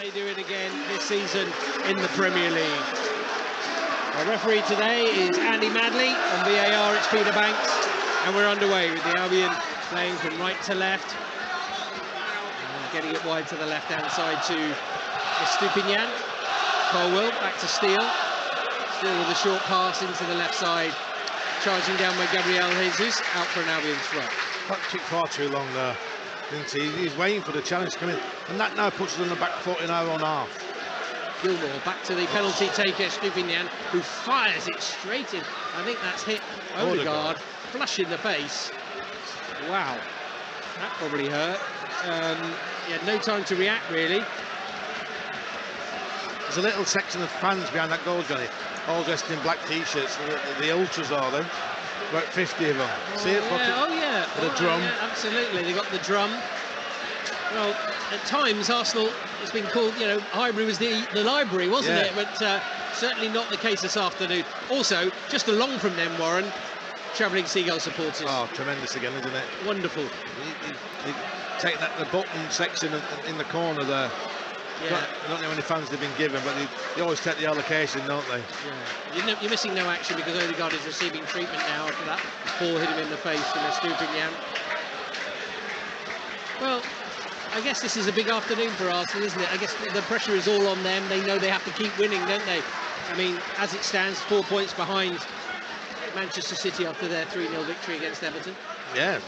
they do it again this season in the Premier League. Our referee today is Andy Madley. On VAR, it's Peter Banks. And we're underway with the Albion playing from right to left. And getting it wide to the left-hand side to Estupinian. Colwell back to Steele. Steele with a short pass into the left side. Charging down by Gabriel Jesus. Out for an Albion throw. That took far too long there, didn't he? He's waiting for the challenge to come in. And that now puts us on the back foot in our own half. Gilmore back to the penalty taker, Stupinian, who fires it straight in. I think that's hit Odegaard, flush in the face. Wow, that probably hurt. He had no time to react, really. There's a little section of fans behind that goal, Johnny, all dressed in black t-shirts. The ultras are them. About 50 of them. See it? Yeah. With a drum. Yeah, absolutely, they got the drum. Well, at times Arsenal has been called, you know, Highbury was the library, wasn't it? But certainly not the case this afternoon. Also, just along from them, Warren, travelling Seagull supporters. Oh, tremendous again, isn't it? Wonderful. They take that the bottom section in the corner there. Yeah. I don't know how many fans they've been given, but they always take the allocation, don't they? Yeah. You're missing no action because Odegaard is receiving treatment now after that ball hit him in the face from Estupinian. Well, I guess this is a big afternoon for Arsenal, isn't it? I guess the pressure is all on them. They know they have to keep winning, don't they? I mean, as it stands, 4 points behind Manchester City after their 3-0 victory against Everton. Yeah,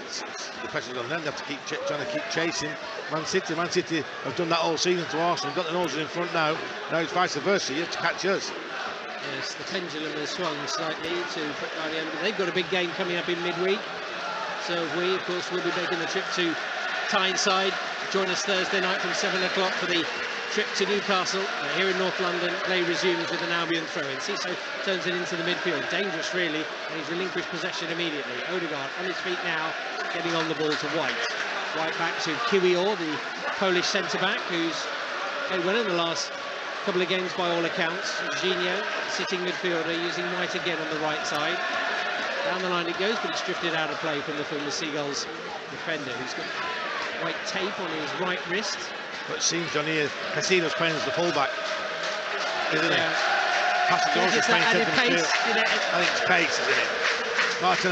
the pressure's on them. They have to keep trying to keep chasing Man City. Man City have done that all season to Arsenal. Got the noses in front now. Now it's vice versa. You have to catch us. Yes, the pendulum has swung slightly to put by the end. They've got a big game coming up in midweek. So we, of course, will be making the trip to Tyneside. Join us Thursday night from 7 o'clock for the trip to Newcastle. Here in North London, play resumes with an Albion throw-in. Ciso turns it into the midfield. Dangerous, really, and he's relinquished possession immediately. Odegaard on his feet now, getting on the ball to White. White back to Kiwior, the Polish centre-back, who's played well in the last couple of games by all accounts. Gino, sitting midfielder, using White again on the right side. Down the line it goes, but it's drifted out of play from the former Seagulls defender, who's got white tape on his right wrist. But it seems, Johnny, Casino's playing as the fullback, isn't it? It's that added pace. I think it's pace, isn't it? Martin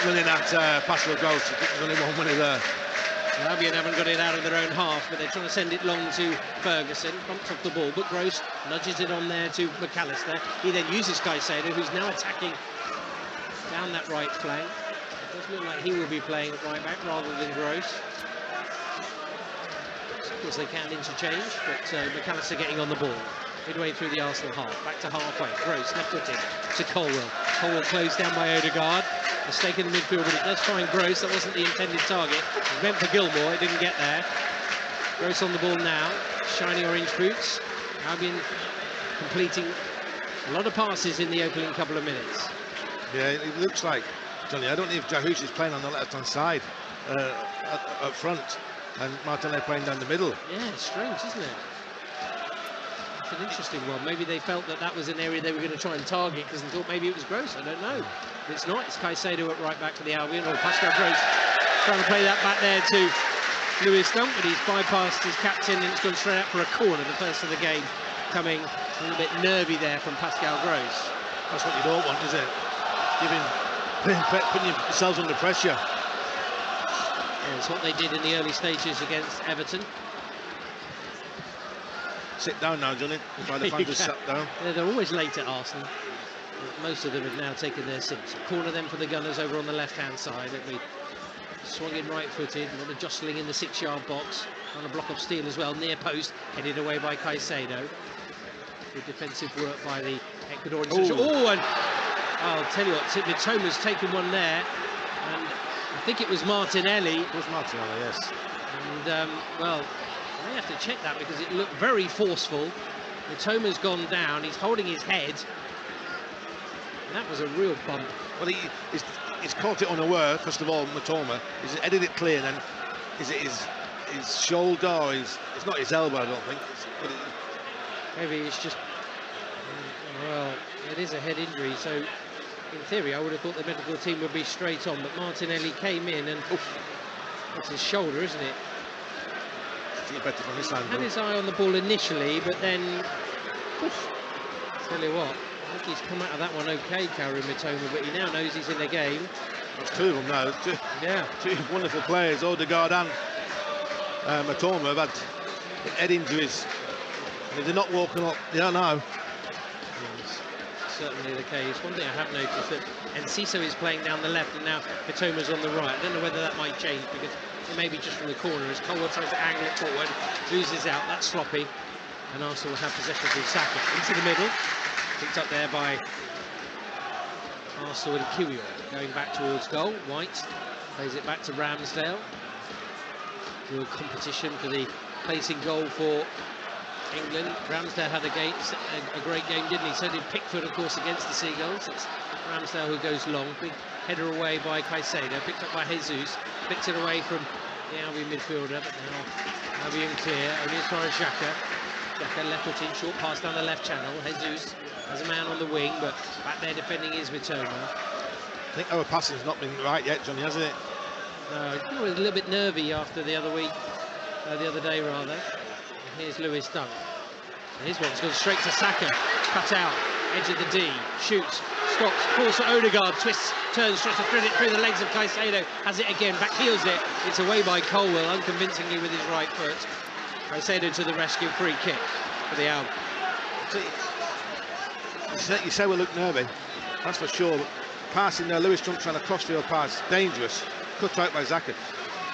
running at Pascal Gross. There's only one winner there. The Albion haven't got it out of their own half, but they're trying to send it long to Ferguson. Bumps off the ball, but Gross nudges it on there to McAllister. He then uses Caicedo, who's now attacking down that right flank. It does look like he will be playing at right back rather than Gross. Of course, they can interchange, but McAllister getting on the ball. Midway through the Arsenal half, back to halfway. Gross left-footed to Colwell. Colwell closed down by Odegaard. Mistake in the midfield, but it does find Gross. That wasn't the intended target. It was meant for Gilmore. It didn't get there. Gross on the ball now. Shiny orange boots. Albion completing a lot of passes in the opening couple of minutes. Yeah, it looks like, Johnny, I don't know if Jahush is playing on the left-hand side up front, and Martinelli playing down the middle. Yeah, it's strange, isn't it? It's an interesting one. Maybe they felt that that was an area they were going to try and target because they thought maybe it was Gross. I don't know. But it's not. It's Caicedo at right back for the Albion. Or Pascal Gross trying to play that back there to Lewis Dunk, but he's bypassed his captain and it's gone straight out for a corner. The first of the game coming a little bit nervy there from Pascal Gross. That's what you don't want, is it? Putting yourselves under pressure. Yeah, it's what they did in the early stages against Everton. Sit down now, Johnny. Try to find just sat down. They're always late at Arsenal. Most of them have now taken their seats. Corner them for the Gunners over on the left-hand side. It'll be swung in right-footed. A lot of jostling in the 6-yard box. On a block of Steele as well. Near post, headed away by Caicedo. Good defensive work by the Ecuadorian. Oh, and I'll tell you what, Mitoma's taken one there. And I think it was Martinelli. It was Martinelli, yes. And, well, I may have to check that because it looked very forceful. Mitoma's gone down. He's holding his head. And that was a real bump. Well, he's caught it unaware, first of all, Mitoma. He's headed it clear, and then is it his shoulder or it's not his elbow, I don't think. Maybe it's just, well, it is a head injury, so in theory I would have thought the medical team would be straight on, but Martinelli came in and it's his shoulder, isn't it? see it better from this angle. Had his eye on the ball initially, but then, poof, tell you what, I think he's come out of that one okay, Kaoru Mitoma, but he now knows he's in the game. There's two of them now. Two wonderful players, Odegaard and Mitoma, have had head injuries. And if they're not walking up, they don't know. Yes, certainly the case. One thing I have noticed that Enciso is playing down the left and now Mitoma's on the right. I don't know whether that might change because it may be just from the corner as Colwell tries to angle it forward, loses out, that's sloppy. And Arsenal will have possession through Saka into the middle. Picked up there by Arsenal and Kiwior. Going back towards goal. White plays it back to Ramsdale. Real competition for the placing goal for England. Ramsdale had a great game, didn't he? So did Pickford, of course, against the Seagulls. It's Ramsdale who goes long. Big header away by Caicedo. Picked up by Jesus. Picked it away from the Albion midfielder. But now Albion clear. Only as far as Xhaka. Xhaka left foot in, short pass down the left channel. Jesus has a man on the wing, but back there defending is Mitoma. I think our passing's not been right yet, Johnny, hasn't it? No, he was a little bit nervy after the other day rather. And here's Lewis Dunk. And his one's gone straight to Saka. Cut out, edge of the D, shoots, stops, calls for Odegaard, twists, turns, tries to thread it through the legs of Caicedo. Has it again, back heels it. It's away by Colwell, unconvincingly with his right foot. Caicedo to the rescue, free kick for the Albion. You say we look nervy, that's for sure. But passing there, Lewis Dunk trying to crossfield pass, dangerous. Cut out by Xhaka.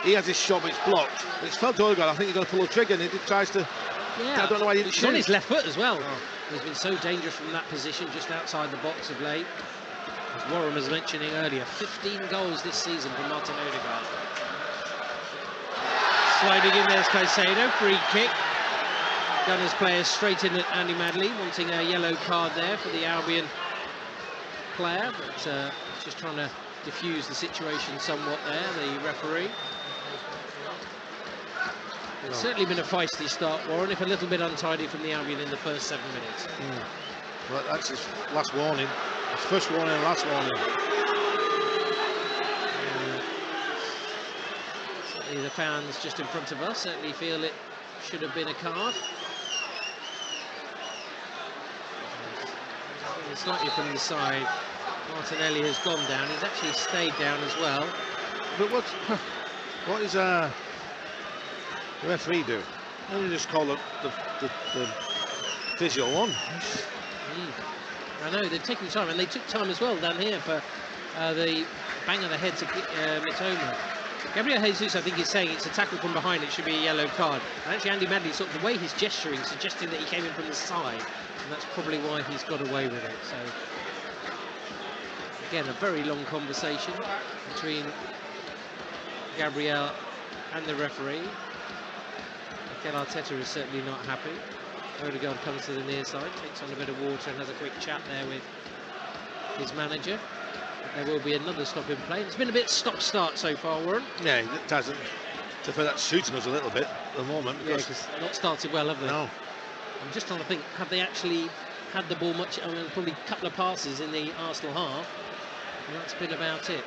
He has his shot, but it's blocked. But it's felt to Odegaard. I think he's going to pull the trigger, and he tries to. Yeah, I don't know why he didn't he's shoot. on his left foot as well. Oh. He's been so dangerous from that position, just outside the box of late. As Warren was mentioning earlier, 15 goals this season for Martin Odegaard. Sliding in there's Caicedo, free kick. Gunners player straight in at Andy Madley, wanting a yellow card there for the Albion player, but just trying to diffuse the situation somewhat there, the referee. It's certainly been a feisty start, Warren, if a little bit untidy from the Albion in the first 7 minutes. Well, that's his last warning. His first warning and last warning. Certainly the fans just in front of us certainly feel it should have been a card. Slightly from the side, Martinelli has gone down. He's actually stayed down as well. But what is the referee do? Why don't you just call the physio on? I know, they've taken time, and they took time as well down here for the bang of the head to Mitoma. Gabriel Jesus, I think, is saying it's a tackle from behind, it should be a yellow card. And actually, Andy Madley, sort of the way he's gesturing, suggesting that he came in from the side, and that's probably why he's got away with it. So, again, a very long conversation between Gabriel and the referee. Mikel Arteta is certainly not happy. Odegaard comes to the near side, takes on a bit of water and has a quick chat there with his manager. There will be another stop in play. It's been a bit stop-start so far, Warren. Yeah, it hasn't. So for that's suiting us a little bit at the moment. Yeah, because not started well, have they? No. I'm just trying to think, have they actually had the ball much? I mean, probably a couple of passes in the Arsenal half. And that's been about it.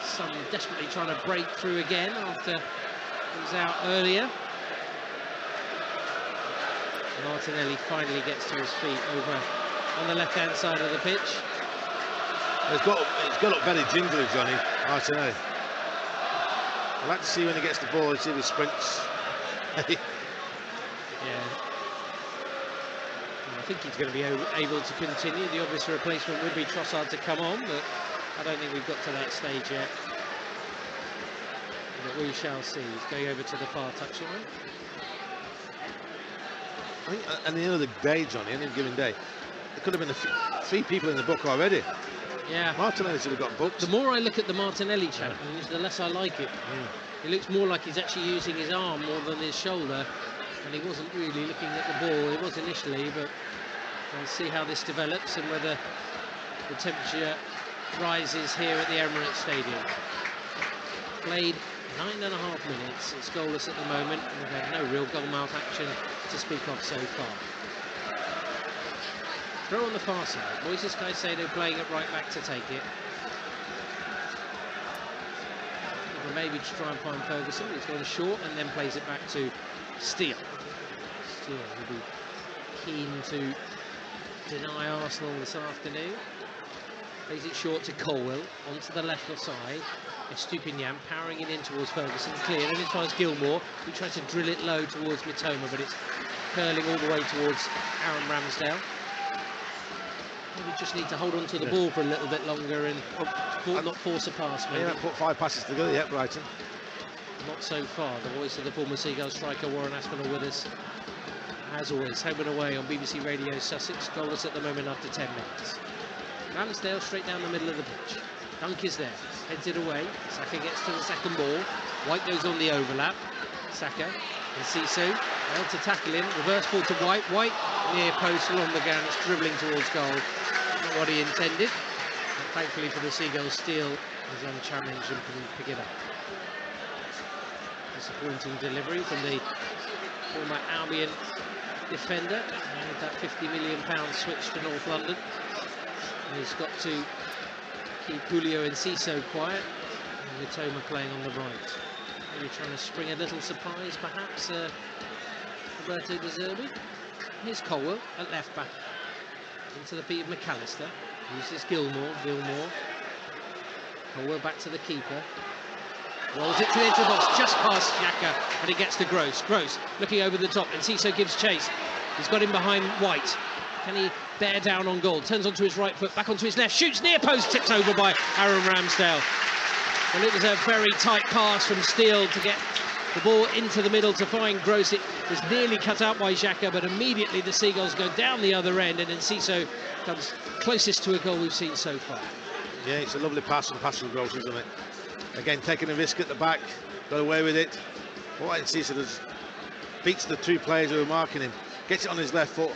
Some desperately trying to break through again after he was out earlier. Martinelli finally gets to his feet over on the left-hand side of the pitch. It's got up very gingerly, Johnny, Martinelli. I'd like to see when he gets the ball and see if he sprints. Yeah. I think he's going to be able to continue. The obvious replacement would be Trossard to come on, but I don't think we've got to that stage yet. But we shall see. He's going over to the far touchline. I think at the end of the day, Johnny, any given day, there could have been three people in the book already. Yeah. Martinelli should have got booked. The more I look at the Martinelli challenge, the less I like it. It looks more like he's actually using his arm more than his shoulder, and he wasn't really looking at the ball. He was initially, but we'll see how this develops and whether the temperature rises here at the Emirates Stadium. Played 9.5 minutes. It's goalless at the moment, and we've had no real goal-mouth action to speak of so far. Throw on the far side. Moises Caicedo playing it right back to take it. maybe to try and find Ferguson. He's gone short and then plays it back to Steele. Steele will be keen to deny Arsenal this afternoon. Plays it short to Colwell, onto the left side. Estupinian powering it in towards Ferguson, clear, and it finds Gilmour, who tries to drill it low towards Mitoma, but it's curling all the way towards Aaron Ramsdale. Maybe just need to hold on to the ball for a little bit longer and not force a pass. Maybe. They haven't put 5 passes together yet, Brighton. Not so far. The voice of the former Seagull striker Warren Aspinall with us, as always, home and away on BBC Radio Sussex. Goalless at the moment after 10 minutes. Ramsdale straight down the middle of the pitch. Dunk is there, heads it away. Saka gets to the second ball. White goes on the overlap. Saka and Sisu failed to tackle him. Reverse ball to White. White near post along the ground. It's dribbling towards goal. Not what he intended. But thankfully for the Seagulls, Steele is unchallenged and can pick it up. Disappointing delivery from the former Albion defender. And with that £50 million switch to North London. He's got to keep Julio and Enciso quiet, and Mitoma playing on the right. Maybe trying to spring a little surprise, perhaps, Roberto De Zerbi. Here's Colwell at left back, into the feet of McAllister. Uses Gilmour. Colwell back to the keeper. Rolls it to the edge of the box, just past Xhaka, and it gets to Gross. Gross looking over the top, and Enciso gives chase. He's got him behind White. Can he bear down on goal? Turns onto his right foot, back onto his left, shoots near post, tipped over by Aaron Ramsdale. Well, it was a very tight pass from Steele to get the ball into the middle to find Gross. It was nearly cut out by Xhaka, but immediately the Seagulls go down the other end, and Enciso comes closest to a goal we've seen so far. Yeah, it's a lovely pass from Gross, isn't it? Again, taking a risk at the back, got away with it. What Enciso does, beats the 2 players who are marking him, gets it on his left foot,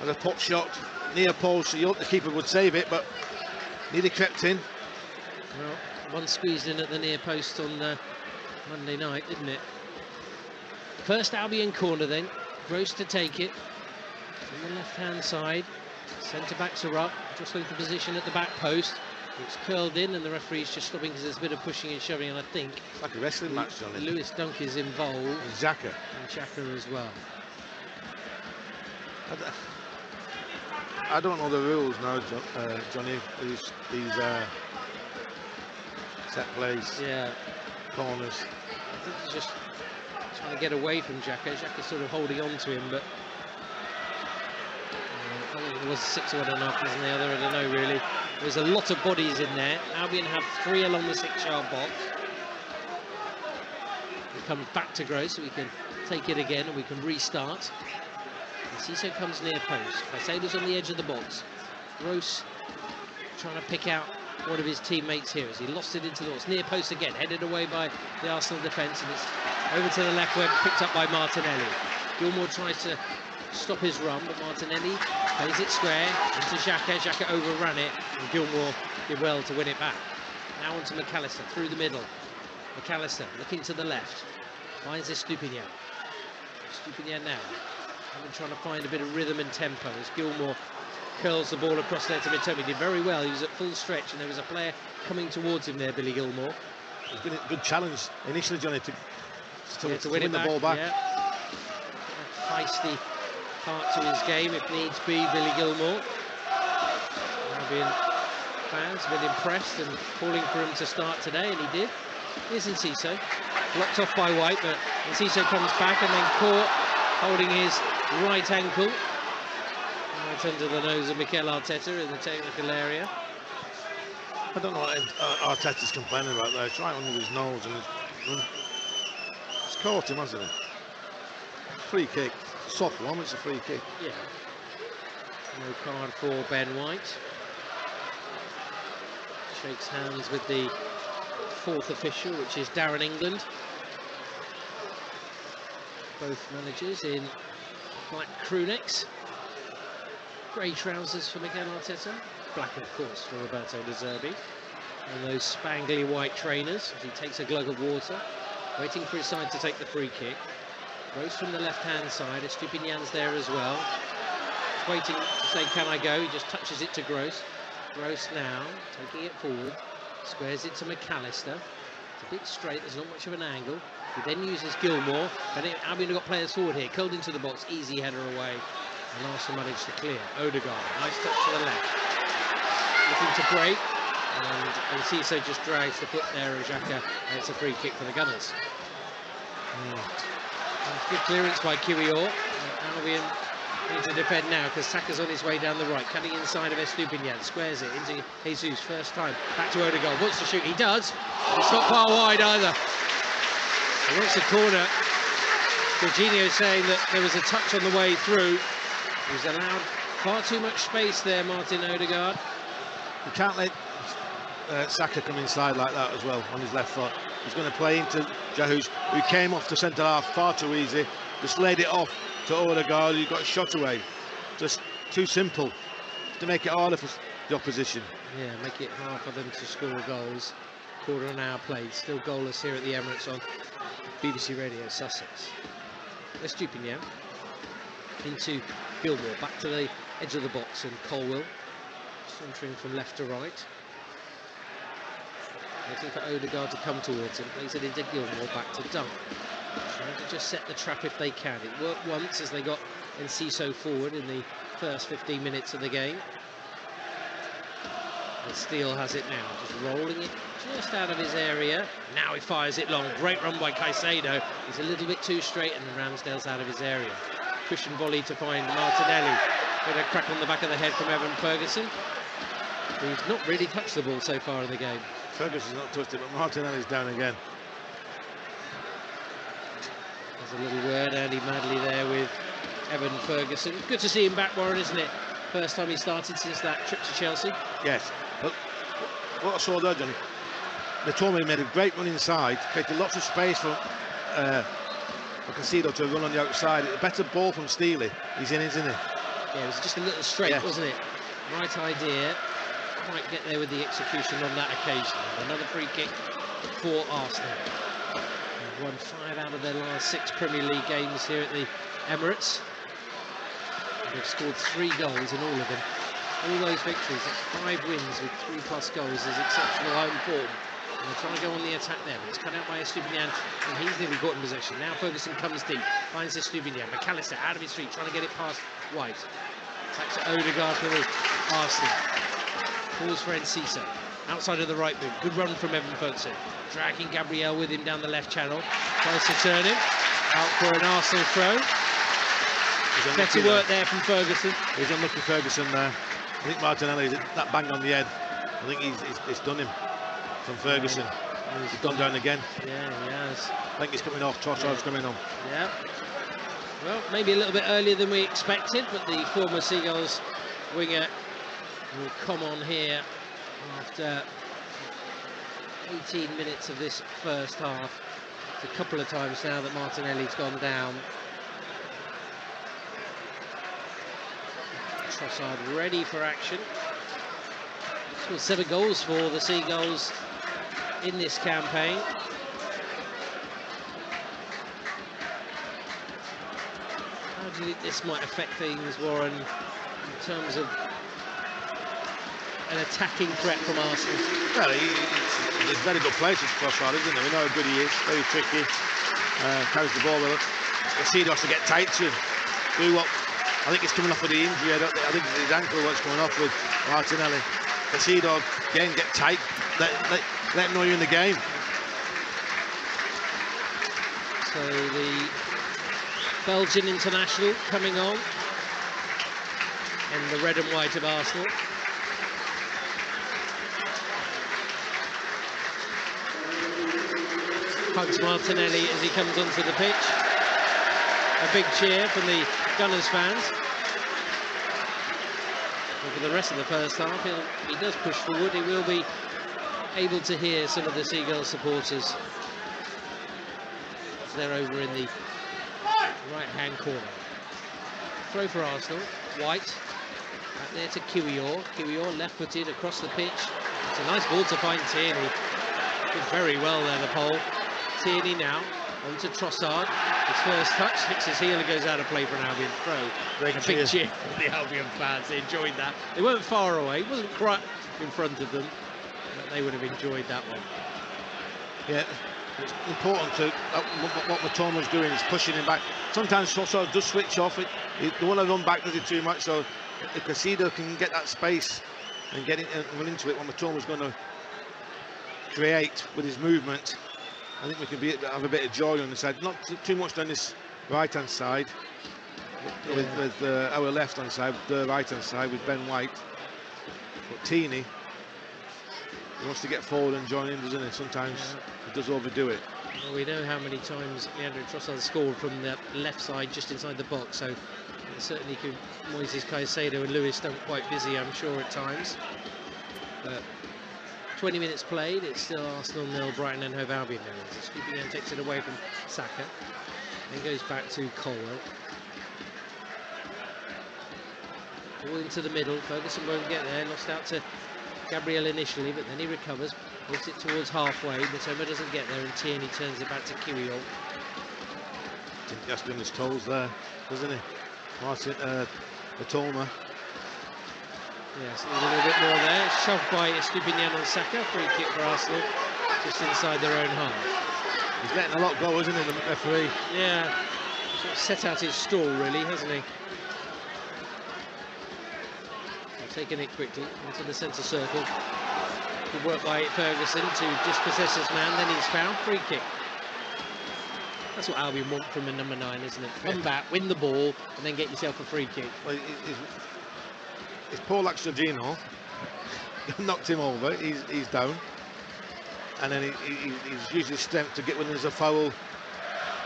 and a pop shot near post, so you hope the keeper would save it, but nearly crept in. Well, one squeezed in at the near post on Monday night, didn't it? First Albion corner then, Gross to take it from the left-hand side. Centre backs are up, just looking for position at the back post. It's curled in, and the referee's just stopping because there's a bit of pushing and shoving, and I think it's like a wrestling match, Johnny. Lewis Dunk is involved. And Xhaka. And Xhaka as well. I don't know the rules now, Johnny. These set plays, corners. I think he's just trying to get away from Xhaka. Xhaka's sort of holding on to him, but I think it was 6 or 1.5, isn't the other? I don't know really. There's a lot of bodies in there. Albion have 3 along the 6-yard box. We come back to Gross, so we can take it again and we can restart. Enciso comes near post. Caicedo's on the edge of the box. Gross trying to pick out one of his teammates here as he lost it into the box. Near post again, headed away by the Arsenal defence, and it's over to the left where picked up by Martinelli. Gilmour tries to stop his run, but Martinelli plays it square into Xhaka. Xhaka overran it, and Gilmour did well to win it back. Now onto McAllister through the middle. McAllister looking to the left, finds Estupinian. Estupinian now. I've been trying to find a bit of rhythm and tempo as Gilmour curls the ball across there to Mitoma. He did very well. He was at full stretch, and there was a player coming towards him there, Billy Gilmour. It's been a good challenge initially, Johnny, to win the ball back. Yeah. A feisty part to his game, if needs be, Billy Gilmour. Albion fans have been impressed and calling for him to start today, and he did. Here's Enciso, blocked off by White, but Enciso comes back and then caught holding his right ankle. Right under the nose of Mikel Arteta in the technical area. I don't know what Arteta's complaining about there. It's right under his nose, and it's caught him, hasn't it? Free kick. Soft one, it's a free kick. Yeah. No card for Ben White. Shakes hands with the 4th official, which is Darren England. Both managers in black crew necks. Grey trousers for Mikel Arteta. Black, of course, for Roberto De Zerbi. And those spangly white trainers as he takes a glug of water, waiting for his side to take the free kick. Gross from the left-hand side. Estupinian's there as well. He's waiting to say, can I go? He just touches it to Gross. Gross now, taking it forward. Squares it to McAllister. a bit straight, there's not much of an angle. He then uses Gilmore, but Albion have got players forward here, curled into the box, easy header away, and Arsenal managed to clear. Odegaard, nice touch to the left. Looking to break, and Ciso just drags the foot there of Xhaka, and it's a free kick for the Gunners. Good clearance by Kiwior. Albion need to defend now because Saka's on his way down the right, cutting inside of Estupinian, squares it into Jesus, first time, back to Odegaard, wants to shoot, he does, but it's not far wide either. He wants a corner. Jorginho saying that there was a touch on the way through. He's allowed far too much space there, Martin Odegaard. You can't let Saka come inside like that as well on his left foot. He's going to play into Jahus, who came off the centre half far too easy, just laid it off to Odegaard, who got a shot away. Just too simple to make it harder for the opposition. Yeah, make it hard for them to score goals. Quarter of an hour played, still goalless here at the Emirates on BBC Radio Sussex. Estupinian into Gilmore, back to the edge of the box, and Colwill centering from left to right. Waiting for Odegaard to come towards him, plays it into Gilmore, back to Dunn. Trying to just set the trap if they can. It worked once as they got Enciso forward in the first 15 minutes of the game. And Steele has it now, just rolling it just out of his area. Now he fires it long. Great run by Caicedo. He's a little bit too straight, and Ramsdale's out of his area. Cushion volley to find Martinelli. Bit of crack on the back of the head from Evan Ferguson, who's not really touched the ball so far in the game. Ferguson's not touched it, but Martinelli's down again. There's a little word, Andy Madley there with Evan Ferguson. Good to see him back, Warren, isn't it? First time he started since that trip to Chelsea. Yes, but what I saw there, Johnny, they told me he made a great run inside, created lots of space for Caicedo to run on the outside. A better ball from Steely. He's in, isn't he? Yeah, it was just a little straight, yes, wasn't it? Right idea. Quite get there with the execution on that occasion. Another free kick for Arsenal. They've won 5 out of their last 6 Premier League games here at the Emirates. They've scored 3 goals in all of them. All those victories, that's 5 wins with 3+ goals is exceptional home form. And they're trying to go on the attack there, but it's cut out by Estupinian, and he's nearly got in possession. Now Ferguson comes deep, finds Estupinian. McAllister out of his feet, trying to get it past White. Back to Odegaard for the Arsenal. Calls for Enciso. Outside of the right boot. Good run from Evan Ferguson. Dragging Gabriel with him down the left channel. Tries to turn him. Out for an Arsenal throw. Better work there from Ferguson. He's unlucky, Ferguson there. I think Martinelli's that bang on the head. I think he's done him from Ferguson. Yeah, he's gone down again. Yeah, he has. I think he's coming off. Trossard's coming on. Yeah. Well, maybe a little bit earlier than we expected, but the former Seagulls winger will come on here after 18 minutes of this first half. It's a couple of times now that Martinelli's gone down. Trossard ready for action. Scored 7 goals for the Seagulls in this campaign. How do you think this might affect things, Warren, in terms of an attacking threat from Arsenal? Well, he's a very good player, Trossard, isn't he? We know how good he is, very tricky, carries the ball well. Caicedo has to get tight to him, do what, I think he's coming off with the injury, I think it's his ankle what's coming off with Martinelli. Caicedo, again, get tight, let him know you're in the game. So the Belgian international coming on in the red and white of Arsenal. Hugs Martinelli as he comes onto the pitch. A big cheer from the Gunners fans. But for the rest of the first half, he does push forward. He will be able to hear some of the Seagulls supporters. They're over in the right-hand corner. Throw for Arsenal. White back there to Kiwior. Kiwior left-footed across the pitch. It's a nice ball to find Tierney. Did very well there, the pole. Tierney now on to Trossard. His first touch hits his heel and goes out of play for an Albion throw. Great a big cheer for the Albion fans. They enjoyed that. They weren't far away. It wasn't quite in front of them, but they would have enjoyed that one. Yeah, it's important to what Matoma's doing is pushing him back. Sometimes Trossard does switch off. They want to run back, does it too much? So if Casido can get that space and get it and run into it, what Matoma's going to create with his movement, I think we can have a bit of joy on the side. Not too much on this right-hand side, with our left-hand side, the right-hand side with Ben White. But Teeny, he wants to get forward and join in, doesn't he? Sometimes he does overdo it. Well, we know how many times Leandro Trossard scored from the left side, just inside the box. So certainly Moises Caicedo and Lewis don't quite busy, I'm sure, at times. But 20 minutes played, it's still Arsenal 0, Brighton and Hove Albion 0. Stupinian takes it away from Saka, then goes back to Colwell. Ball into the middle, Ferguson won't get there, lost out to Gabriel initially, but then he recovers, puts it towards halfway, Mitoma doesn't get there, and Tierney turns it back to Kirill. I think he has to be on his toes there, doesn't he? Martin Mitoma. Yes, a little bit more there. Shoved by Stupinian on Saka. Free kick for Arsenal, just inside their own half. He's letting a lot go, isn't he, the referee? Yeah, sort of set out his stall, really, hasn't he? Taking it quickly into the centre circle. Good work by Ferguson to dispossess his man, then he's found. Free kick. That's what Albion want from a number 9, isn't it? Come back, win the ball, and then get yourself a free kick. Well, it's Paul Jorginho knocked him over. He's down, and then he's used his strength to get when there's a foul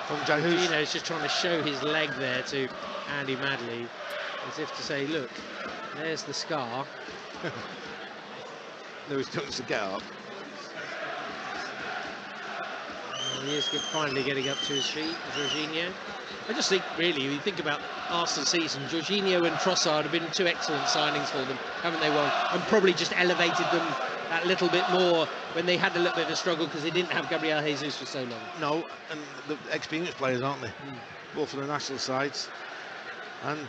from Jorginho's just trying to show his leg there to Andy Madley, as if to say, look, there's the scar. Lewis wants to get up. He is finally getting up to his feet, Jorginho. I just think, really, when you think about Arsenal season, Jorginho and Trossard have been 2 excellent signings for them, haven't they? Well, and probably just elevated them that little bit more when they had a little bit of a struggle because they didn't have Gabriel Jesus for so long. No, and the experienced players, aren't they? Both for the national sides. And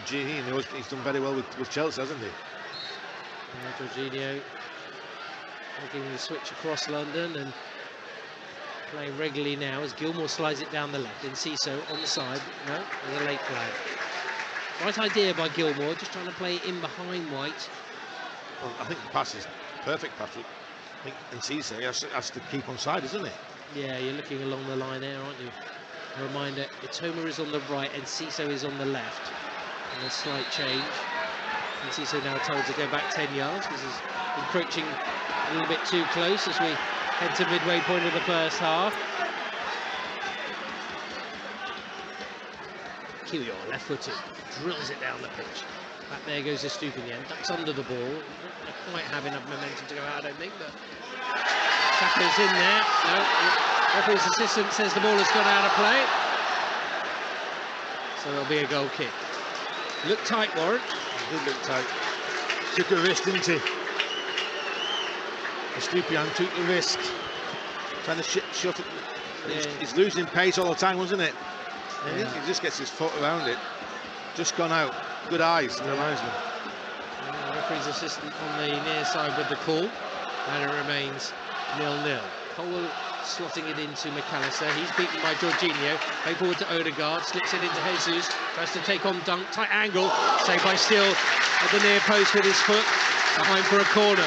Jorginho, he's done very well with Chelsea, hasn't he? Jorginho making the switch across London and playing regularly now as Gilmour slides it down the left. And Ciso on the side. No, there's a late flag. Right idea by Gilmour, just trying to play it in behind White. Well, I think the pass is perfect, Patrick. I think Ciso has to keep on side, isn't he? Yeah, you're looking along the line there, aren't you? A reminder, Mitoma is on the right and Ciso is on the left. And a slight change. And Ciso now told to go back 10 yards because he's encroaching a little bit too close as we head to midway point of the first half. Kirill, left-footed, drills it down the pitch. Back there goes the Stupinian, ducks under the ball. Not quite have enough momentum to go out, I don't think, but Saka's in there. No, referee's assistant says the ball has gone out of play. So there'll be a goal kick. Look tight, Warren. He did look tight. Took a risk, didn't he? Stupinian took the risk, trying to shut it. Yeah. He's losing pace all the time, wasn't it? Yeah. He just gets his foot around it. Just gone out. Good eyes, the linesman. The referee's assistant on the near side with the call, and it remains 0-0. Colwell slotting it into McAllister. He's beaten by Jorginho. Play forward to Odegaard, slips it into Jesus. Tries to take on Dunk. Tight angle. Saved by Steele at the near post with his foot. Behind for a corner.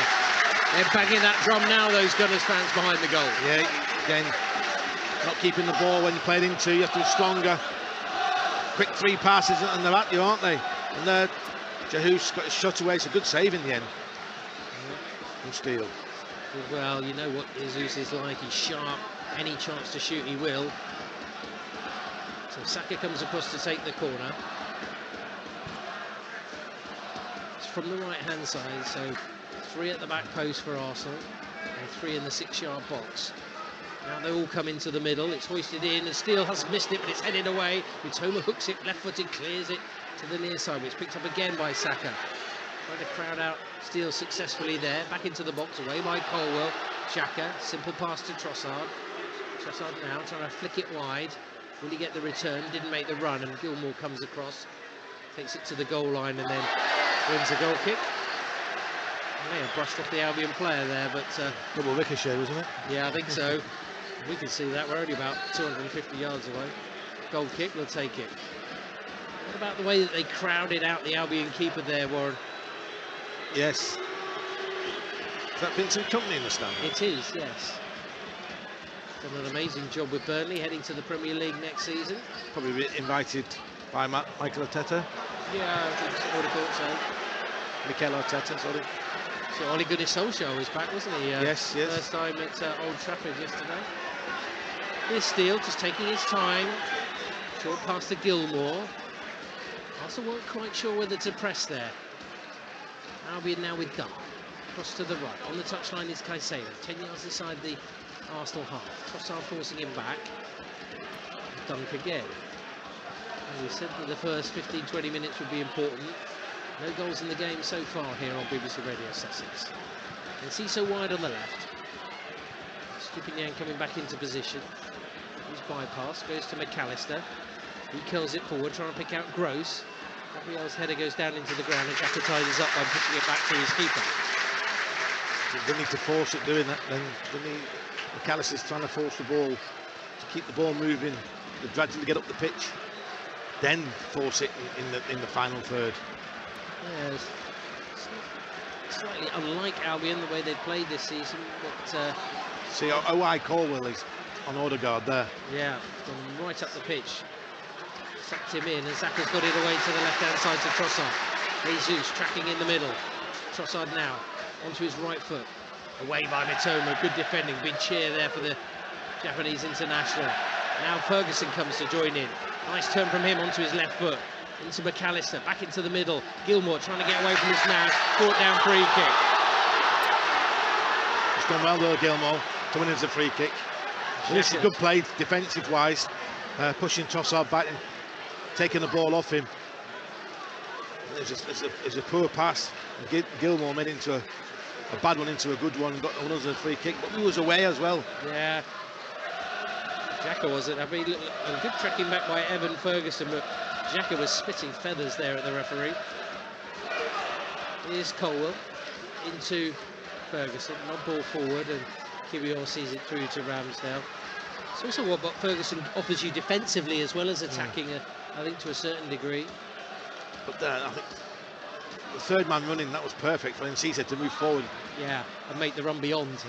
They're banging that drum now, those Gunners fans behind the goal. Yeah, again, not keeping the ball when you play it into, you have to be stronger. Quick 3 passes and they're at you, aren't they? And Jahus got his shot away, it's a good save in the end. From Steele. Well, you know what Jesus is like, he's sharp, any chance to shoot he will. So Saka comes across to take the corner. It's from the right-hand side, so 3 at the back post for Arsenal and 3 in the 6-yard box. Now they all come into the middle. It's hoisted in and Steele has missed it, but it's headed away. Mitoma hooks it, left-footed, clears it to the near side, which picked up again by Saka. Trying to crowd out Steele successfully there. Back into the box, away by Colwell. Xhaka, simple pass to Trossard. Trossard now trying to flick it wide. Will he get the return? Didn't make the run, and Gilmour comes across. Takes it to the goal line and then wins a goal kick. May have brushed off the Albion player there, but double ricochet, wasn't it? yeah, I think so. We can see that. We're only about 250 yards away. Goal kick, we'll take it. What about the way that they crowded out the Albion keeper there, Warren? Yes. Is that Vincent Company in the stand? It is, yes. Done an amazing job with Burnley, heading to the Premier League next season. Probably invited by Michael Arteta. Yeah, I would have thought so. Mikel Arteta, sorry. So Ole Gunnar Solskjaer was back, wasn't he? Yes. First time at Old Trafford yesterday. Here's Steele just taking his time. Short pass to Gilmore. Arsenal weren't quite sure whether to press there. Albion now with Dunn. Cross to the right. On the touchline is Caicedo. 10 yards inside the Arsenal half. Trossard forcing him back. Dunk again. And we said that the first 15-20 minutes would be important. No goals in the game so far here on BBC Radio Sussex. And Ciso wide on the left. Stupinian coming back into position. His bypass goes to McAllister. He curls it forward, trying to pick out Gross. Gabriel's header goes down into the ground and Xhaka ties up by pushing it back to his keeper. They need to force it doing that then. McAllister's trying to force the ball to keep the ball moving, to gradually get up the pitch, then force it in the final third. Yeah, it's slightly unlike Albion the way they played this season, but see, O.I. Colwell is on Odegaard there. Yeah, gone right up the pitch. Sucked him in, and Xhaka's got it away to the left-hand side to Trossard. Jesus tracking in the middle. Trossard now onto his right foot. Away by Mitoma. Good defending. Big cheer there for the Japanese international. Now Ferguson comes to join in. Nice turn from him onto his left foot. Into McAllister. Back into the middle. Gilmore trying to get away from his smash. Brought down free kick. It's done well though, Gilmore, to win as a free kick. This is good play defensive-wise. Pushing Trossard back and taking the ball off him. It's a poor pass. Gilmore made it into a bad one into a good one. Got another free kick, but he was away as well. Yeah. Xhaka wasn't. I mean, a good tracking back by Evan Ferguson, but Xhaka was spitting feathers there at the referee. Here's Colwell into Ferguson. Not ball forward, and Kiwior sees it through to Ramsdale. It's also what Ferguson offers you defensively as well as attacking, I think, to a certain degree. But I think the third man running, that was perfect for Enciso to move forward. Yeah, and make the run beyond.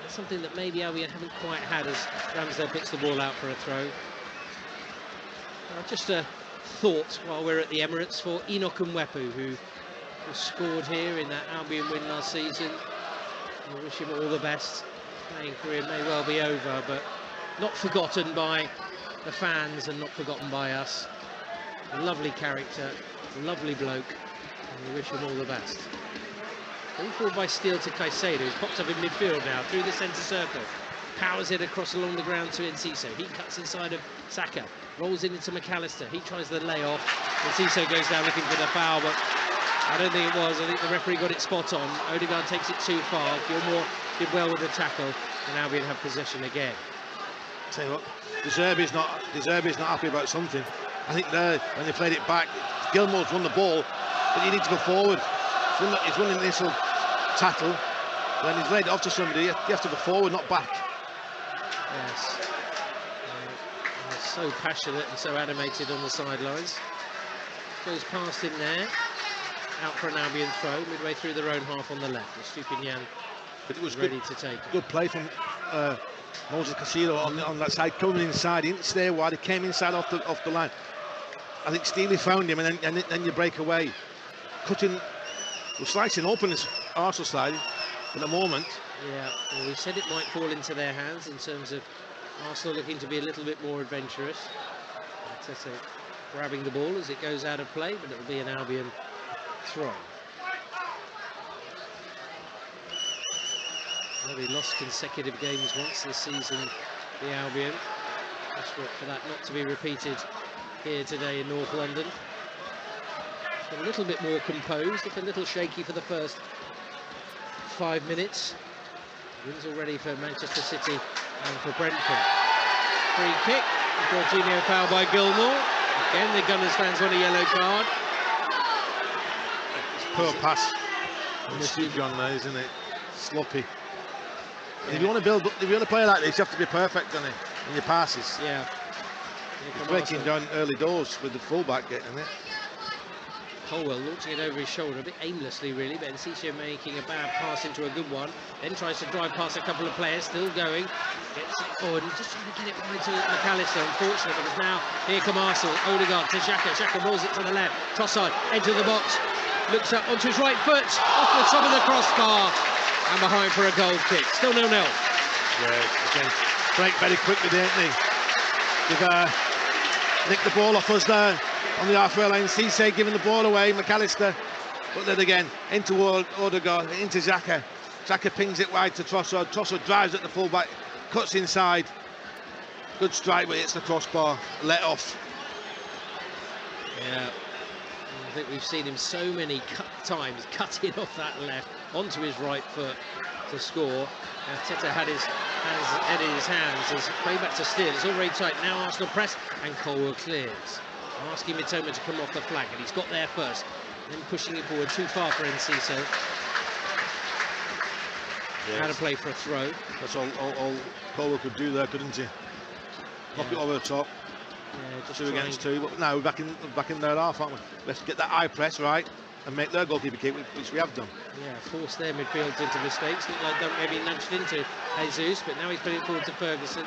That's something that maybe Albion haven't quite had as Ramsdale picks the ball out for a throw. Just a thought while we're at the Emirates for Enoch Mwepu, who scored here in that Albion win last season. I wish him all the best. Playing career may well be over, but not forgotten by the fans and not forgotten by us. A lovely character, lovely bloke, and we wish him all the best. Ball forward by Steele to Caicedo, who's popped up in midfield now through the centre circle. Powers it across along the ground to Enciso. He cuts inside of Saka, rolls it into McAllister. He tries the layoff. Enciso goes down looking for the foul, but I don't think it was. I think the referee got it spot on. Odegaard takes it too far. Gilmore did well with the tackle, and Albion have possession again. Tell you what, De Zerbi's not happy about something. I think there, when they played it back, Gilmore's won the ball, but you need to go forward. He's won the initial tackle. When he's laid it off to somebody, you have to go forward, not back. Yes. He's so passionate and so animated on the sidelines. Goes past him there. Out for an Albion throw, midway through their own half on the left. Stupinian, but it was ready to take it. Good play from Moses Caicedo on that side, coming inside. He didn't stay wide, he came inside off the line. I think Steely found him, and then you break away. Cutting, was slicing open this Arsenal side at the moment. Yeah, well, we said it might fall into their hands in terms of Arsenal looking to be a little bit more adventurous. Arteta grabbing the ball as it goes out of play, but it'll be an Albion throw. Well, they lost consecutive games once this season, the Albion. Desperate for that not to be repeated here today in North London. A little bit more composed, if a little shaky for the first 5 minutes. Wins already for Manchester City and for Brentford. Free kick, Jorginho foul by Gilmore. Again, the Gunners fans want a yellow card. Poor pass. It's too on there, isn't it? Sloppy. Yeah. If you want to play like this, you have to be perfect, don't you, in your passes. Yeah. He's breaking down early doors with the fullback getting it. Colwell launching it over his shoulder, a bit aimlessly really, but Enciso making a bad pass into a good one. Then tries to drive past a couple of players, still going. Gets it forward and just trying to get it wide to McAllister. Unfortunate, because now here come Arsenal. Odegaard to Xhaka. Xhaka rolls it to the left. Trossard, edge of the box. Looks up onto his right foot, off the top of the crossbar. And behind for a goal kick. Still 0-0. Yeah, again, break very quickly, didn't they? They've nicked the ball off us there on the halfway line. Cisse giving the ball away, McAllister. But then again, into Odegaard, into Xhaka. Xhaka pings it wide to Trossard. Trossard drives at the fullback, cuts inside. Good strike, but it's the crossbar. Let off. Yeah. I think we've seen him so many times cutting off that left onto his right foot to score. Teta had his head in his hands as way back to steal. It's already tight. Now Arsenal press and Colwell clears. Asking Mitoma to come off the flank, and he's got there first. Then pushing it forward too far for Enciso. Yes. How to play for a throw. That's all Colwell could do there, couldn't he? Knock it over the top. Yeah, just 2 against 2, but now we're back in their half, aren't we? Let's get that high press right and make their goalkeeper kick, which we have done. Yeah, force their midfields into mistakes. Look like they've maybe nudged into Jesus, but now he's putting it forward to Ferguson.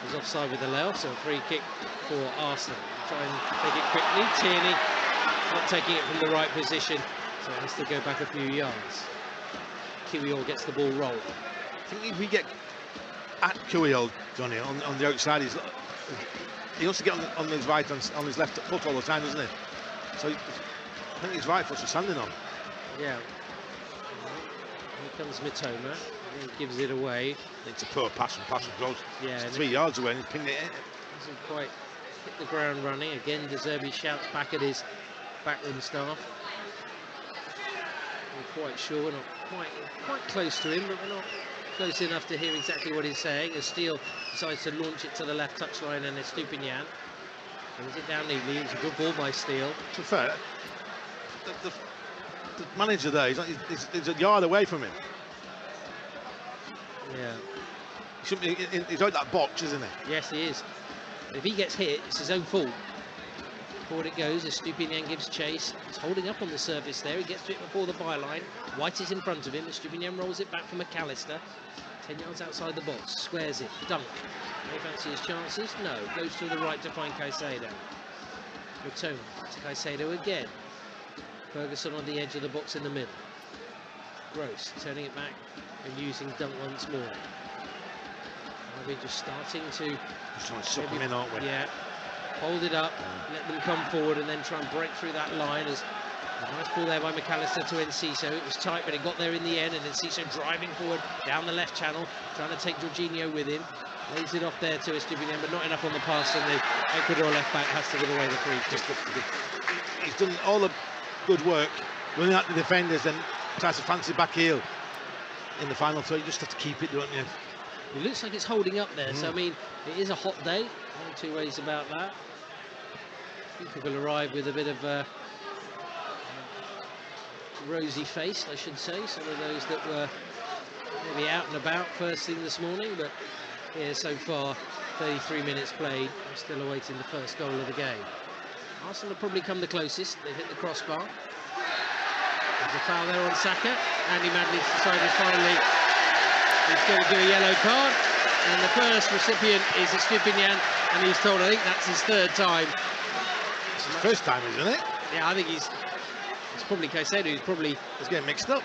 He's offside with the Leo, so a free kick for Arsenal. Try and take it quickly. Tierney not taking it from the right position, so it has to go back a few yards. Kiwior gets the ball rolled. I think if we get at Kiwior, Johnny, on the outside, he wants to get on his right, on his left foot all the time, doesn't he? So I think his right foot's standing on. Yeah. Here comes Mitoma. He gives it away. It's a poor pass from Gross. Yeah. It's 3 yards away and he's pinged it in. Doesn't quite hit the ground running. Again, De Zerbi shouts back at his backroom staff. We're quite sure. We're not quite close to him, but we're not close enough to hear exactly what he's saying, as Steele decides to launch it to the left touchline, and Estupiñán brings it down neatly. It's a good ball by Steele. To be fair, the manager there, he's a yard away from him. Yeah. He's out that box, isn't he? Yes, he is. If he gets hit, it's his own fault. Forward it goes, Estupiñán gives chase. He's holding up on the surface there. He gets to it before the byline. White is in front of him. Estupiñán rolls it back for McAllister. 10 yards outside the box. Squares it. Dunk. May fancy his chances? No. Goes to the right to find Caicedo. Return to Caicedo again. Ferguson on the edge of the box in the middle. Gross turning it back and using Dunk once more. We're just starting to... Just trying to suck them in, aren't we? Yeah. Hold it up, let them come forward, and then try and break through that line. As a nice ball there by McAllister to Enciso. It was tight, but it got there in the end, and Enciso driving forward down the left channel, trying to take Jorginho with him. Lays it off there to Estupiñán, but not enough on the pass, and the Ecuador left back has to give away the free kick. He's done all the good work running at the defenders and tries to fancy back heel in the final third. You just have to keep it, don't you? It looks like it's holding up there, so I mean, it is a hot day. No two ways about that. A few people arrive with a bit of a rosy face, I should say. Some of those that were maybe out and about first thing this morning, but here so far, 33 minutes played. I'm still awaiting the first goal of the game. Arsenal have probably come the closest. They've hit the crossbar. There's a foul there on Saka. Andy Madley's decided finally he's going to give a yellow card. And the first recipient is Estupiñán, and he's told, I think that's his third time. It's his first time, isn't it? Yeah, I think it's probably Caicedo who's probably... He's getting mixed up.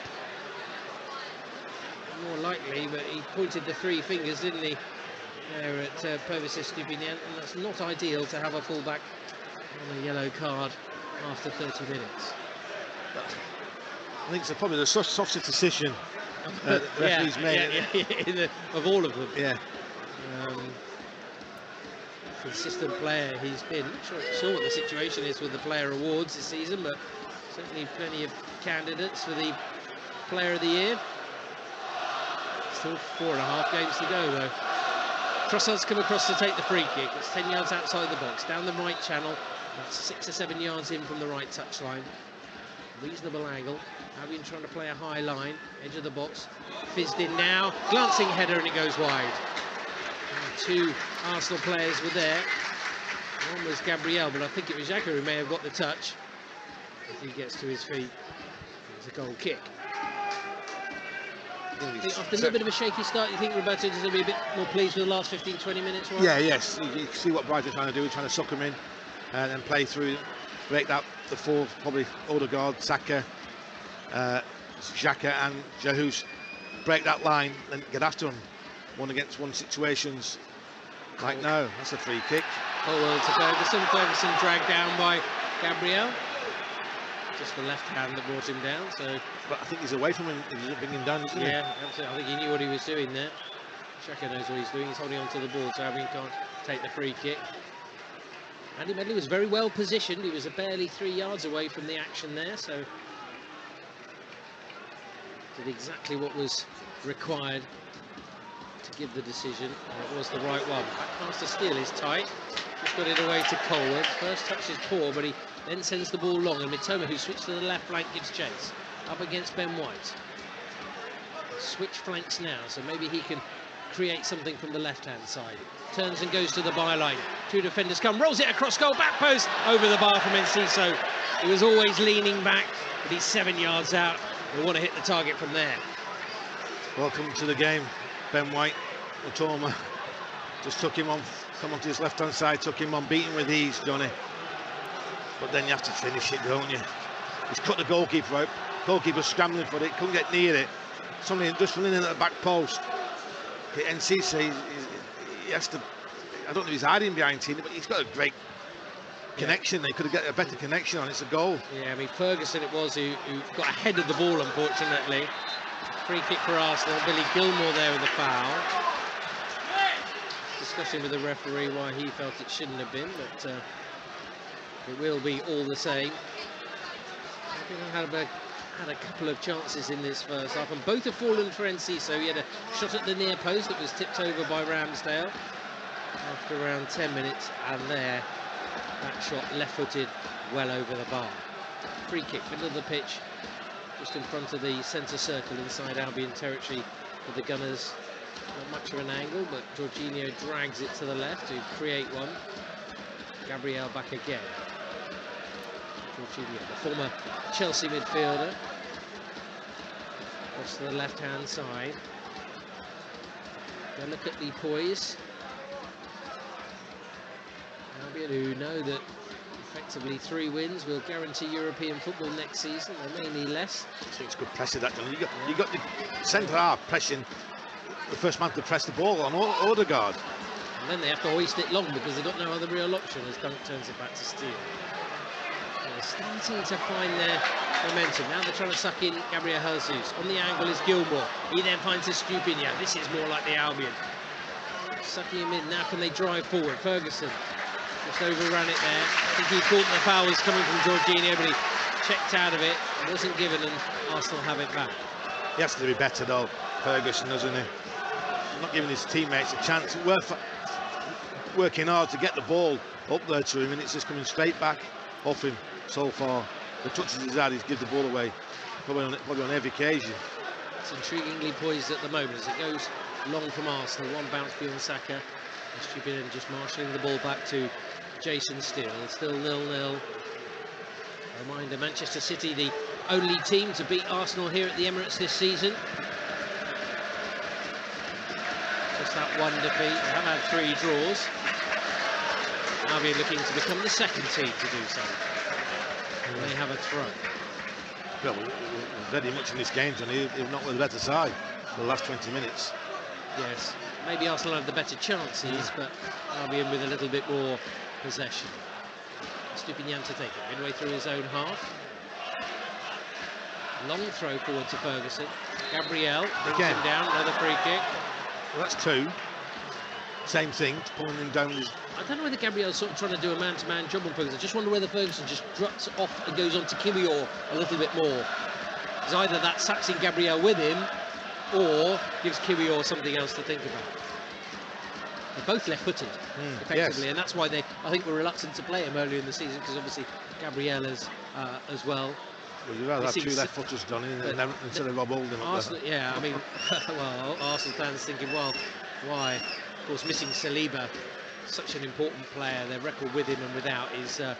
More likely, but he pointed the 3 fingers, didn't he, there at Pervis Estupiñán, and that's not ideal to have a fullback on a yellow card after 30 minutes. I think it's probably the softest decision the referee's made. Of all of them. Yeah. Consistent player he's been. Not sure what the situation is with the player awards this season, but certainly plenty of candidates for the player of the year. Still 4.5 games to go though. Trossard's come across to take the free kick. It's 10 yards outside the box, down the right channel. That's 6 or 7 yards in from the right touchline. reasonable angle. Albion trying to play a high line, edge of the box, fizzed in now, glancing header and it goes wide. And 2 Arsenal players were there. One was Gabriel, but I think it was Xhaka who may have got the touch. If he gets to his feet, it's a goal kick. After a little bit of a shaky start, you think Roberto is going to be a bit more pleased with the last 15-20 minutes, right? Yeah, yes. You can see what Brighton's trying to do. He's trying to suck him in and then play through, break that, the 4, probably Odegaard, Saka, Xhaka and Jesus, break that line and get after him. 1-against-1 situations. Like now, that's a free kick. Oh well, to Ferguson. Ferguson dragged down by Gabriel. Just the left hand that brought him down. So, but I think he's away from him. He's bringing him down, isn't he? Yeah, absolutely. I think he knew what he was doing there. Xhaka knows what he's doing. He's holding on to the ball, so Albion can't take the free kick. Andy Medley was very well positioned. He was barely 3 yards away from the action there, so did exactly what was required to give the decision, and it was the right one. Back pass to Steele is tight. Just got it away to Colwood. First touch is poor, but he then sends the ball long, and Mitoma, who switched to the left flank, gives chase. Up against Ben White. Switch flanks now, so maybe he can create something from the left-hand side. Turns and goes to the byline. 2 defenders come, rolls it across goal, back post, over the bar from Enciso. He was always leaning back, but he's 7 yards out. They want to hit the target from there. Welcome to the game, Ben White. Mitoma just took him on, come onto his left-hand side, took him on, beating with ease, Johnny. But then you have to finish it, don't you? He's cut the goalkeeper out. Goalkeeper's scrambling for it, couldn't get near it. Somebody just running in at the back post. NCC, he has to, I don't know if he's hiding behind Tina, but he's got a great connection. They could have got a better connection on. It's a goal. Yeah, I mean, Ferguson it was who got ahead of the ball, unfortunately. Free kick for Arsenal. Billy Gilmore there with the foul. Discussing with the referee why he felt it shouldn't have been, but it will be all the same. I think I had a couple of chances in this first half, and both have fallen for Enciso. He had a shot at the near post that was tipped over by Ramsdale after around 10 minutes, and there, that shot left-footed well over the bar. Free kick, middle of the pitch, just in front of the centre circle inside Albion territory for the Gunners. Not much of an angle, but Jorginho drags it to the left to create one. Gabriel back again. Jorginho, the former Chelsea midfielder. Across to the left-hand side. Delicately poised. Albion, who know that effectively 3 wins will guarantee European football next season. They may need less. I think it's good pressure that, Johnny. You got the centre half pressing the first man to press the ball on Odegaard. And then they have to hoist it long because they've got no other real option as Dunk turns it back to Steele. They're starting to find their momentum. Now they're trying to suck in Gabriel Jesus. On the angle is Gilmore. He then finds Estupinian. This is more like the Albion. Sucking him in. Now can they drive forward? Ferguson just overran it there. I think he thought the foul was coming from Jorginho, but he checked out of it. It wasn't given, and Arsenal have it back. He has to be better though, Ferguson, doesn't he? Not giving his teammates a chance. Working hard to get the ball up there to him, and it's just coming straight back off him so far. The touches he's had, he's given the ball away probably on every occasion. It's intriguingly poised at the moment as it goes long from Arsenal. One bounce beyond Saka. Stupid just marshalling the ball back to Jason Steele. Still 0-0. A reminder, Manchester City, the only team to beat Arsenal here at the Emirates this season. Just that one defeat. They have had 3 draws. Albion looking to become the second team to do so. And they have a throw. Well, very much in this game, Johnny, if not with the better side for the last 20 minutes. Yes, maybe Arsenal have the better chances, but Albion with a little bit more possession. Stupinian to take it midway through his own half. Long throw forward to Ferguson. Gabriel brings him down, another free kick. Well, that's 2. Same thing, pulling him down. I don't know whether Gabriel's sort of trying to do a man-to-man job on Ferguson. I just wonder whether Ferguson just drops off and goes on to Kiwior a little bit more. Because either that sucks in Gabriel with him, or gives Kiwior something else to think about. They're both left-footed, effectively, and that's why they, I think, were reluctant to play him earlier in the season, because obviously Gabriel as well. Well, you'd rather have two left footers, Johnny, instead of Rob Holding up there. Yeah, I mean, well, Arsenal fans thinking, well, why? Of course, missing Saliba, such an important player. Their record with him and without is a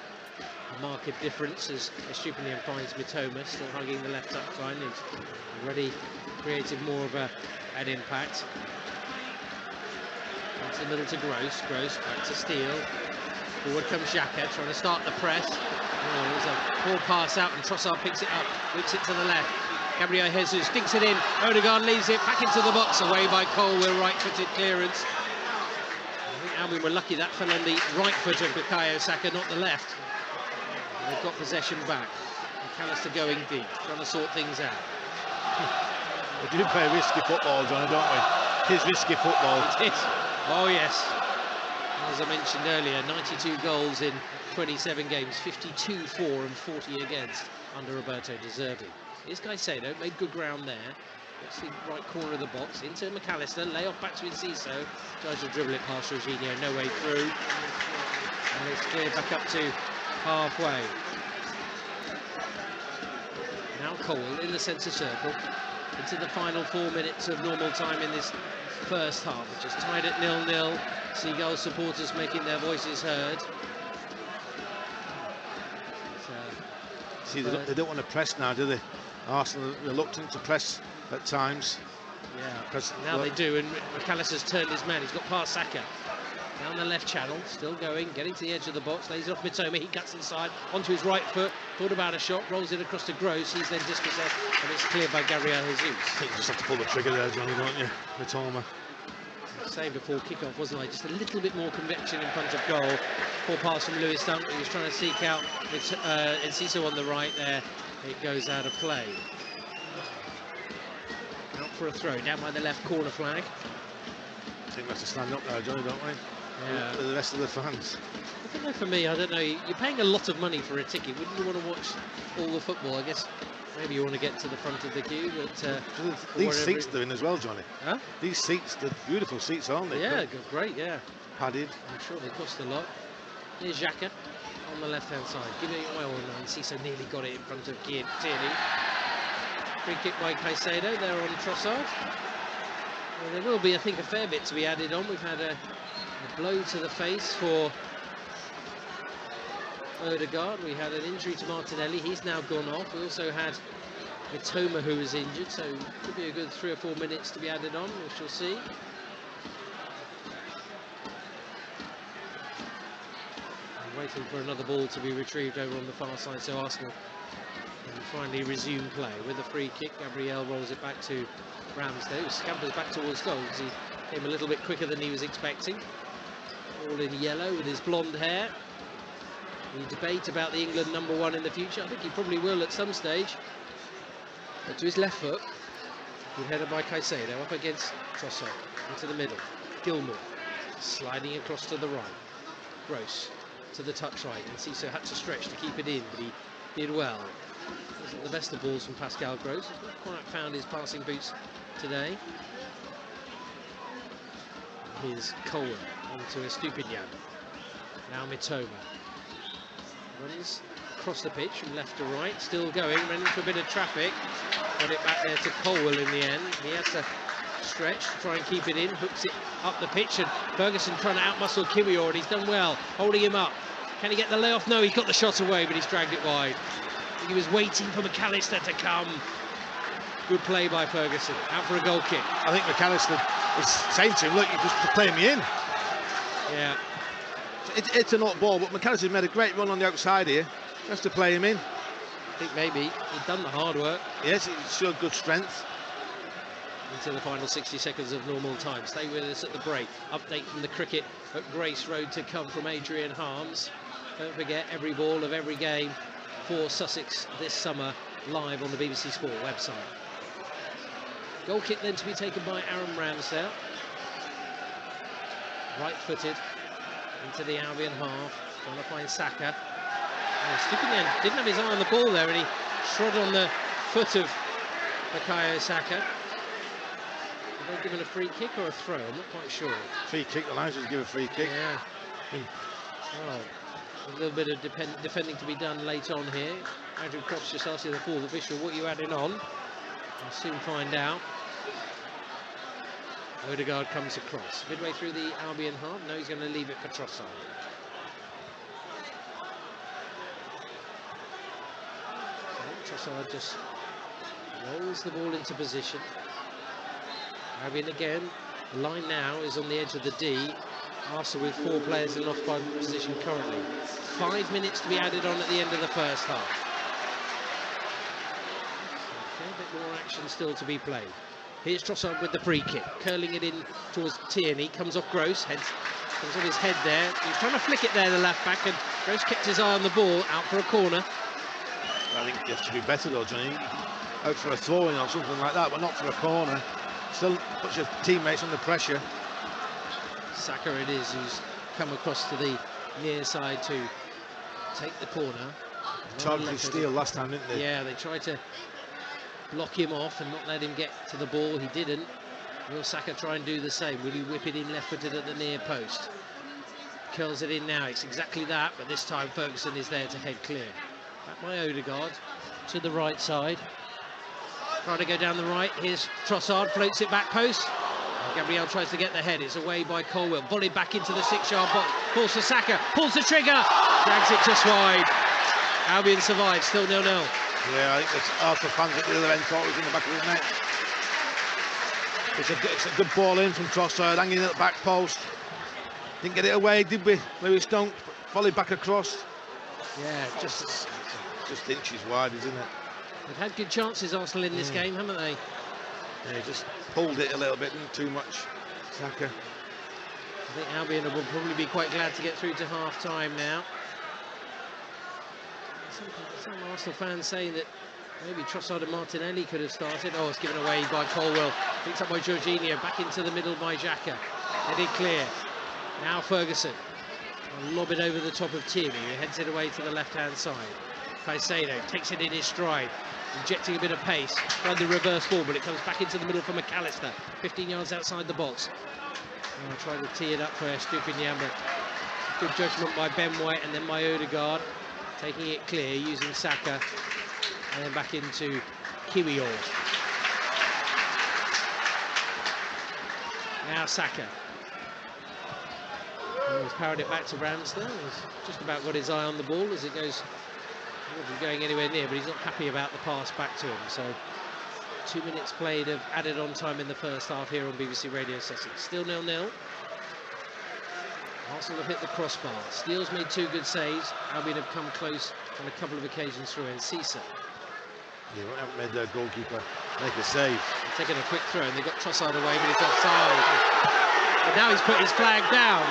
marked difference, as Estupinian finds Mitoma still hugging the left touch line. He's already created more of an impact. Into the middle to Gross back to Steele. Forward comes Xhaka, trying to start the press. Oh, there's a poor pass out, and Trossard picks it up, whips it to the left. Gabriel Jesus dinks it in. Odegaard leaves it back into the box, away by Cole with right-footed clearance. I think Albion were lucky that fell on the right foot of Bukayo Saka, not the left. And they've got possession back. McAllister going deep, trying to sort things out. We do play risky football, Johnny, don't we? It is risky football. It is. Oh yes. As I mentioned earlier, 92 goals in 27 games, 52 for and 40 against under Roberto De Zerbi. Here's Caicedo, made good ground there. That's the right corner of the box. Into McAllister, lay off back to Enciso. Tries to dribble it past Jorginho, no way through. And it's cleared back up to halfway. Now Cole in the centre circle. Into the final 4 minutes of normal time in this first half, which is tied at 0-0. Seagull supporters making their voices heard. See, they don't want to press now, do they? Arsenal are reluctant to press at times. Yeah, because now they do, and McAllister's turned his man. He's got past Saka. Down the left channel, still going, getting to the edge of the box, lays it off Mitoma, he cuts inside, onto his right foot, thought about a shot, rolls it across to Gross, he's then dispossessed, and it's cleared by Gabriel Jesus. I think you just have to pull the trigger there, Johnny, don't you? Mitoma. Saying before kick-off, wasn't I? Just a little bit more conviction in front of goal. Poor pass from Lewis Dunk, he was trying to seek out with Enciso on the right there. It goes out of play. Out for a throw, down by the left corner flag. I think we have to stand up there, Johnny, don't we? Yeah. For the rest of the fans. I don't know, for me, I don't know. You're paying a lot of money for a ticket. Wouldn't you want to watch all the football? I guess maybe you want to get to the front of the queue, but these seats they're in as well, Johnny. Huh? These seats, they're beautiful seats, aren't they? Yeah, great, yeah. Padded. I'm sure they cost a lot. Here's Xhaka on the left-hand side. Give it oil now. Enciso nearly got it in front of Tierney. Free kick by Caicedo there on Trossard. Well, there will be, I think, a fair bit to be added on. We've had a blow to the face for Odegaard. We had an injury to Martinelli. He's now gone off. We also had Mitoma, who was injured, so it could be a good 3 or 4 minutes to be added on. We shall see. I'm waiting for another ball to be retrieved over on the far side, so Arsenal can finally resume play with a free kick. Gabriel rolls it back to Ramsdale, who scampers back towards goal because he came a little bit quicker than he was expecting. All in yellow with his blonde hair. We debate about the England #1 in the future. I think he probably will at some stage. But to his left foot, good header by Caicedo up against Trossard, into the middle. Gilmour sliding across to the right. Gross to the touch right, and Enciso had to stretch to keep it in, but he did well. Wasn't the best of balls from Pascal Gross. He's not quite found his passing boots today. Here's Cole onto Estupinian. Now Mitoma runs across the pitch from left to right, still going, ran into a bit of traffic, got it back there to Colwell in the end. He has to stretch to try and keep it in, hooks it up the pitch, and Ferguson trying to outmuscle Kiwior, and he's done well, holding him up. Can he get the layoff? No, he's got the shot away, but he's dragged it wide. He was waiting for McAllister to come. Good play by Ferguson, out for a goal kick. I think McAllister was saying to him, look, you're just playing me in. Yeah. It's an odd ball, but McAllister's made a great run on the outside here. Just to play him in. I think maybe he'd done the hard work. Yes, he showed good strength. Into the final 60 seconds of normal time. Stay with us at the break. Update from the cricket at Grace Road to come from Adrian Harms. Don't forget, every ball of every game for Sussex this summer, live on the BBC Sport website. Goal kick then to be taken by Aaron Ramsdale. Right-footed into the Albion half, trying to find Saka. Stupinian didn't have his eye on the ball there, and he trod on the foot of Bukayo Saka. Are they given a free kick or a throw? I'm not quite sure. Free kick, allows you to give a free kick. Yeah. Well, A little bit of defending to be done late on here. Andrew Croft's just asking the fourth official, what are you adding on? We'll soon find out. Odegaard comes across. Midway through the Albion half. No, he's going to leave it for Trossard. So Trossard just rolls the ball into position. Albion again. The line now is on the edge of the D. Arsenal with 4 players in occupied position currently. 5 minutes to be added on at the end of the first half. Okay, a bit more action still to be played. Here's Trossard with the free kick, curling it in towards Tierney, comes off Gross, comes off his head there. He's trying to flick it there, the left back, and Gross kept his eye on the ball, out for a corner. I think you have to do better though, Johnny. Out for a throw-in or something like that, but not for a corner. Still puts your teammates under pressure. Saka it is who's come across to the near side to take the corner. Targeted steal last time, didn't they? Yeah, they tried to block him off and not let him get to the ball. He didn't. Will Saka try and do the same? Will he whip it in left-footed at the near post? Curls it in now. It's exactly that, but this time Ferguson is there to head clear. Back by Odegaard to the right side. Trying to go down the right. Here's Trossard, floats it back post. Gabriel tries to get the head. It's away by Colwell. Volleyed back into the 6-yard box. Calls for Saka. Pulls the trigger. Drags it just wide. Albion survives. Still 0-0. Yeah, I think there's Arsenal fans at the other end thought it was in the back of the net. It's a good ball in from Trossard, hanging at the back post. Didn't get it away, did we? Lewis Dunk volleyed back across. Yeah, just inches wide, isn't it? They've had good chances, Arsenal, in this game, haven't they? Yeah, just pulled it a little bit, didn't too much. Saka. I think Albion will probably be quite glad to get through to half-time now. Some Arsenal fans saying that maybe Trossard and Martinelli could have started. Oh, it's given away by Colwell. Picked up by Jorginho, back into the middle by Xhaka. Headed clear. Now Ferguson. I'll lob it over the top of Tierney, who heads it away to the left-hand side. Caicedo takes it in his stride, injecting a bit of pace. Tried the reverse ball, but it comes back into the middle for McAllister. 15 yards outside the box. Oh, trying to tee it up for Estupiñán, but good judgment by Ben White and then by Odegaard. Taking it clear, using Saka, and then back into Kiwior. Now Saka. Oh, he's powered it back to Ramsdale. He's just about got his eye on the ball as it goes. He wasn't going anywhere near, but he's not happy about the pass back to him. So 2 minutes played of added on time in the first half here on BBC Radio Sussex. Still 0-0. Arsenal have hit the crossbar. Steele's made 2 good saves. Albion have come close on a couple of occasions through Encisa. Yeah, we haven't made their goalkeeper make a save. They're taking a quick throw and they got Trossard away, but it's offside. But now he's put his flag down.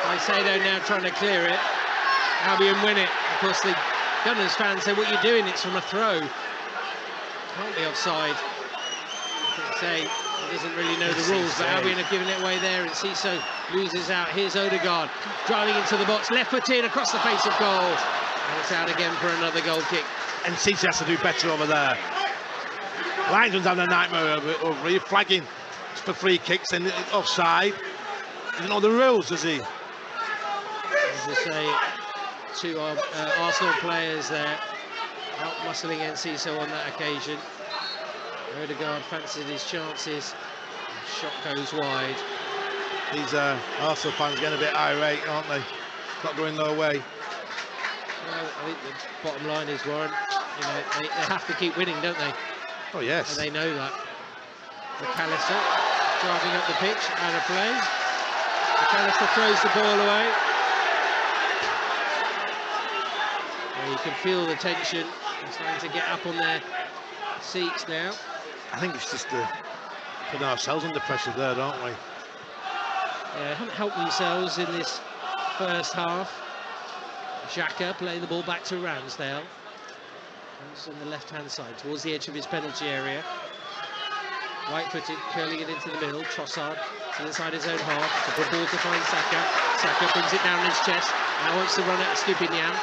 Caicedo now trying to clear it. Albion win it. Of course, the Gunners fans say, what are you doing? It's from a throw. Can't be offside. Say he doesn't really know the rules, but Albion have given it away there, and Ciso loses out. Here's Odegaard driving into the box, left foot in across the face of goal, and it's out again for another goal kick. And Ciso has to do better over there. Linesman's having a nightmare over here, flagging for free kicks and offside. He doesn't know the rules, does he? As I say, 2 Arsenal players there out muscling Enciso on that occasion. Odegaard fancied his chances. Shot goes wide. These Arsenal fans getting a bit irate, aren't they? Not going their way. Well, I think the bottom line is, Warren, you know, they have to keep winning, don't they? Oh yes. And they know that. McAllister driving up the pitch, out of play. McAllister throws the ball away. Well, you can feel the tension. They're starting to get up on their seats now. I think it's just putting ourselves under pressure there, don't we? Yeah, they haven't helped themselves in this first half. Xhaka playing the ball back to Ramsdale. He's on the left-hand side, towards the edge of his penalty area. Right-footed, curling it into the middle. Trossard to inside his own half. The ball to find Saka. Saka brings it down his chest. Now wants to run at Estupiñán.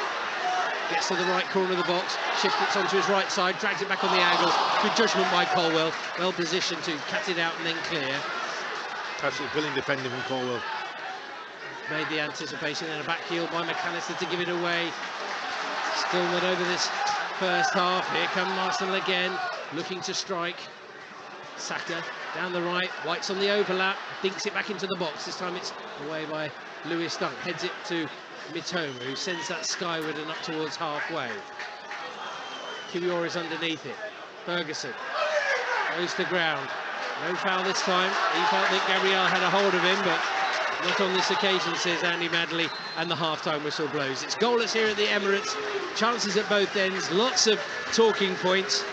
Gets to the right corner of the box, shifts it onto his right side, drags it back on the angle. Good judgment by Colwell, well positioned to cut it out and then clear. Absolutely brilliant defending from Colwell. made the anticipation, and a back heel by McAllister to give it away. Still not over this first half. Here come Arsenal again, looking to strike. Saka down the right, White's on the overlap, dinks it back into the box. This time it's away by Lewis Dunk, heads it to Mitoma, who sends that skyward and up towards halfway. Kiwior is underneath it. Ferguson goes to ground. No foul this time. He felt that Gabriel had a hold of him, but not on this occasion, says Andy Madley, and the half-time whistle blows. It's goalless here at the Emirates. Chances at both ends, lots of talking points.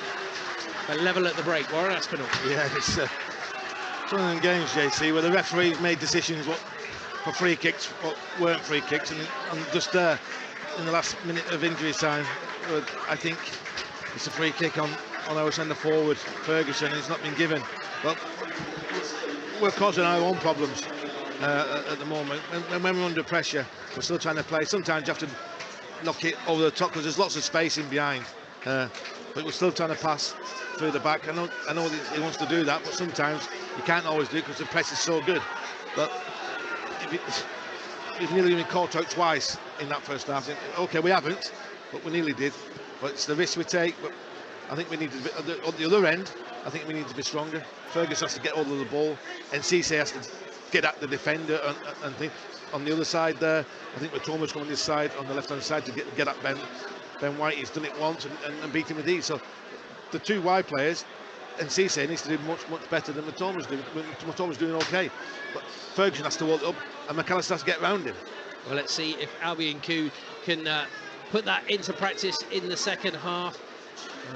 A level at the break. Warren Aspinall. Yeah, it's one of them games, JC, where the referees made decisions for free kicks, what weren't free kicks, and just there in the last minute of injury time, I think it's a free kick on our centre forward, Ferguson, and it's not been given. But we're causing our own problems at the moment, and when we're under pressure, we're still trying to play. Sometimes you have to knock it over the top because there's lots of space in behind, but we're still trying to pass through the back. I know that he wants to do that, but sometimes you can't always do it because the press is so good. But we've nearly been caught out twice in that first half. Okay, we haven't, but we nearly did. But it's the risk we take. But I think we need to be, on the other end, I think we need to be stronger. Ferguson has to get hold of the ball, and Cisse has to get at the defender and think. On the other side there, I think Mitoma's coming on this side, on the left-hand side, to get at Ben White. He's done it once and beat him with ease. So the two wide players, and Cisse needs to do much better than Mitoma's doing. Mitoma's doing okay, but Ferguson has to hold it up, and McAllister has to get round him. Well, let's see if Albion can put that into practice in the second half.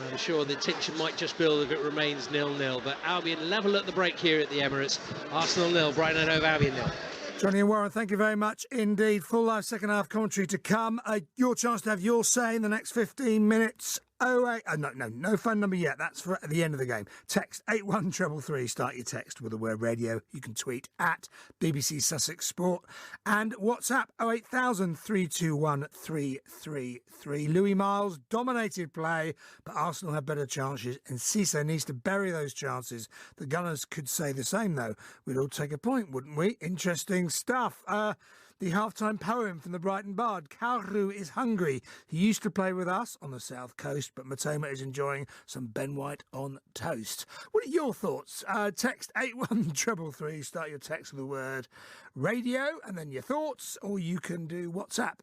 I'm sure the tension might just build if it remains 0-0, but Albion level at the break here at the Emirates. Arsenal 0, Brighton and Hove Albion 0. Johnny and Warren, thank you very much indeed. Full live second half commentary to come. Your chance to have your say in the next 15 minutes. No phone number yet. That's for at the end of the game. Text 81333. Start your text with the word radio. You can tweet at BBC Sussex Sport and WhatsApp 08000 321 333. Louis Miles dominated play, but Arsenal had better chances, and Cisse needs to bury those chances. The Gunners could say the same, though. We'd all take a point, wouldn't we? Interesting stuff. The half-time poem from the Brighton Bard. Kauru is hungry. He used to play with us on the south coast, but Mitoma is enjoying some Ben White on toast. What are your thoughts? Text 81333. Start your text with the word radio and then your thoughts, or you can do WhatsApp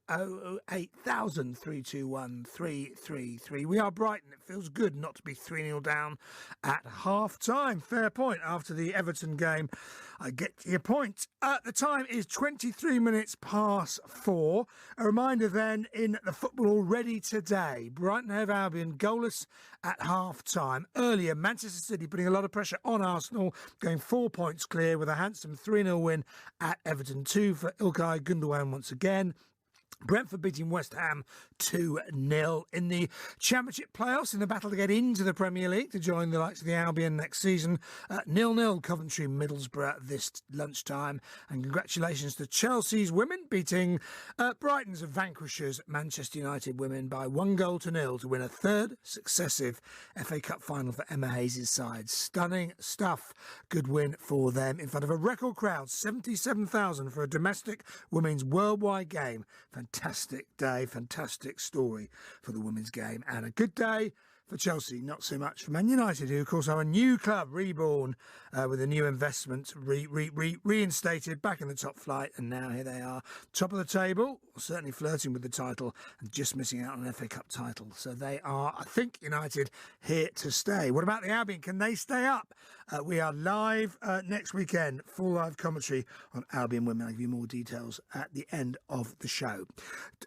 08000 321 333. We are Brighton. It feels good not to be 3-0 down at half-time. Fair point after the Everton game. I get your point. The time is 23 minutes past 4. A reminder then, in the football already today, Brighton Hove Albion goalless at half-time. Earlier, Manchester City putting a lot of pressure on Arsenal, going 4 points clear with a handsome 3-0 win at Everton. 2 for Ilkay Gundogan once again. Brentford beating West Ham 2-0 in the Championship playoffs, in the battle to get into the Premier League to join the likes of the Albion next season. 0-0 Coventry Middlesbrough this lunchtime. And congratulations to Chelsea's women beating Brighton's vanquishers Manchester United women by 1-0 to win a third successive FA Cup final for Emma Hayes' side. Stunning stuff. Good win for them in front of a record crowd, 77,000 for a domestic women's worldwide game. Fantastic day, fantastic story for the women's game, and a good day for Chelsea, not so much for Man United, who of course are a new club, reborn with a new investment, reinstated back in the top flight, and now here they are, top of the table, certainly flirting with the title and just missing out on an FA Cup title. So they are, I think, United here to stay. What about the Albion? Can they stay up? We are live next weekend, full live commentary on Albion women. I'll give you more details at the end of the show.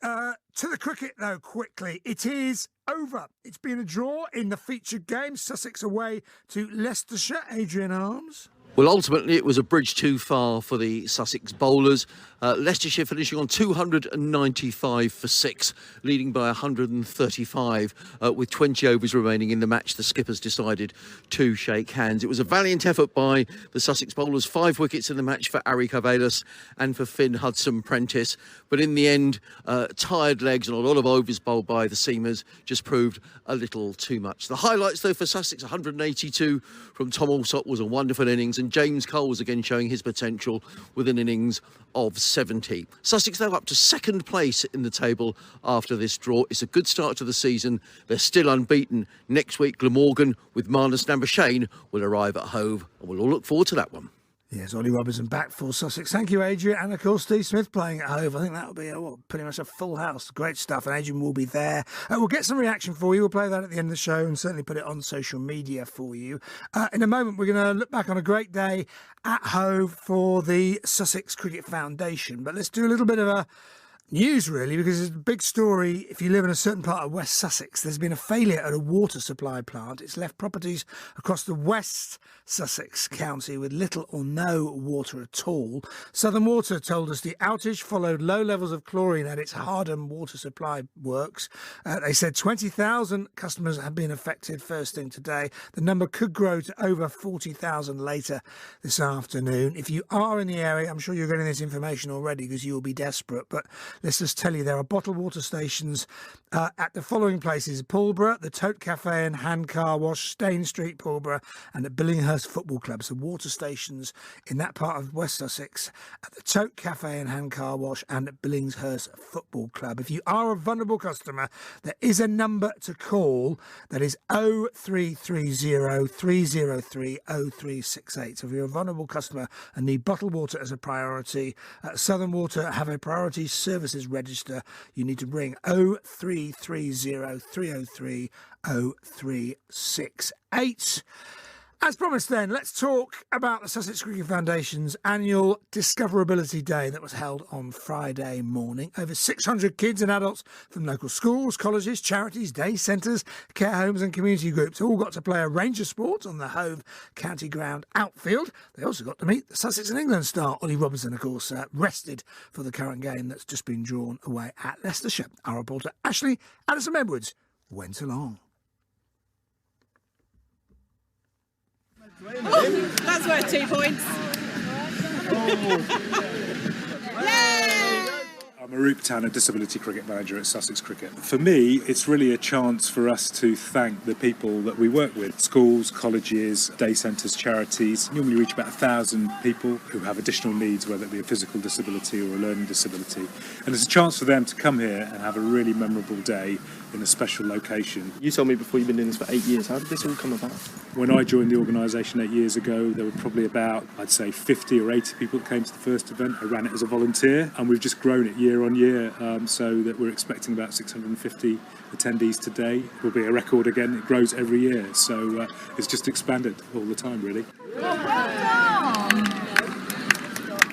To the cricket, though, quickly. It is over. It's been a draw in the featured game. Sussex away to Leicestershire. Adrian Arms. Well, ultimately, it was a bridge too far for the Sussex bowlers. Leicestershire finishing on 295 for 6, leading by 135 with 20 overs remaining in the match. The skippers decided to shake hands. It was a valiant effort by the Sussex bowlers. 5 wickets in the match for Ari Carvalhais and for Finn Hudson-Prentice. But in the end, tired legs and a lot of overs bowled by the seamers just proved a little too much. The highlights, though, for Sussex, 182 from Tom Alsop was a wonderful innings. and James Cole's again showing his potential with an innings of 70. Sussex now up to second place in the table after this draw. It's a good start to the season. They're still unbeaten. Next week, Glamorgan with Marnus Nambushane will arrive at Hove, and we'll all look forward to that one. Yes, Ollie Robinson back for Sussex. Thank you, Adrian. And, of course, Steve Smith playing at Hove. I think that'll be pretty much a full house. Great stuff. And Adrian will be there. We'll get some reaction for you. We'll play that at the end of the show and certainly put it on social media for you. In a moment, we're going to look back on a great day at Hove for the Sussex Cricket Foundation. But let's do a little bit of a news, really, because it's a big story. If you live in a certain part of West Sussex, there's been a failure at a water supply plant. It's left properties across the West Sussex county with little or no water at all. Southern Water told us the outage followed low levels of chlorine at its Hardham water supply works. They said 20,000 customers have been affected first thing today. The number could grow to over 40,000 later this afternoon. If you are in the area, I'm sure you're getting this information already because you'll be desperate, but let's just tell you there are bottled water stations at the following places: Pulborough, the Tote Cafe and Hand Car Wash, Stane Street, Pulborough, and at Billinghurst Football Club. So water stations in that part of West Sussex at the Tote Cafe and Hand Car Wash and at Billinghurst Football Club. If you are a vulnerable customer, there is a number to call. That is 0330 303 0368. So if you're a vulnerable customer and need bottled water as a priority, Southern Water have a priority services register. You need to ring 0330 303 0368. As promised then, let's talk about the Sussex Cricket Foundation's annual Discoverability Day that was held on Friday morning. Over 600 kids and adults from local schools, colleges, charities, day centres, care homes and community groups all got to play a range of sports on the Hove County Ground outfield. They also got to meet the Sussex and England star, Ollie Robinson, of course, rested for the current game that's just been drawn away at Leicestershire. Our reporter Ashley Addison-Edwards went along. Oh, that's worth 2 points. I'm Arup Tanner, Disability Cricket Manager at Sussex Cricket. For me, it's really a chance for us to thank the people that we work with. Schools, colleges, day centres, charities. Normally reach about 1,000 people who have additional needs, whether it be a physical disability or a learning disability. And it's a chance for them to come here and have a really memorable day in a special location. You told me before you've been doing this for 8 years. How did this all come about? When I joined the organisation 8 years ago, there were probably about, I'd say, 50 or 80 people that came to the first event. I ran it as a volunteer, and we've just grown it year on year, so that we're expecting about 650 attendees today. It will be a record again. It grows every year, so it's just expanded all the time, really.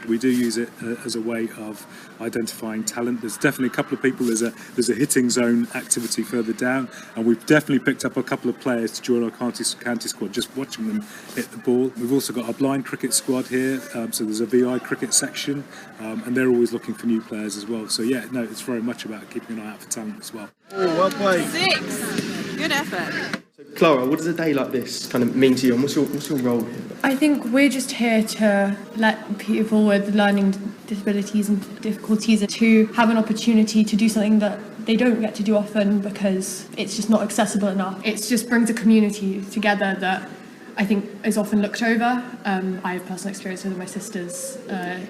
We do use it as a way of identifying talent. There's definitely a couple of people. There's a hitting zone activity further down, and we've definitely picked up a couple of players to join our county squad, just watching them hit the ball. We've also got our blind cricket squad here, so there's a VI cricket section, and they're always looking for new players as well. So yeah, no, it's very much about keeping an eye out for talent as well. Oh, well played. 6. Good effort. Clara, what does a day like this kind of mean to you, and what's your role here? I think we're just here to let people with learning disabilities and difficulties to have an opportunity to do something that they don't get to do often because it's just not accessible enough. It just brings a community together that I think is often looked over. I have personal experience with my sister's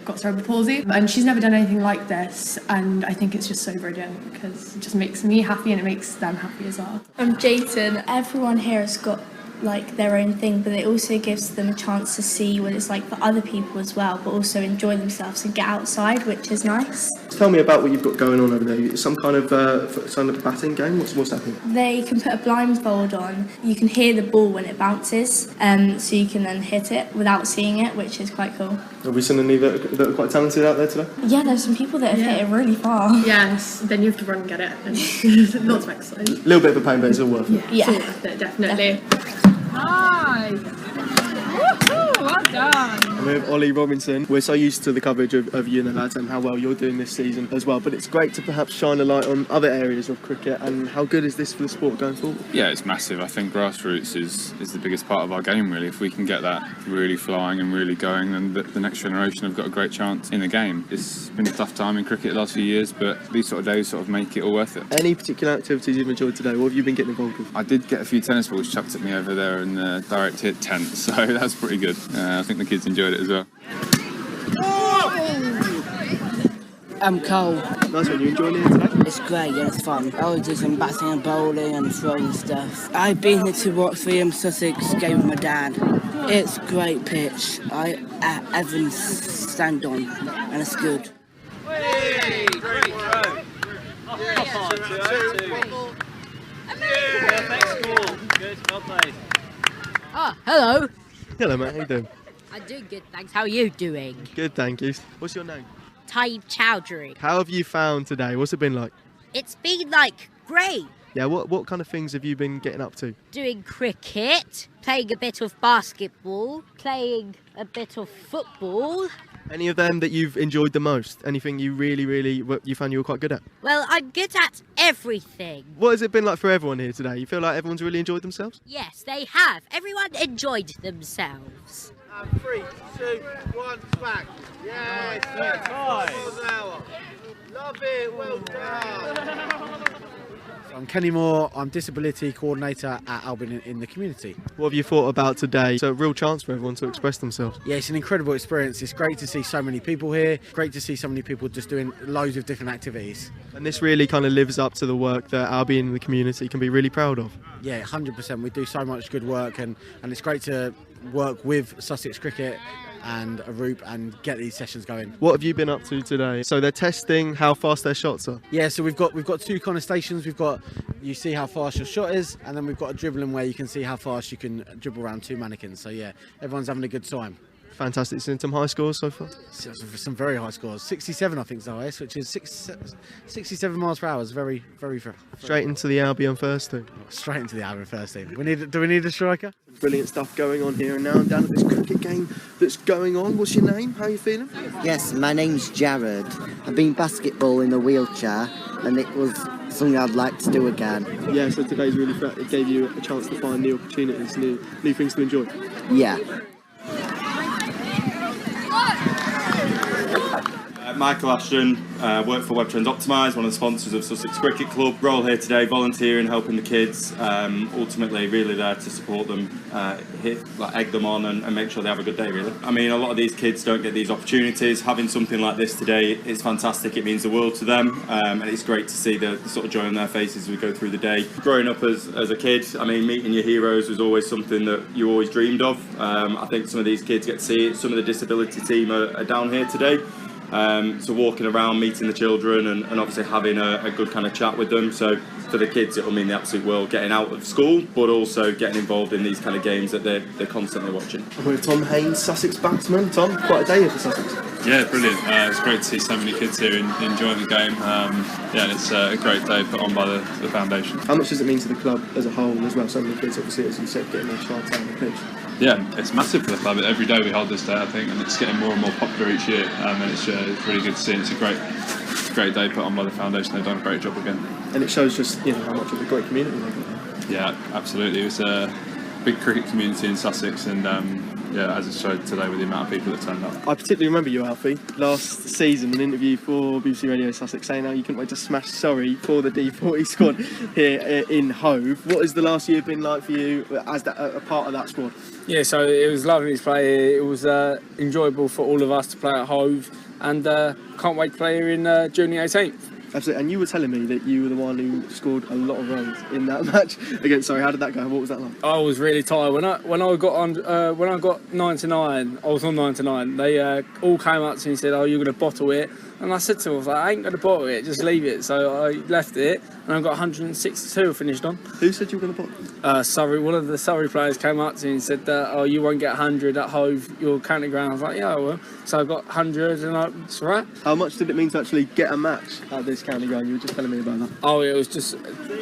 got cerebral palsy, and she's never done anything like this, and I think it's just so brilliant because it just makes me happy and it makes them happy as well. I'm Jayton. Everyone here has got like their own thing, but it also gives them a chance to see what it's like for other people as well, but also enjoy themselves and get outside, which is nice. Tell me about what you've got going on over there. Some kind of batting game? What's happening? They can put a blindfold on. You can hear the ball when it bounces, so you can then hit it without seeing it, which is quite cool. Have we seen any that are quite talented out there today? Yeah, there's some people that have hit it really far. Yes, then you have to run and get it, and not to exercise. A little bit of a pain, but it's all worth it. Yeah. It's all worth it, definitely. Nice. Woohoo, well done. I'm with Ollie Robinson. We're so used to the coverage of you and the lads and how well you're doing this season as well, but it's great to perhaps shine a light on other areas of cricket, and how good is this for the sport going forward? Yeah, it's massive. I think grassroots is the biggest part of our game, really. If we can get that really flying and really going, then the next generation have got a great chance in the game. It's been a tough time in cricket the last few years, but these sort of days sort of make it all worth it. Any particular activities you've enjoyed today? What have you been getting involved with? I did get a few tennis balls chucked at me over there in the direct hit tent, so that's pretty good. I think the kids enjoyed it as well. I'm Cole. Nice one. You enjoying it today? It's great, yeah, it's fun. I always do some batting and bowling and throwing stuff. I've been here to watch the Sussex game with my dad. It's great pitch. Evans stand on, and it's good. Hey, great throw. Good, well played. Oh, hello. Hello, mate. How you doing? I'm doing good, thanks. How are you doing? Good, thank you. What's your name? Taib Chowdhury. How have you found today? What's it been like? It's been, great. Yeah, what kind of things have you been getting up to? Doing cricket, playing a bit of basketball, playing a bit of football. Any of them that you've enjoyed the most? Anything you really, you found you were quite good at? Well, I'm good at everything. What has it been like for everyone here today? You feel like everyone's really enjoyed themselves? Yes, they have. Everyone enjoyed themselves. 3, 2, 1, smack. Yes, love it, well done. I'm Kenny Moore, I'm Disability Coordinator at Albion in the community. What have you thought about today? It's a real chance for everyone to express themselves. Yeah, it's an incredible experience. It's great to see so many people here. Great to see so many people just doing loads of different activities. And this really kind of lives up to the work that Albion in the community can be really proud of. Yeah, 100%. We do so much good work and it's great to work with Sussex Cricket and a Roop and get these sessions going. What have you been up to today? So they're testing how fast their shots are. Yeah, so we've got two kind of stations. We've got, you see how fast your shot is, and then we've got a dribbling where you can see how fast you can dribble around 2 mannequins. So yeah, everyone's having a good time. Fantastic. Seen some high scores so far? Some very high scores. 67 I think is the highest, which is 67 miles per hour. Is very straight into the Albion first team. Straight into the Albion first team. Do we need a striker? Brilliant stuff going on here, and now I'm down at this cricket game that's going on. What's your name? How are you feeling? Yes, my name's Jared. I've been basketball in a wheelchair, and it was something I'd like to do again. Yeah, so today's really fun. It gave you a chance to find new opportunities, new things to enjoy. Yeah. Michael Ashton, work for Web Trends Optimise, one of the sponsors of Sussex Cricket Club. Role here today, volunteering, helping the kids, ultimately really there to support them, egg them on and make sure they have a good day really. I mean, a lot of these kids don't get these opportunities. Having something like this today is fantastic, it means the world to them, and it's great to see the sort of joy on their faces as we go through the day. Growing up as a kid, I mean, meeting your heroes was always something that you always dreamed of. I think some of these kids get to see it. Some of the disability team are down here today. So walking around, meeting the children and obviously having a good kind of chat with them. So for the kids it'll mean the absolute world, getting out of school but also getting involved in these kind of games that they're constantly watching. I'm with Tom Haynes, Sussex batsman. Tom, quite a day here for Sussex. Yeah, brilliant. It's great to see so many kids here enjoying the game. And it's a great day put on by the foundation. How much does it mean to the club as a whole as well? So many kids obviously, as you said, getting their chance out on the pitch. Yeah, it's massive for the club. Every day we hold this day, I think, and it's getting more and more popular each year. And it's really good to see. It's a great day put on by the foundation. They've done a great job again. And it shows just how much of a great community they've got. Yeah, absolutely. It was a big cricket community in Sussex, and as it showed today with the amount of people that turned up. I particularly remember you, Alfie, last season, an interview for BBC Radio Sussex saying how you couldn't wait to smash Surrey for the D40 squad here in Hove. What has the last year been like for you as a part of that squad? Yeah, so it was lovely to play here. It was enjoyable for all of us to play at Hove, and can't wait to play here in June the 18th. Absolutely, and you were telling me that you were the one who scored a lot of runs in that match against Surrey. How did that go? What was that like? I was really tired when I got 99. I was on 99. They all came up to me and said, "Oh, you're going to bottle it." And I said to them, I was like, "I ain't going to bottle it. Just leave it." So I left it, and I got 162 finished on. Who said you were going to bottle? Surrey. One of the Surrey players came up to me and said, "Oh, you won't get 100 at Hove. Your county ground." I was like, "Yeah, I will." So I got 100, and it's all right. How much did it mean to actually get a match at this county ground? You were just telling me about that. Oh, it was just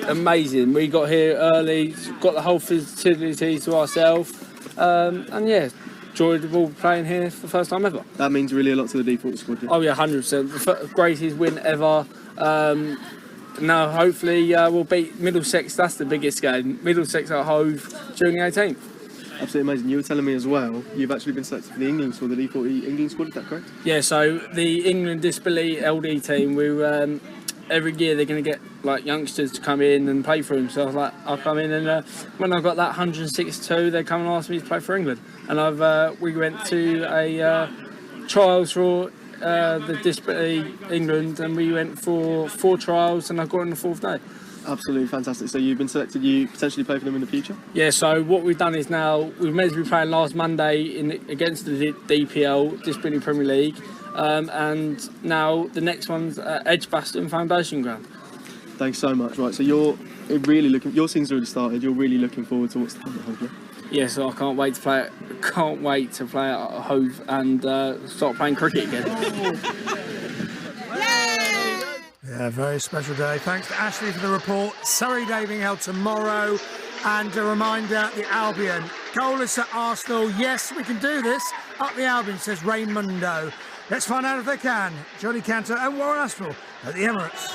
amazing. We got here early, got the whole facility to ourselves, and yeah, enjoyable playing here for the first time ever. That means really a lot to the D40 squad. Yeah? Oh yeah, 100%. The greatest win ever. Now hopefully we'll beat Middlesex. That's the biggest game. Middlesex at Hove June the 18th. Absolutely amazing. You were telling me as well, you've actually been selected for the England squad, the D40 England squad, is that correct? Yeah, so the England Disability LD team, we every year they're going to get like youngsters to come in and play for them. So I was like, I'll come in, and when I got that 162, they come and asked me to play for England, and we went to a trials for the Disability England, and we went for 4 trials, and I got on the 4th day. Absolutely fantastic. So you've been selected, you potentially play for them in the future? Yeah, so what we've done is now, we were meant to be playing last Monday against the DPL, Disability Premier League, and now the next one's at Edgbaston Foundation Ground. Thanks so much. Right, so your season's already started, you're really looking forward to what's to come at Hove, yeah? Yeah, so I can't wait to play at Hove and start playing cricket again. Yeah, very special day. Thanks to Ashley for the report. Surrey Day being held tomorrow. And a reminder, the Albion. Goalless at Arsenal. Yes, we can do this. Up the Albion, says Raymundo. Let's find out if they can. Johnny Cantor and Warren Aspel at the Emirates.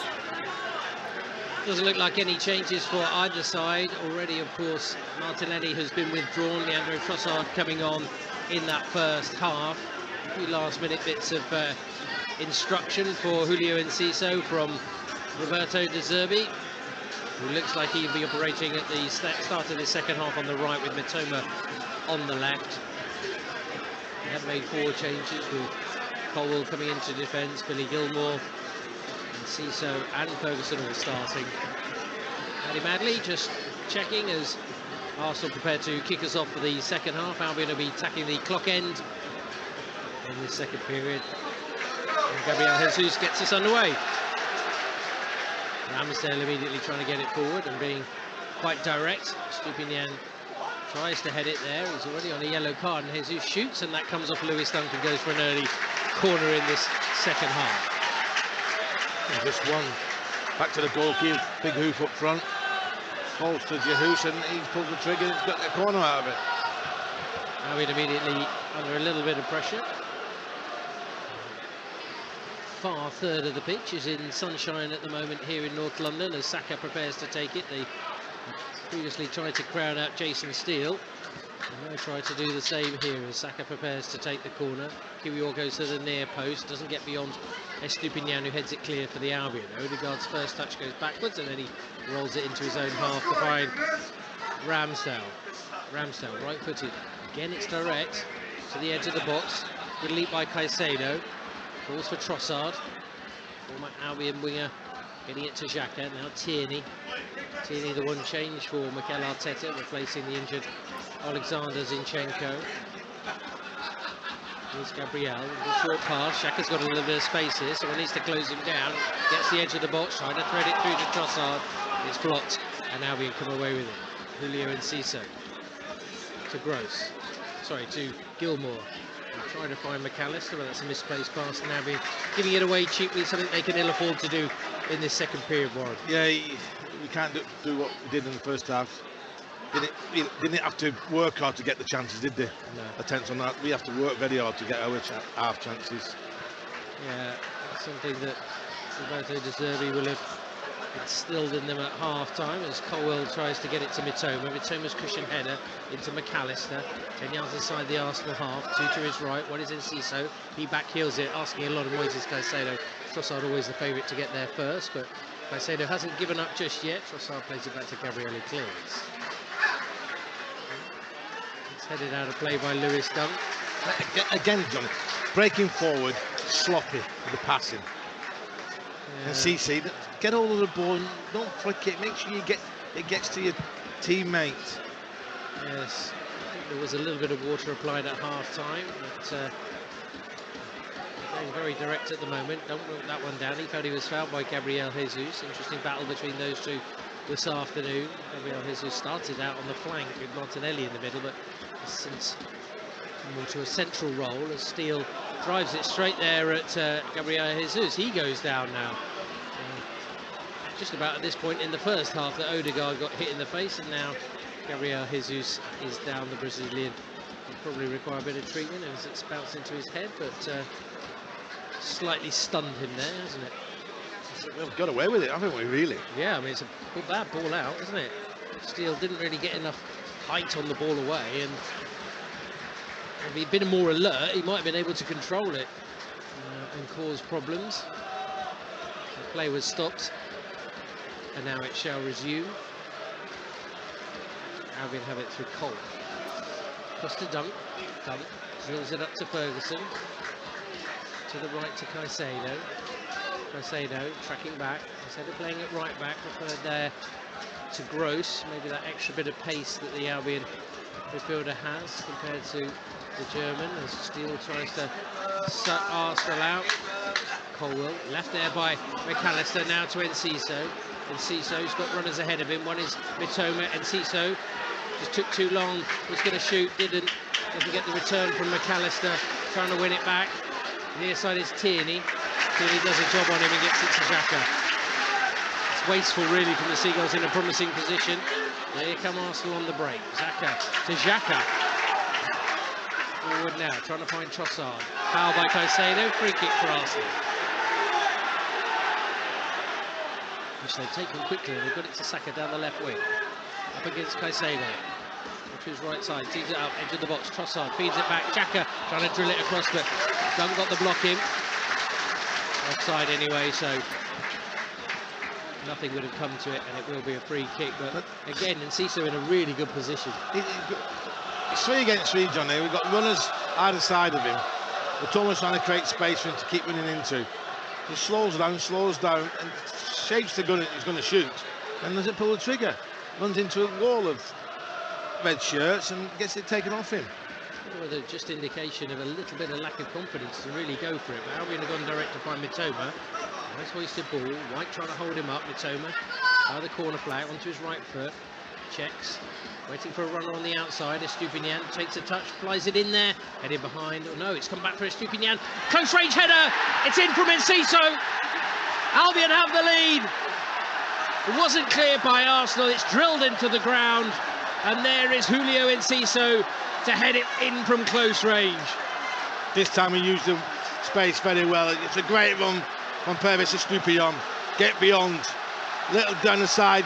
Doesn't look like any changes for either side. Already, of course, Martinelli has been withdrawn. Leandro Trossard coming on in that first half. A few last-minute bits of instruction for Julio Enciso from Roberto De Zerbi, who looks like he'll be operating at the start of the second half on the right with Mitoma on the left. They have made 4 changes with Colwell coming into defence, Billy Gilmore, Enciso and Ferguson all starting. Paddy Madley just checking as Arsenal prepare to kick us off for the second half. Albion will be tacking the clock end in this second period. And Gabriel Jesus gets us underway. Ramsdale immediately trying to get it forward and being quite direct. Stupinian tries to head it there. He's already on a yellow card, and Jesus shoots, and that comes off Lewis Dunk and goes for an early corner in this second half. And just one. Back to the goalkeeper, big hoof up front. Falls to Jesus, and he's pulled the trigger and he's got the corner out of it. Albion immediately under a little bit of pressure. Far third of the pitch is in sunshine at the moment here in North London as Saka prepares to take it. They previously tried to crowd out Jason Steele, and now try to do the same here as Saka prepares to take the corner. Kiwior goes to the near post, doesn't get beyond Estupinian, who heads it clear for the Albion. Odegaard's first touch goes backwards, and then he rolls it into his own half to find Ramsdale. Ramsdale, right-footed. Again, it's direct to the edge of the box. Good leap by Caicedo. Balls for Trossard, former Albion winger, getting it to Xhaka. Now Tierney. Tierney, the one change for Mikel Arteta, replacing the injured Alexander Zinchenko. Here's Gabriel, a short pass. Xhaka's got a little bit of space here, so he needs to close him down. Gets the edge of the box, trying to thread it through to Trossard. It's blocked, and Albion come away with it. Julio Enciso to Gross. Sorry, to Gilmore. Trying to find McAllister, but that's a misplaced pass, and Albion giving it away cheaply, something they can ill afford to do in this second period, Warren. Yeah, we can't do what we did in the first half. Didn't have to work hard to get the chances, did they? No. Attempts on that. We have to work very hard to get our half chances. Yeah, that's something that Roberto De Zerbi will have instilled in them at half-time as Colwell tries to get it to Mitoma. Mitoma's cushion header into McAllister. 10 yards inside the Arsenal half. 2 to his right. What is Enciso? He backheels it, asking a lot of Moises Caicedo. Trossard always the favourite to get there first, but Caicedo hasn't given up just yet. Trossard plays it back to Gabriel, who clears. It's headed out of play by Lewis Dunk. Again, Johnny, breaking forward, sloppy with the passing. And CC, get hold of the ball, and don't flick it. Make sure it gets to your teammate. Yes, I think there was a little bit of water applied at half-time, but going very direct at the moment. Don't look that one down. He felt he was fouled by Gabriel Jesus. Interesting battle between those two this afternoon. Gabriel Jesus started out on the flank with Martinelli in the middle, but has since more to a central role as Steele drives it straight there at Gabriel Jesus. He goes down now. Just about at this point in the first half that Odegaard got hit in the face, and now Gabriel Jesus is down. The Brazilian will probably require a bit of treatment as it's bounced into his head, but slightly stunned him there, hasn't it? We've got away with it, haven't we, really? Yeah, I mean, it's a bad ball out, isn't it? Steele didn't really get enough height on the ball away, and if he'd been more alert, he might have been able to control it and cause problems. The play was stopped, and now it shall resume. Albion have it through Cole. Across to Dunk. Dunk drills it up to Ferguson. To the right to Caicedo. Caicedo tracking back. Instead of playing it right back, preferred there to Gross. Maybe that extra bit of pace that the Albion midfielder has compared to the German, as Steele tries to suck Arsenal out. Colwell left there by McAllister, now to Enciso. Enciso's got runners ahead of him. One is Mitoma. Enciso just took too long, was going to shoot, doesn't get the return from McAllister, trying to win it back. Near side is Tierney. Tierney does a job on him and gets it to Xhaka. It's wasteful really from the Seagulls in a promising position. Here come Arsenal on the break. Xhaka. Forward now, trying to find Trossard. Foul by Caicedo, free kick for Arsenal. Which they've taken quickly, and they've got it to Saka down the left wing. Up against Caicedo. To his right side, tees it out, edge of the box. Trossard feeds it back. Xhaka trying to drill it across, but Dunn got the block in. Offside anyway, so nothing would have come to it, and it will be a free kick. But again, Enciso in a really good position. It's 3 against 3, Johnny. We've got runners either side of him. Thomas trying to create space for him to keep running into. He slows down, and shapes the gun he's going to shoot, and doesn't pull the trigger. Runs into a wall of red shirts and gets it taken off him. Well, just indication of a little bit of lack of confidence to really go for it. But Albion have gone direct to find Mitoma. Nice hoisted ball. White trying to hold him up. Mitoma by the corner flag onto his right foot. Checks. Waiting for a runner on the outside. Estupinian takes a touch, flies it in there. Headed behind. Oh no, it's come back for Estupinian. Close range header. It's in from Enciso. Albion have the lead. It wasn't cleared by Arsenal. It's drilled into the ground. And there is Julio Enciso to head it in from close range. This time he used the space very well. It's a great run from Pervis Estupinian. Get beyond. Little down the side.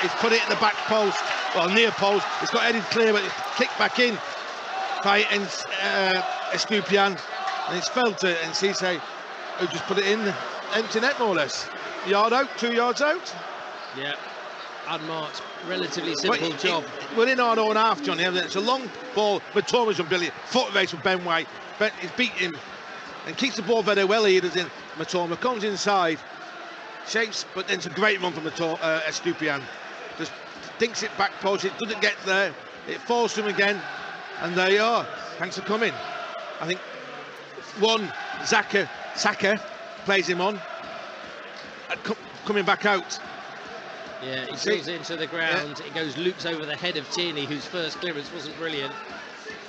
He's put it in the back post, well, near post. It's got headed clear, but it's kicked back in by Estupinian. And it's fell to Enciso, who just put it in the empty net, more or less. Yard out, 2 yards out. Yeah, unmarked, relatively simple job. We're in our own half, Johnny. It's a long ball, but Thomas and Billy. Foot race with Ben White. He's beat him and keeps the ball very well. He does in. Mitoma comes inside, shapes, but then it's a great run from Estupinian. Just dinks it back post. It doesn't get there. It falls to him again, and there you are. Thanks for coming. I think Saka plays him on, coming back out. Yeah, he drills it into the ground. Yeah. It goes loops over the head of Tierney, whose first clearance wasn't brilliant.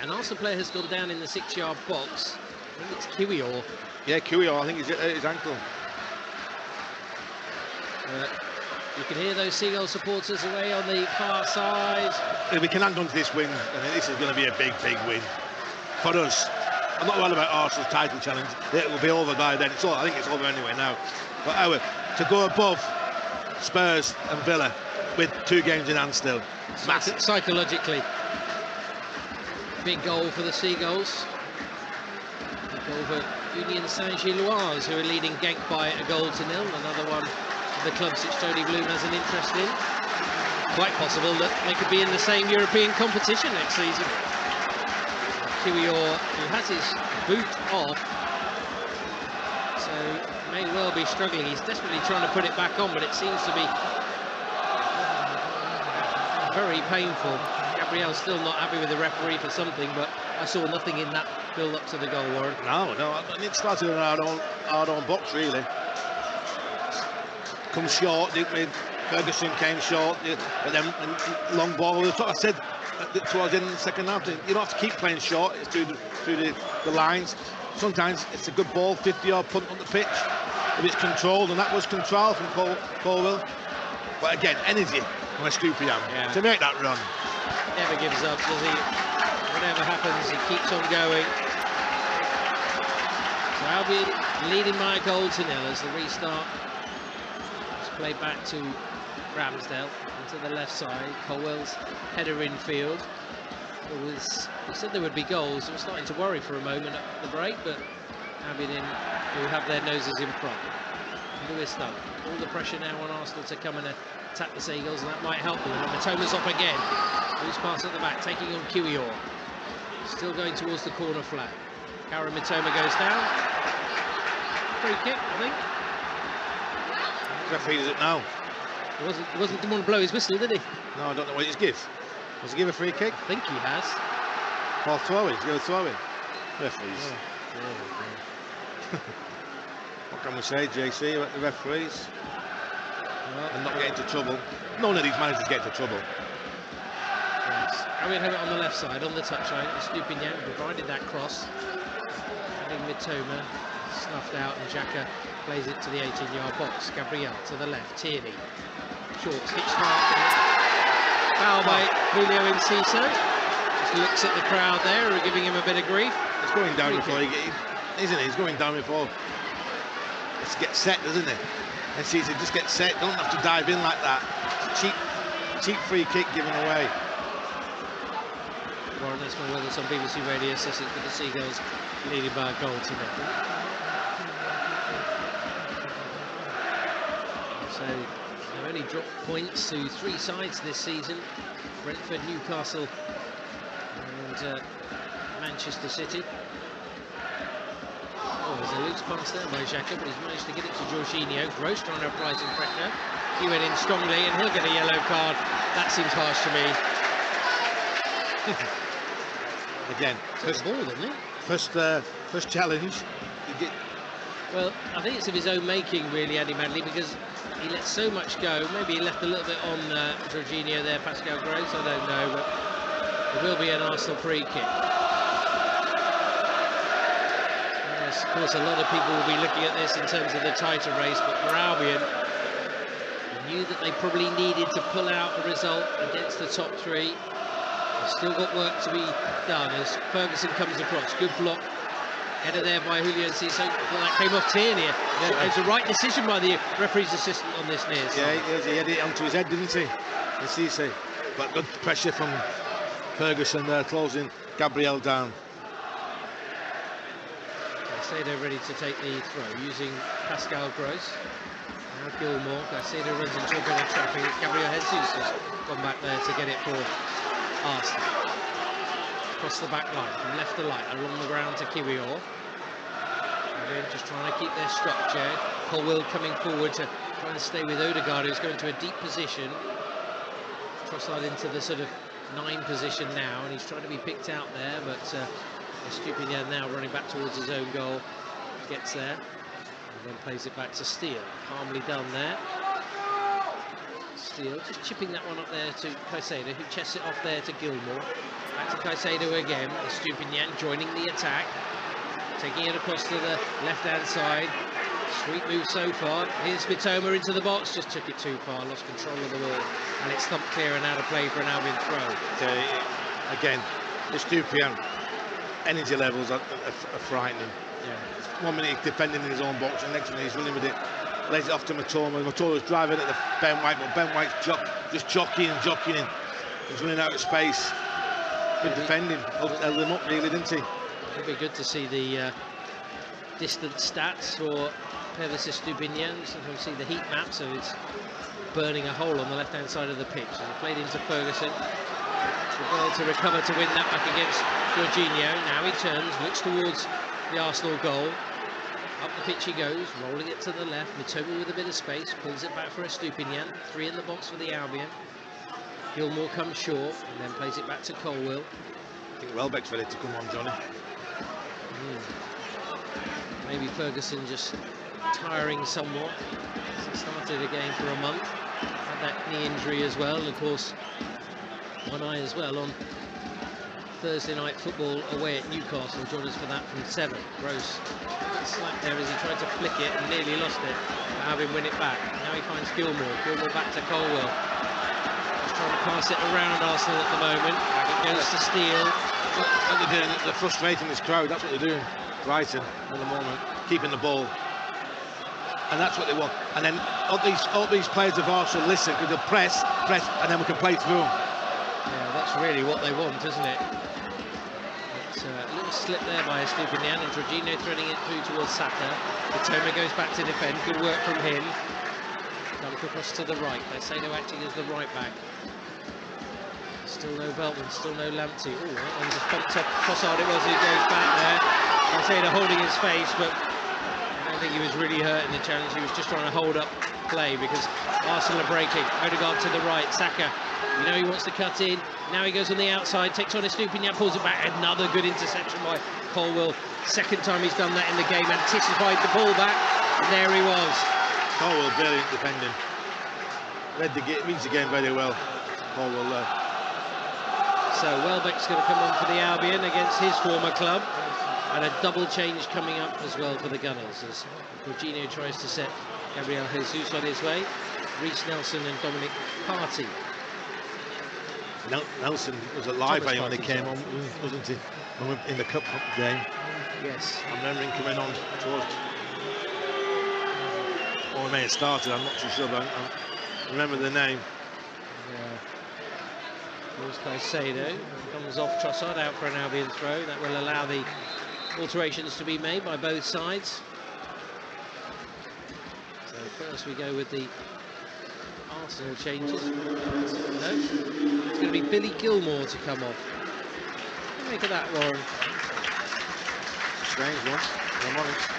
An Arsenal player has gone down in the 6-yard box. I think it's Kiwior. Yeah, Kiwior. I think it's his ankle. You can hear those Seagull supporters away on the far side. If we can hang on to this win, I think this is going to be a big, big win for us. I'm not worried about Arsenal's title challenge. It will be over by then. I think it's over anyway now. But to go above Spurs and Villa with 2 games in hand still. Massive. Psychologically. Big goal for the Seagulls. Big goal for Union Saint-Gilloise, who are leading Genk by 1-0. Another one of the clubs which Tony Bloom has an interest in. Quite possible that they could be in the same European competition next season. Kiwior, who has his boot off, so may well be struggling. He's desperately trying to put it back on, but it seems to be very painful. Gabriel's still not happy with the referee for something, but I saw nothing in that build up to the goal, Warren. No, it started in our own box, really. Come short, didn't we? Ferguson came short, but then long ball. I said towards the end of the second half, you don't have to keep playing short. It's through the lines. Sometimes it's a good ball, 50-yard punt on the pitch, if it's controlled, and that was controlled from Colwell. But again, energy from Estupinian to make that run. Never gives up, does he? Whatever happens, he keeps on going. So Albion leading by 1-0 as the restart. It's played back to Ramsdale into the left side. Colwell's header in field. We said there would be goals. We were starting to worry for a moment at the break, but Albion who have their noses in front. Lewis though, all the pressure now on Arsenal to come and attack the Seagulls, and that might help them. And Mitoma's off again. Loose pass at the back, taking on Kiwior. Still going towards the corner flag. Kara Mitoma goes down. Free kick, I think. Referee does it now. He didn't want to blow his whistle, did he? No, I don't know what he's give. Does he give a free kick? I think he has. Or throw in. He's going to throw in. Referees. What can we say, JC, about the referees? And not get into trouble. None of these managers get into trouble. Yes. Albion have it on the left side, on the touchline. Stupinian provided that cross. Having Mitoma snuffed out, and Xhaka plays it to the 18-yard box. Gabriel to the left. Tierney. Shorts, hits mark. Foul by Julio Enciso. Just looks at the crowd there, who are giving him a bit of grief. It's going down before he gets, isn't it? He's going down before. Let's get set, doesn't it? Enciso just get set. Don't have to dive in like that. Cheap free kick given away. Warren Esmond with us on BBC Radio Sussex with the Seagulls leading by a goal to nothing. So they've only dropped points to 3 sides this season: Brentford, Newcastle and Manchester City. Oh, there's a loose pass there by Xhaka, but he's managed to get it to Jorginho. Gross trying to apply some pressure. He went in strongly and he'll get a yellow card. That seems harsh to me. Again, first ball, didn't he? First challenge. Well, I think it's of his own making, really, Andy Manley, because he let so much go. Maybe he left a little bit on Jorginho there, Pascal Gross, I don't know, but there will be an Arsenal free kick. Yes, of course, a lot of people will be looking at this in terms of the title race, but for Albion, they knew that they probably needed to pull out a result against the top 3. Still got work to be done as Ferguson comes across. Good block. Header there by Julio Enciso. Well, that came off Tierney. Yeah, it was the right decision by the referee's assistant on this near side. Yeah, he had it onto his head, didn't he? Enciso. But good pressure from Ferguson there, closing Gabriel down. Caicedo ready to take the throw using Pascal Gross. Now Gilmore. Caicedo runs into a bit of traffic. Gabriel Jesus has gone back there to get it for Arsenal. Across the back line, from left to right, along the ground to Kiwior. Again, just trying to keep their structure. Colwill coming forward to try and stay with Odegaard, who's going to a deep position. Trossard into the sort of 9 position now, and he's trying to be picked out there, but Stupinian now running back towards his own goal. Gets there, and then plays it back to Steele. Calmly done there. Steele just chipping that one up there to Caicedo, who chests it off there to Gilmore. Back to Caicedo again. Stupinian joining the attack, taking it across to the left-hand side. Sweet move so far. Here's Mitoma into the box, just took it too far, lost control of the ball, and it's thumped clear and out of play for an Albion throw. Again, the Stupinian energy levels are frightening. Yeah. 1 minute he's defending in his own box, and next minute he's running with it. Lays it off to Mitoma. Mitoma's driving at the Ben White, but Ben White's just jockeying. He's running out of space. Good defending. Held him up really, didn't he? It'd be good to see the distance stats for Pervis Stupinian. Sometimes see the heat map, so it's burning a hole on the left-hand side of the pitch. So played into Ferguson. Well to recover to win that back against Jorginho. Now he turns, looks towards the Arsenal goal. Up the pitch he goes, rolling it to the left. Mitoma with a bit of space, pulls it back for a Stupinian. 3 in the box for the Albion. Gilmore comes short and then plays it back to Colwill. I think Welbeck's ready to come on, Johnny. Maybe Ferguson just tiring somewhat. He started again for a month. Had that knee injury as well, and of course one eye as well on Thursday night football away at Newcastle. Join us for that from 7. Gross slack there as he tried to flick it and nearly lost it, but Albion win it back. Now he finds Gilmore. Gilmore back to Colwill. Just trying to pass it around Arsenal at the moment. Back it goes to Steele. What they're doing, they're frustrating this crowd. That's what they're doing. Brighton at the moment, keeping the ball, and that's what they want. And then all these players of Arsenal listen, because they'll press, and then we can play through them. Yeah, that's really what they want, isn't it? So a little slip there by Estupinian, and Jorginho threading it through towards Saka. Mitoma goes back to defend, good work from him. Dunk across to the right, Caicedo acting as the right back. Still no Veltman, still no Lamptey. Oh, that one just bumped off Trossard, it was, who goes back there. Caicedo holding his face, but I don't think he was really hurt in the challenge. He was just trying to hold up play because Arsenal are breaking. Odegaard to the right, Saka, you know he wants to cut in. Now he goes on the outside, takes on Estupinian, pulls it back. Another good interception by Colwill. Second time he's done that in the game, anticipated the ball back, and there he was. Colwill brilliant defending. Reads the game very well. Colwill there. So Welbeck's going to come on for the Albion against his former club, and a double change coming up as well for the Gunners as Jorginho tries to set Gabriel Jesus on his way. Reece Nelson and Dominic Partey. Nelson was at Live when he came on, wasn't he? In the cup game. Yes. I remember him coming on towards. Or he may have started, I'm not too sure, but I remember the name. Yeah. Here's Caicedo, comes off Trossard, out for an Albion throw. That will allow the alterations to be made by both sides. So first we go with the Arsenal changes. No, it's going to be Billy Gilmore to come off. What do you make of that, Warren? Strange one, I'm honest.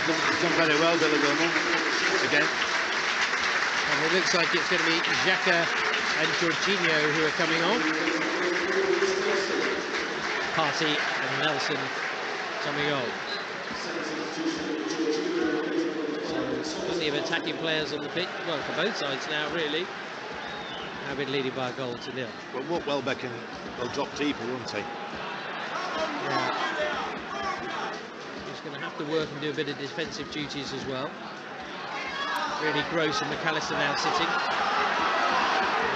He's done very well, Billy Gilmore, again. And it looks like it's going to be Xhaka and Jorginho who are coming on. Partey and Nelson coming on. So plenty of attacking players on the pitch. Well, for both sides now, really. Now been leading by a goal to nil. Well, Welbeck will drop deeper, won't he? Yeah. He's going to have to work and do a bit of defensive duties as well. Really Gross and McAllister now sitting.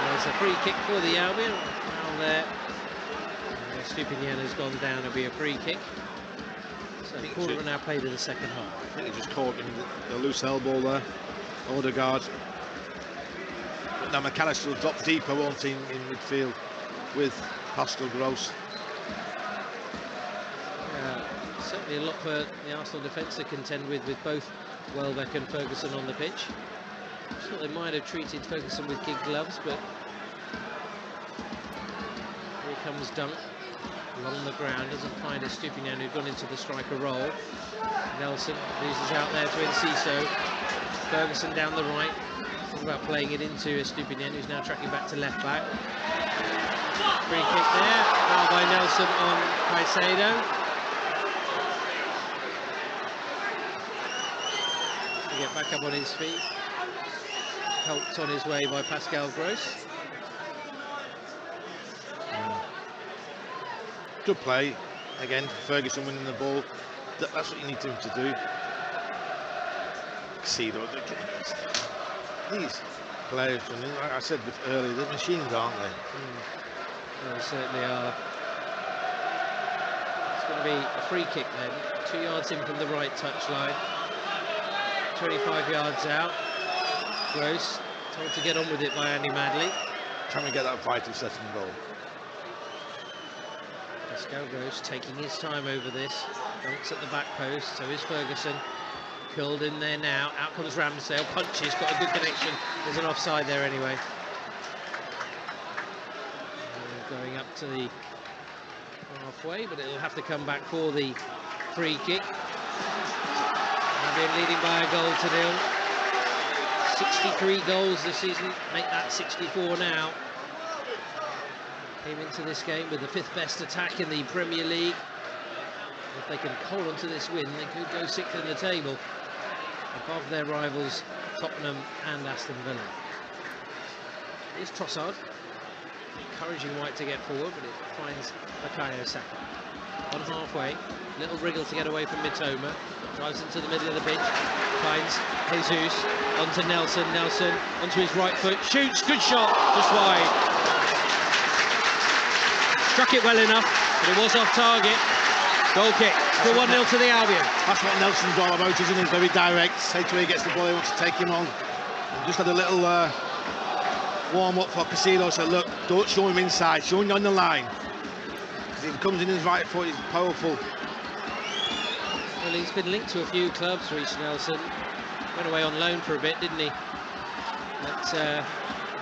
There's a free kick for the Albion. Down there. Estupinian has gone down. It'll be a free kick. So a quarter of an hour played in the second half. I think he just caught him the loose elbow there. Odegaard. But now McAllister will drop deeper, won't he, in midfield with Pascal Gross. Yeah, certainly a lot for the Arsenal defence to contend with both Welbeck and Ferguson on the pitch. I thought they might have treated Ferguson with kid gloves, but here comes Dunk along the ground, doesn't find Estupinian, who'd gone into the striker role. Nelson loses out there to Enciso. Ferguson down the right. Talking about playing it into Estupinian, who's now tracking back to left back. Free kick there, foul by Nelson on Caicedo. To get back up on his feet. Helped on his way by Pascal Gross. Good play. Again, Ferguson winning the ball. That's what you need him to do. See, these players, like I said earlier, they're machines, aren't they? Well, they certainly are. It's going to be a free kick then. 2 yards in from the right touchline. 25 yards out. Gross told to get on with it by Andy Madley. Trying to get that vital second goal. Pascal Gross taking his time over this. Dunks at the back post, so is Ferguson. Curled in there now. Out comes Ramsdale. Punches, got a good connection. There's an offside there anyway. Going up to the halfway, but it'll have to come back for the free kick. Albion leading by a goal to nil. 63 goals this season, make that 64 now. Came into this game with the 5th best attack in the Premier League. If they can hold on to this win, they could go 6th in the table, above their rivals Tottenham and Aston Villa. Here's Trossard, encouraging White to get forward, but it finds Bukayo Saka. On halfway, little wriggle to get away from Mitoma. Drives into the middle of the pitch, finds Jesus, onto Nelson, Nelson onto his right foot, shoots, good shot, just wide. Struck it well enough, but it was off target. Goal kick, still 1-0 to the Albion. That's what Nelson's all about, isn't he? Very direct, straight away he gets the ball, he wants to take him on. And just had a little warm up for Casino. So look, don't show him inside, show him on the line. Because if he comes in his right foot, he's powerful. Well, he's been linked to a few clubs, Reece Nelson. Went away on loan for a bit, didn't he? But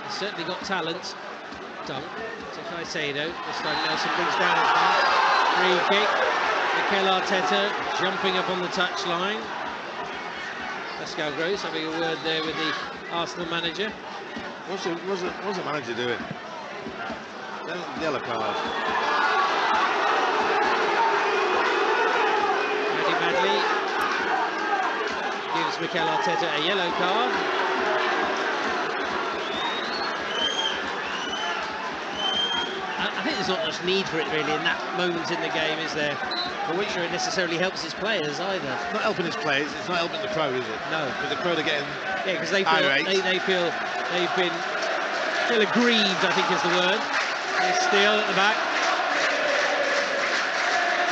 he's certainly got talent. Dunk to Caicedo. This time Nelson brings down his man. Free kick. Mikel Arteta jumping up on the touchline. Pascal Gross having a word there with the Arsenal manager. What's the manager doing? Yellow card. Madley gives Mikel Arteta a yellow card. I think there's not much need for it really in that moment in the game, is there? But which sure it necessarily helps his players either. It's not helping his players, it's not helping the crowd, is it? No. But the crowd are getting because they feel they've been aggrieved, I think is the word. Steele at the back.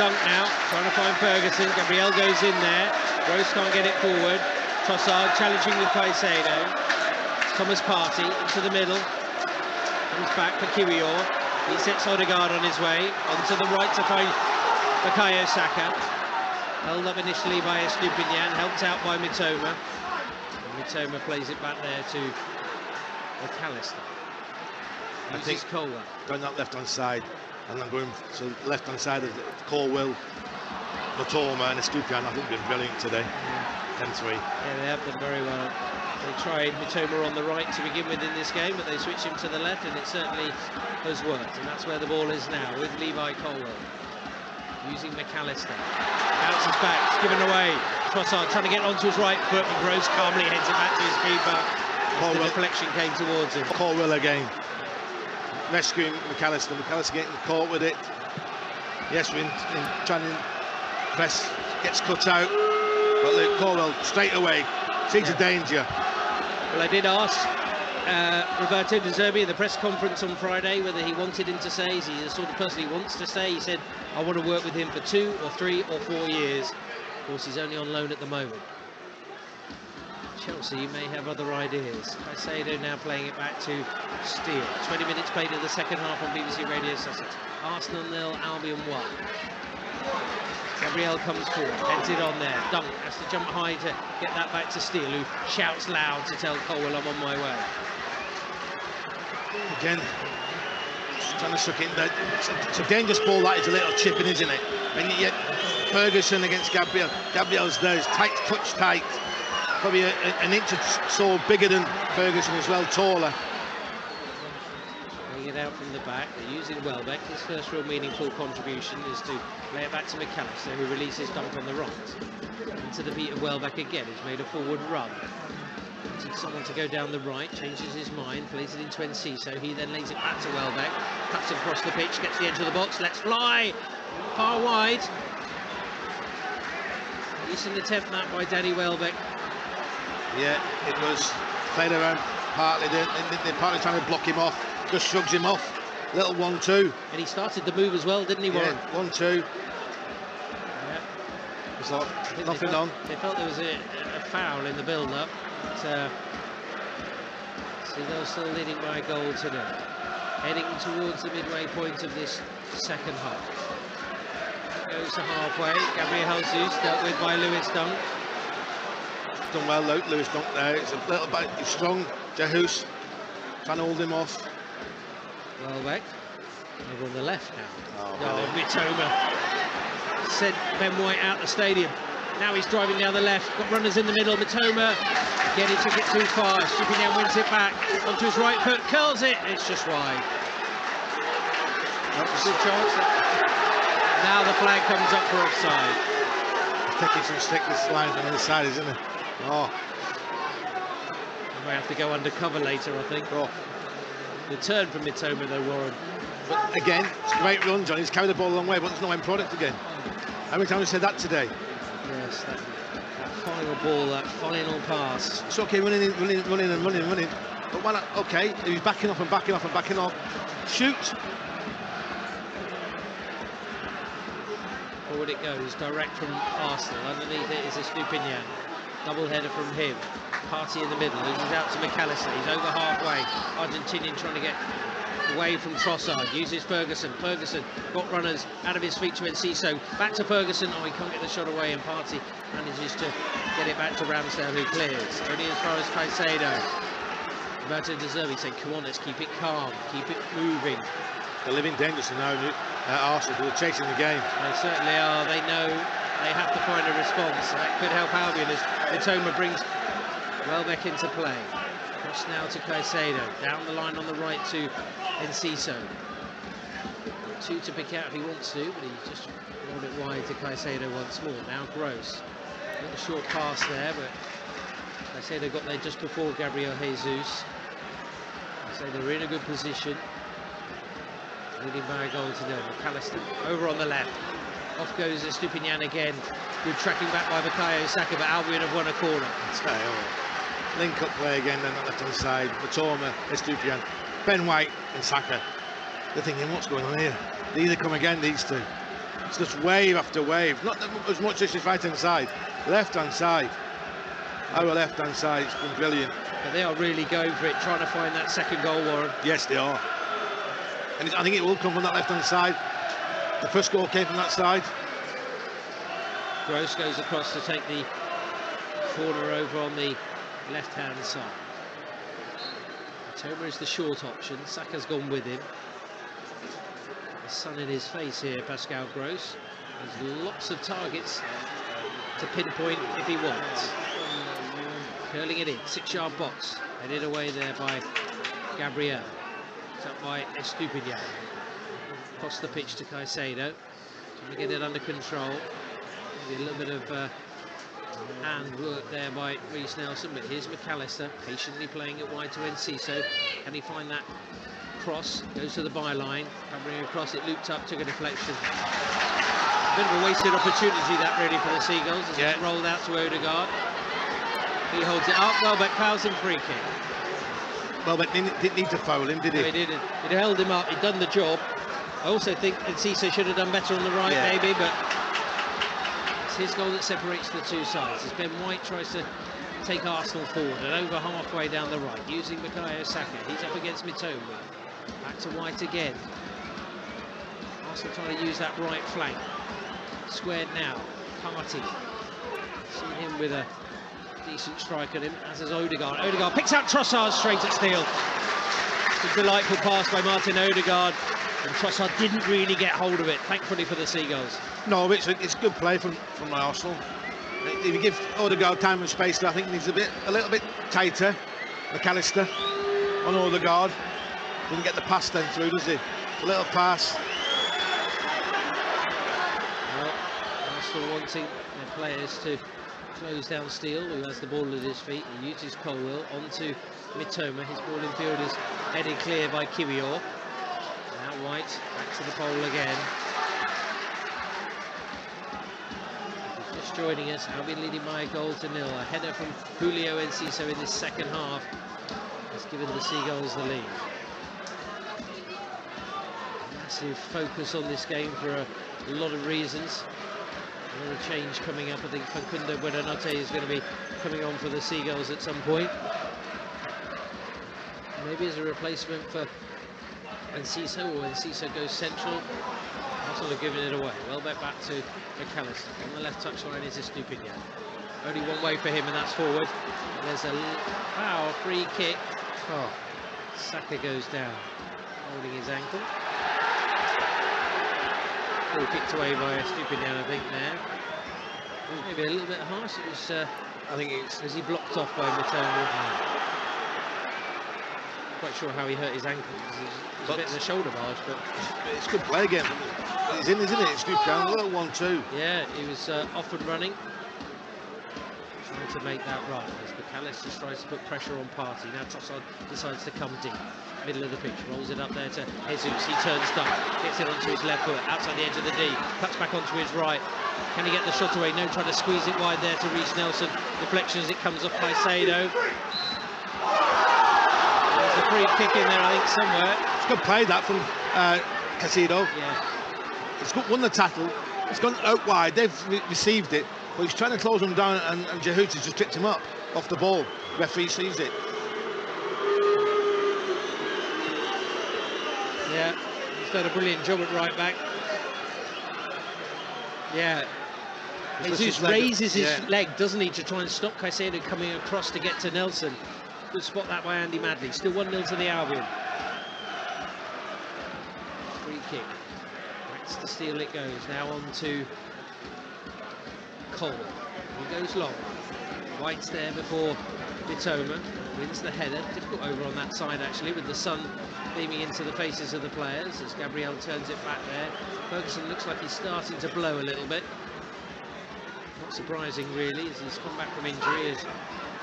Dunk now, trying to find Ferguson. Gabriel goes in there. Gross can't get it forward. Trossard challenging with Caicedo. Thomas Partey into the middle. Comes back for Kiwior. He sets Odegaard on his way. Onto the right to find Bukayo Saka. Held up initially by Estupinian, helped out by Mitoma. And Mitoma plays it back there to McAllister. I think Colwell. Going that left-hand side, and then going to the left-hand side of Colwell, Mitoma and Estupinian. I think they've been brilliant today. 10-3. Yeah, they have done very well. They tried Mitoma on the right to begin with in this game, but they switched him to the left, and it certainly has worked. And that's where the ball is now, with Levi Colwell. Using McAllister. Bounces back, it's given away. Trossard trying to get onto his right foot, and Gross calmly heads it back to his keeper. The deflection came towards him. Colwell again. Rescuing McAllister. McAllister getting caught with it. Yes, we're trying to press, gets cut out. But look, Colwell straight away. Sees a danger. Well, I did ask Roberto De Zerbi in the press conference on Friday whether he wanted him to stay. Is he the sort of person he wants to stay? He said, I want to work with him for 2 or 3 or 4 years. Of course, he's only on loan at the moment. Chelsea may have other ideas. Caicedo now playing it back to Steele. 20 minutes played in the second half on BBC Radio Sussex. Arsenal 0, Albion 1. Gabriel comes forward, heads it on there. Dunk has to jump high to get that back to Steele, who shouts loud to tell Colwell, I'm on my way. Again, trying to suck it in there. It's a dangerous ball, that is a little chipping, isn't it? And yet, Ferguson against Gabriel. Gabriel's there, is tight, touch tight. Probably an inch or so bigger than Ferguson as well, taller. It out from the back, they're using Welbeck. His first real meaningful contribution is to lay it back to McAllister, who releases Dunk on the right. Into the beat of Welbeck again, he's made a forward run. Wanted someone to go down the right, changes his mind, plays it into Enciso. He then lays it back to Welbeck, cuts across the pitch, gets the edge of the box, lets fly, far wide. Decent attempt that by Danny Welbeck. Yeah, it was played around partly, they're partly trying to block him off. Just shrugs him off. Little 1-2. And he started the move as well, didn't he, Warren? Yeah, 1-2. Yeah. So nothing on. They felt there was a foul in the build-up. So they're still leading by a goal today. Heading towards the midway point of this second half. Goes to halfway. Gabriel Jesus dealt with by Lewis Dunk. Done well, Lewis Dunk there. It's a little bit strong. Jesus trying to hold him off. Welbeck over on the left now. Oh, Mitoma sent Ben White out the stadium. Now he's driving down the left. Got runners in the middle. Mitoma again, he took it too far. Estupinian wins it back onto his right foot, curls it. It's just wide. That's a good chance. Now the flag comes up for offside. Taking some stick this line from the other side, isn't it? Oh. We may have to go undercover later, I think. Oh. The turn from Mitoma though, Warren. But again, it's a great run, John. He's carried the ball a long way, but there's no end product again. How many times have we said that today? Yes, that final ball, that final pass. It's okay, running. But why not? Okay, he's backing off and backing off and backing off. Shoot! Forward it goes, direct from Arsenal. Underneath it is Estupinian. Double header from him. Party in the middle, loses out to McAllister. He's over halfway. Argentinian trying to get away from Trossard. Uses Ferguson. Ferguson got runners out of his feet to Enciso. Back to Ferguson. Oh, he can't get the shot away, and Party manages to get it back to Ramsdale, who clears. Only as far as Caicedo. Roberto De Zerbi saying, come on, let's keep it calm, keep it moving. They're living dangerously now, Arsenal, who are chasing the game. They certainly are. They know they have to find a response. That could help Albion as Mitoma brings Welbeck into play. Cross now to Caicedo. Down the line on the right to Enciso. 2 to pick out if he wants to, but he just rolled it wide to Caicedo once more. Now Gross. A little short pass there, but Caicedo got there just before Gabriel Jesus. So they're in a good position. Leading by a goal to nil. McAllister over on the left. Off goes Estupinian again. Good tracking back by Bukayo Saka, but Albion have won a corner. Link up play again then on the left hand side. Mitoma, Estupinian, Ben White and Saka. They're thinking, what's going on here? They either come again, these two. It's just wave after wave. Not as much as his right hand side. Left hand side. Our left hand side, it's been brilliant. But they are really going for it, trying to find that second goal, Warren. Yes, they are. And I think it will come from that left hand side. The first goal came from that side. Gross goes across to take the corner over on the left hand side. Toma is the short option. Saka's gone with him. The sun in his face here, Pascal Gross. There's lots of targets to pinpoint if he wants. Curling it in, 6-yard box. Headed away there by Gabriel. It's up by Estupinian. Across the pitch to Caicedo. Trying to get it under control. Maybe a little bit of hand work there by Reece Nelson, but here's McAllister patiently playing it wide to Enciso. Can he find that cross? Goes to the byline, covering across, it looped up, took a deflection. A bit of a wasted opportunity that really for the Seagulls as it's rolled out to Odegaard. He holds it up, Welbeck fouls him, free kick. Welbeck didn't need to foul him, did he? No, he didn't. He'd held him up, he'd done the job. I also think Enciso should have done better on the right, maybe, but it's his goal that separates the two sides. As Ben White tries to take Arsenal forward and over halfway down the right, using Bukayo Saka. He's up against Mitoma. Back to White again. Arsenal trying to use that right flank. Squared now. Party. See him with a decent strike at him, as is Odegaard. Odegaard picks out Trossard straight at Steele. It's a delightful pass by Martin Odegaard, and Trossard didn't really get hold of it, thankfully for the Seagulls. No, it's good play from Arsenal. If you give Odegaard time and space, I think he needs a little bit tighter. McAllister on Odegaard. Didn't get the pass then through, does he? A little pass. Well, Arsenal wanting their players to close down Steele, who has the ball at his feet. He uses Colwell onto Mitoma. His ball in field is headed clear by Kiwior. Now White back to the pole again. Just joining us, Albion leading by a goal to nil. A header from Julio Enciso in this second half has given the Seagulls the lead. Massive focus on this game for a lot of reasons. A lot of change coming up. I think Facundo Buenanotte is going to be coming on for the Seagulls at some point. Maybe as a replacement for Enciso, or Enciso goes central. Arsenal are giving it away. Welbeck back to McAllister. On the left touchline is Estupinian. Only one way for him, and that's forward. There's a foul, free kick. Oh, Saka goes down, holding his ankle. Ball kicked away by Estupinian, I think, there. Maybe a little bit harsh. It was, I think it's... Was he blocked off by Mitoma? Quite sure how he hurt his ankle. It was a bit of a shoulder barge, but... It's good play again. He's in, isn't it? Estupinian, a little 1-2. Yeah, he was off and running. Trying to make that right. As McAllister tries to put pressure on Party. Now Trossard decides to come deep. Middle of the pitch, rolls it up there to Jesus. He turns stuck, gets it onto his left foot, outside the edge of the D, cuts back onto his right. Can he get the shot away? No, trying to squeeze it wide there to Reece Nelson. Deflection as it comes off Caicedo. There's a free kick in there, I think, somewhere. It's good play, that, from Caicedo. Yeah. It's won the tackle. It's gone out wide. They've received it. But he's trying to close him down, and Jahouts has just tripped him up off the ball. Referee sees it. Yeah, he's done a brilliant job at right back. Yeah. Jesus raises his leg, doesn't he, to try and stop Caicedo coming across to get to Nelson. Good spot that by Andy Madley. Still 1-0 to the Albion. Free kick. That's the steal it goes. Now on to Cole. He goes long. White's there before Mitoma. Wins the header. Difficult over on that side, actually, with the sun beaming into the faces of the players as Gabriel turns it back there. Ferguson looks like he's starting to blow a little bit. Not surprising, really, as he's come back from injury. As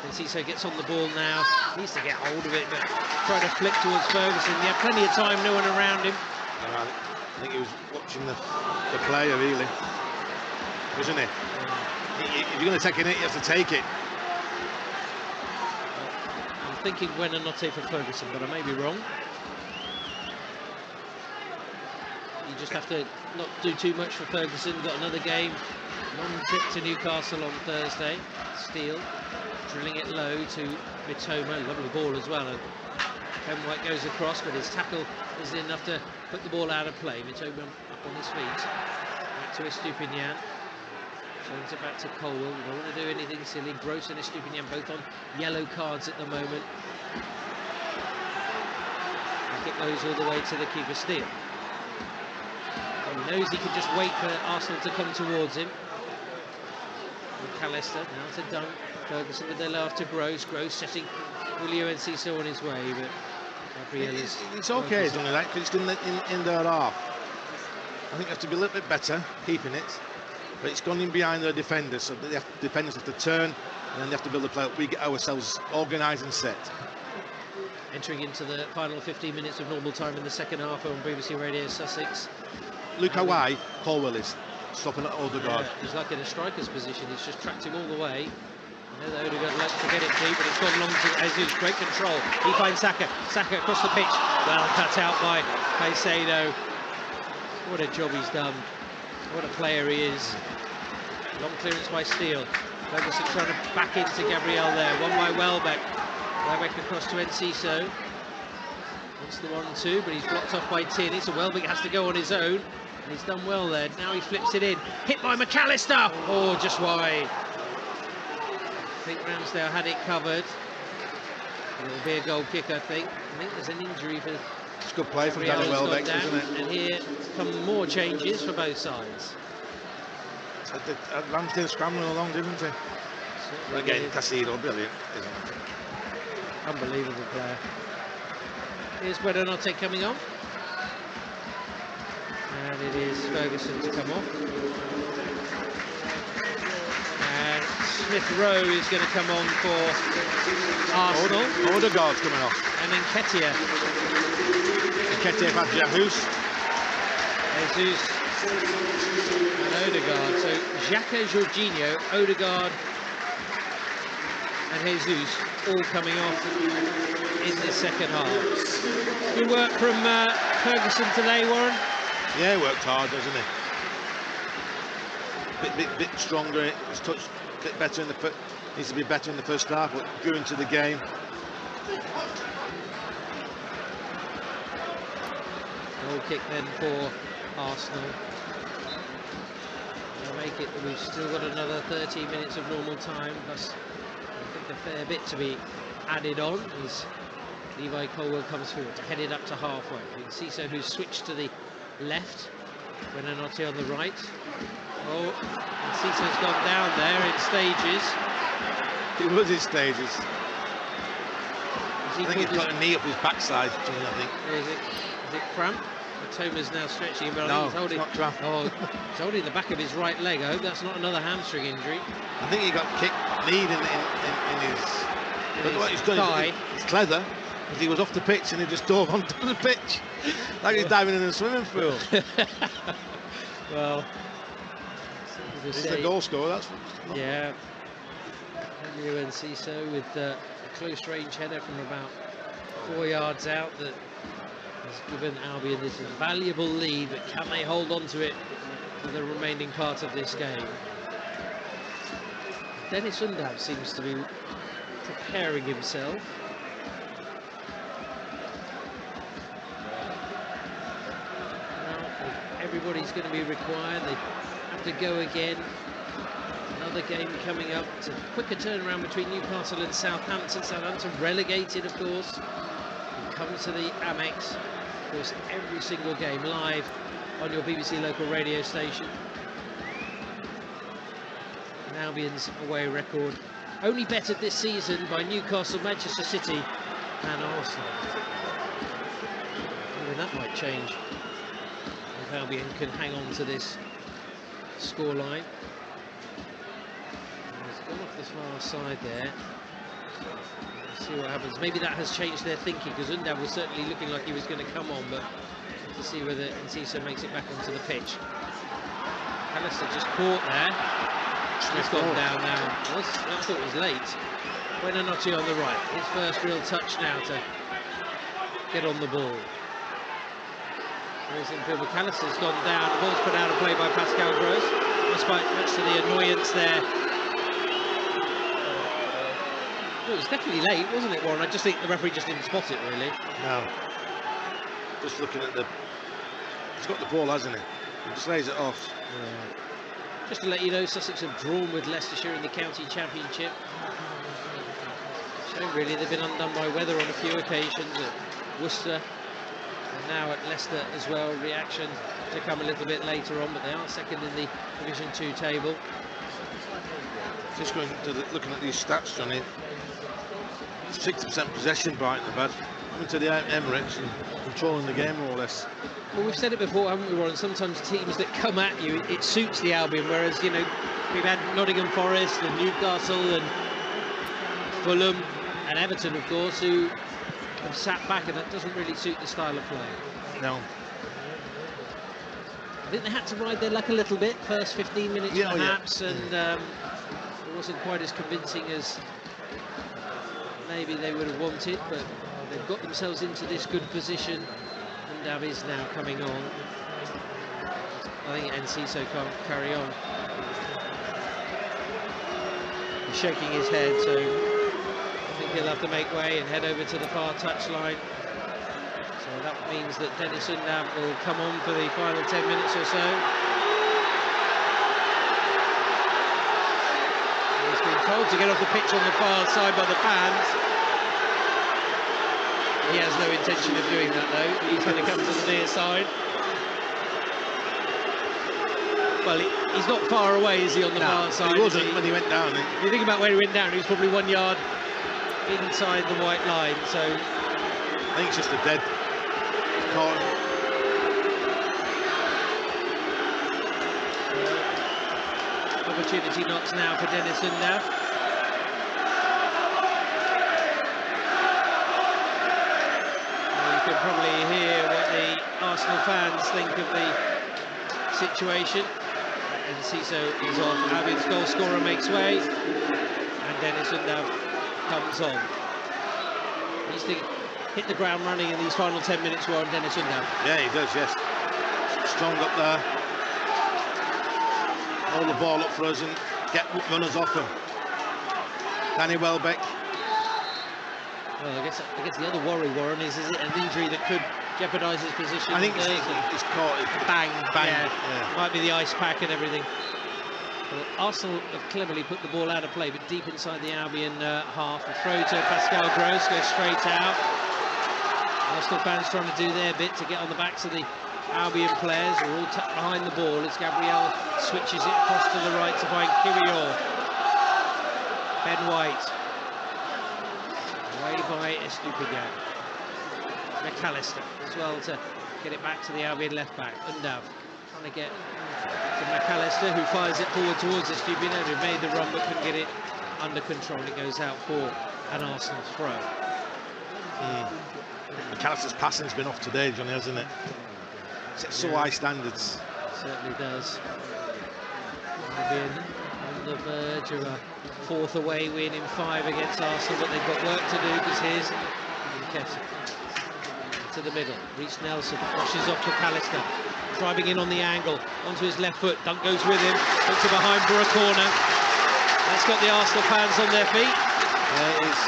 Enciso gets on the ball now, needs to get hold of it, but try to flick towards Ferguson. He had plenty of time, no one around him. I think he was watching the player, really, wasn't he? If you're going to take a hit, you have to take it. I'm thinking Buonanotte for Ferguson, but I may be wrong. You just have to not do too much for Ferguson. Got another game. Long trip to Newcastle on Thursday. Steele drilling it low to Mitoma. Lovely ball as well. And Ben White goes across, but his tackle isn't enough to put the ball out of play. Mitoma up on his feet. Back to Estupinian. Turns it back to Colwell. We don't want to do anything silly. Gross and Estupinian both on yellow cards at the moment. And it goes all the way to the keeper. Steele. He knows he can just wait for Arsenal to come towards him. McAllister now to Dunk. Ferguson with their laugh to Gross. Gross setting Julio Enciso on his way, but Gabriel is... It's okay he's done that, because it's done in their half. I think you have to be a little bit better, keeping it. But it's gone in behind their defenders, so the defenders have to turn, and then they have to build the play up. We get ourselves organised and set. Entering into the final 15 minutes of normal time in the second half on BBC Radio Sussex. Look how high Colwell is, stopping at Odegaard. Yeah, he's like in a striker's position. He's just tracked him all the way. I know that Odegaard likes to get it deep, but it's gone long to Jesus. Great control. He finds Saka. Saka across the pitch. Well cut out by Caicedo. What a job he's done. What a player he is. Long clearance by Steele. Ferguson trying to back into Gabriel there. One by Welbeck. Welbeck across to Enciso. Wants the 1-2, but he's blocked off by Tierney, so Welbeck has to go on his own. And he's done well there. Now he flips it in. Hit by McAllister. Oh, just wide. I think Ramsdale had it covered. It'll be a goal kick, I think. I think there's an injury for... It's good play from Danny Welbeck, isn't it? And here come more changes for both sides. Ramsdale scrambling along, didn't he? But again, Caicedo, brilliant, isn't it? Unbelievable player. Here's Buonanotte coming on. And it is Ferguson to come off. And Smith Rowe is going to come on for Arsenal. Odegaard's coming off. And then Nketiah. Nketiah had Jesus. Jesus and Odegaard. So Xhaka, Jorginho, Odegaard and Jesus all coming off in the second half. Good work from Ferguson today, Warren. Yeah, he worked hard, doesn't he? Bit stronger. His touch a bit better in the needs to be better in the first half, but grew into the game. Goal kick then for Arsenal. They'll make it. We've still got another 30 minutes of normal time, plus I think a fair bit to be added on as Levi Colwell comes forward to head it up to halfway. Enciso, who's switched to the left, Buonanotte on the right. Oh, Enciso's gone down there in stages. It was in stages. I think he's got a knee up his backside, I think. Is it cramp? Toma's now stretching him, but no, I think he's holding, it's not cramp. Oh, he's holding the back of his right leg. I hope that's not another hamstring injury. I think he got kicked, kneed in his... But what he's done, it's clever, because he was off the pitch and he just dove onto the pitch, like he's diving in a swimming pool. Well, he's the goal scorer, that's... Yeah. Julio Enciso with a close range header from about 4 yards out that has given Albion this valuable lead, but can they hold on to it for the remaining part of this game? Dennis Undav seems to be preparing himself. Now, everybody's going to be required. They have to go again. Another game coming up. It's a quicker turnaround between Newcastle and Southampton. Southampton relegated, of course. You come to the Amex. Of course, every single game live on your BBC local radio station. And Albion's away record only bettered this season by Newcastle, Manchester City and Arsenal. Maybe that might change if Albion can hang on to this scoreline. He's gone off the far side there. Let's see what happens. Maybe that has changed their thinking, because Undav was certainly looking like he was going to come on, but to see whether Enciso makes it back onto the pitch. Callister just caught there. He's gone down now. I thought it was late. Buenanotte on the right. His first real touch now to get on the ball. Callister's gone down. The ball's put out of play by Pascal Gross. Much to the annoyance there. Well, it was definitely late, wasn't it, Warren? I just think the referee just didn't spot it, really. No. Just looking at he's got the ball, hasn't he? He just lays it off. Yeah. Just to let you know, Sussex have drawn with Leicestershire in the County Championship. Shame, really, they've been undone by weather on a few occasions at Worcester. And now at Leicester as well. Reaction to come a little bit later on, but they are second in the Division 2 table. Just going to looking at these stats, Johnny. 60% possession, Brighton have had. Coming to the Emirates and controlling the game more or less. Well, we've said it before, haven't we, Warren? Sometimes teams that come at you, it suits the Albion, whereas, you know, we've had Nottingham Forest and Newcastle and Fulham and Everton, of course, who have sat back, and that doesn't really suit the style of play. No. I think they had to ride their luck a little bit, first 15 minutes perhaps, and it wasn't quite as convincing as maybe they would have wanted, but they've got themselves into this good position. Undav is now coming on. I think Enciso can't carry on. He's shaking his head, so I think he'll have to make way and head over to the far touchline. So that means that Dennis Undav will come on for the final 10 minutes or so. He's been told to get off the pitch on the far side by the fans. He has no intention of doing that, though. He's going to come to the near side. Well, he's not far away, is he, on the far side? He wasn't when he went down. If you think about where he went down, he was probably 1 yard inside the white line, so... I think it's just a dead corner. Opportunity knocks now for Dennis Undav. You can probably hear what the Arsenal fans think of the situation. Enciso is on. Albion's goal scorer makes way, and Dennis Undav comes on. He's hit the ground running in these final 10 minutes. We're on Dennis Undav. Yeah, he does, yes. Strong up there. Hold the ball up for us and get runners off him. Danny Welbeck. Well, I guess the other worry, Warren, is it an injury that could jeopardise his position? I think he's caught it. Bang, bang. Yeah. Might be the ice pack and everything. Well, Arsenal have cleverly put the ball out of play, but deep inside the Albion half. A throw to Pascal Gross, goes straight out. Arsenal fans trying to do their bit to get on the backs of the Albion players, who are all tucked behind the ball as Gabriel switches it across to the right to find Kirior. Ben White. Away by Estupiñán. McAllister as well to get it back to the Albion left back. Undav trying to get to McAllister, who fires it forward towards Estupiñán, who made the run but couldn't get it under control. It goes out for an Arsenal throw. McAllister's passing's been off today, Johnny, hasn't it? It's so high standards. It certainly does. Albion on the verge of a fourth away win in 5 against Arsenal, but they've got work to do, because here's Nketiah to the middle. Reece Nelson rushes off to McAllister, driving in on the angle onto his left foot. Dunk goes with him, puts it behind for a corner. That's got the Arsenal fans on their feet. Yeah, it is.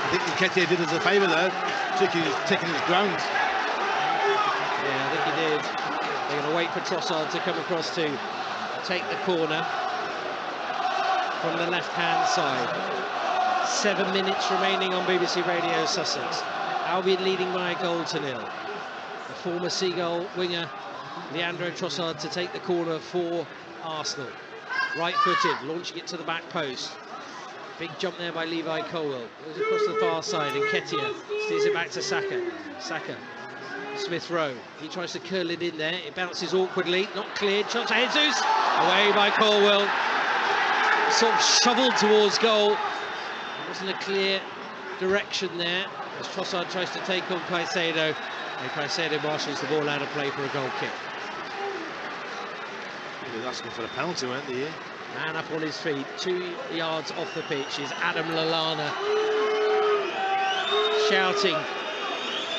I think Nketiah did us a favour there, taking his ground. Yeah, I think he did. They're going to wait for Trossard to come across to take the corner from the left-hand side. 7 minutes remaining on BBC Radio Sussex. Albion leading by a goal to nil. The former Seagull winger, Leandro Trossard, to take the corner for Arsenal. Right-footed, launching it to the back post. Big jump there by Levi Colwill. Goes across the far side, and Nketiah steers it back to Saka. Saka, Smith Rowe. He tries to curl it in there. It bounces awkwardly, not cleared. Chance for Jesus. Away by Colwill. Sort of shoveled towards goal. There wasn't a clear direction there as Trossard tries to take on Caicedo. And Caicedo marshals the ball out of play for a goal kick. He was asking for a penalty, weren't he? Man up on his feet, 2 yards off the pitch is Adam Lallana. Shouting,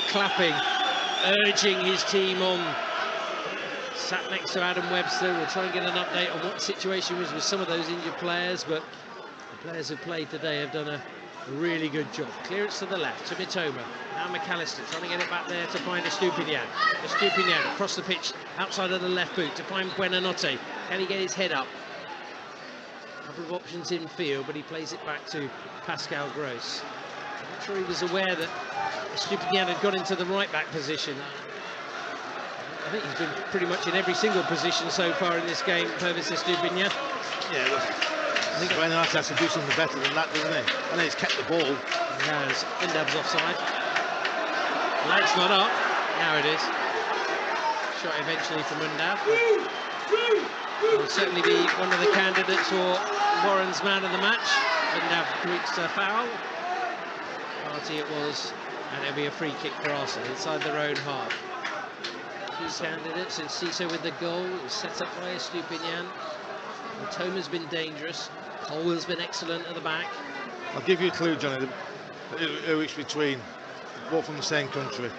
clapping, urging his team on. Sat next to Adam Webster. We'll try and get an update on what the situation was with some of those injured players, but the players who played today have done a really good job. Clearance to the left to Mitoma. Now McAllister trying to get it back there to find Estupinian. Estupinian across the pitch outside of the left boot to find Buenanotte. Can he get his head up? A couple of options in field, but he plays it back to Pascal Gross. I'm not sure he was aware that Estupinian had got into the right back position. I think he's been pretty much in every single position so far in this game, Pervis Estupinian. Yeah, well, I think Buenanotte has to do something better than that, doesn't he? I know he's kept the ball. He has. Indab's offside. Light's not up. Now it is. Shot eventually from Undab. Will certainly be one of the candidates for Warren's man of the match. Undab reached a foul. Party it was, and it'll be a free kick for Arsenal inside their own half. 2 candidates, and Cisse with the goal. It was set up by Estupinian. Toma's been dangerous. Colwill's been excellent at the back. I'll give you a clue, Johnny, who it's between. Both from the same country.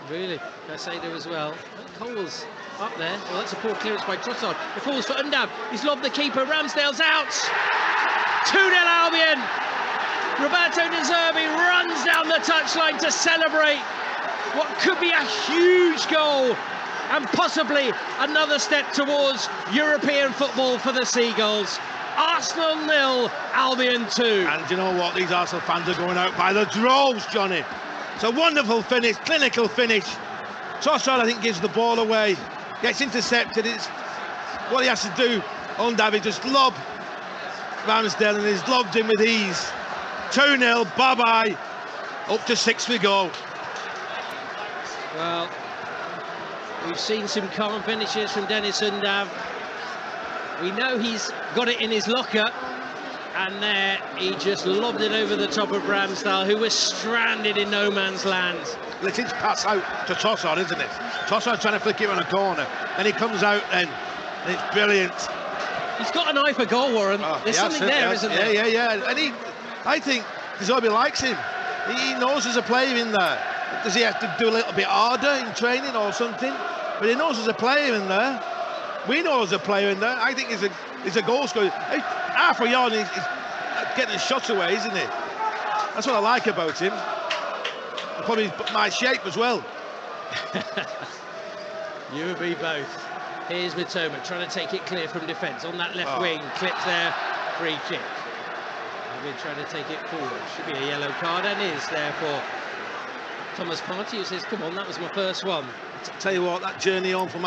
Really? Caicedo as well. Colwill's up there. Well, that's a poor clearance by Trossard. It falls for Undab. He's lobbed the keeper. Ramsdale's out. 2-0 Albion. Roberto De Zerbi runs down the touchline to celebrate what could be a huge goal and possibly another step towards European football for the Seagulls. Arsenal 0, Albion 2. And you know what? These Arsenal fans are going out by the droves, Johnny. It's a wonderful finish, clinical finish. Trossard, I think, gives the ball away. Gets intercepted. It's what he has to do. Undab, he just lob Ramsdale, and he's lobbed him with ease. 2-0, bye-bye. Up to 6 we go. Well, we've seen some calm finishes from Dennis Undab. We know he's got it in his locker, and there he just lobbed it over the top of Ramsdale, who was stranded in no man's land. Well, it's his pass out to Trossard, isn't it? Trossard trying to flick it on a corner, and he comes out then, and it's brilliant. He's got an eye for goal, Warren. There's something there, isn't there? Yeah. And I think De Zerbi likes him. He knows there's a player in there. Does he have to do a little bit harder in training or something? But he knows there's a player in there. We know there's a player in there. I think he's a goal scorer. Half a yard, he's getting his shots away, isn't he? That's what I like about him. And probably my shape as well. You and me both. Here's Mitoma trying to take it clear from defence on that left wing. Clipped there, free kick. We're trying to take it forward. Should be a yellow card, and is there for Thomas Partey, who says, come on, that was my first one. Tell you what, that journey on from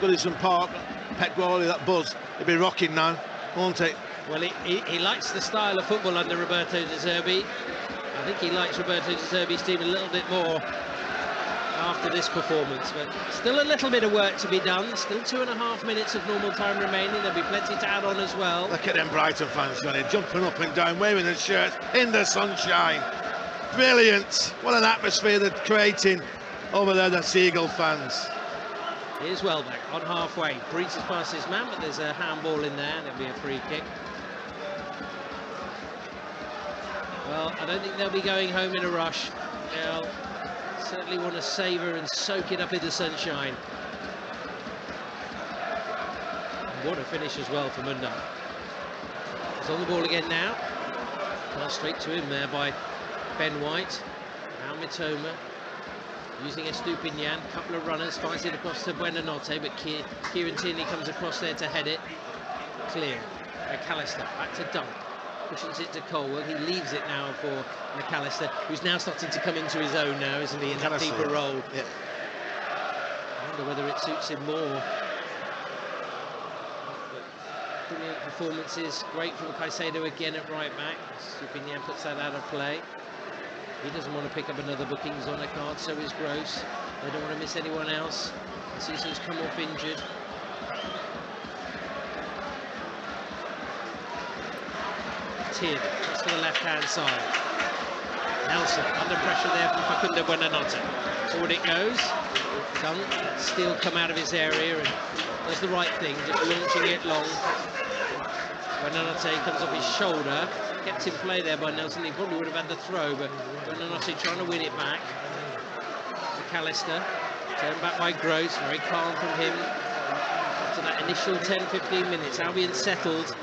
Goodison Park, Pep Guardiola, that buzz, it'll be rocking now, won't it? Well, he likes the style of football under Roberto De Zerbi. I think he likes Roberto De Zerbi's team a little bit more after this performance, but still a little bit of work to be done. Still 2.5 minutes of normal time remaining. There'll be plenty to add on as well. Look at them Brighton fans, Johnny, jumping up and down, waving their shirts in the sunshine. Brilliant. What an atmosphere they're creating over there, the Seagull fans. Here's Welbeck on halfway. Breezes past his man, but there's a handball in there. There'll be a free kick. Well, I don't think they'll be going home in a rush. They'll certainly want to savour and soak it up in the sunshine. And what a finish as well from Undab. He's on the ball again now. Pass straight to him there by Ben White. Now Mitoma using Estupinian. Couple of runners, finds it across to Buonanotte, but Kieran Tierney comes across there to head it. Clear. McAllister back to Dunk. Pushes it to Colwell. He leaves it now for McAllister, who's now starting to come into his own now, isn't he, in that deeper role. Yeah. I wonder whether it suits him more. Brilliant performances, great from Caicedo again at right back. Estupinian puts that out of play. He doesn't want to pick up another bookings on a card, so is Gross. They don't want to miss anyone else. Cecil's come off injured. Tierney, just to the left-hand side. Nelson, under pressure there from Facundo Buonanotte. Forward it goes. Dunk, still come out of his area and does the right thing, just launching it long. Buonanotte comes off his shoulder. Kept in play there by Nelson. He probably would have had the throw, but Buonanotte trying to win it back. McAllister, turned back by Gross. Very calm from him. After that initial 10-15 minutes, Albion settled.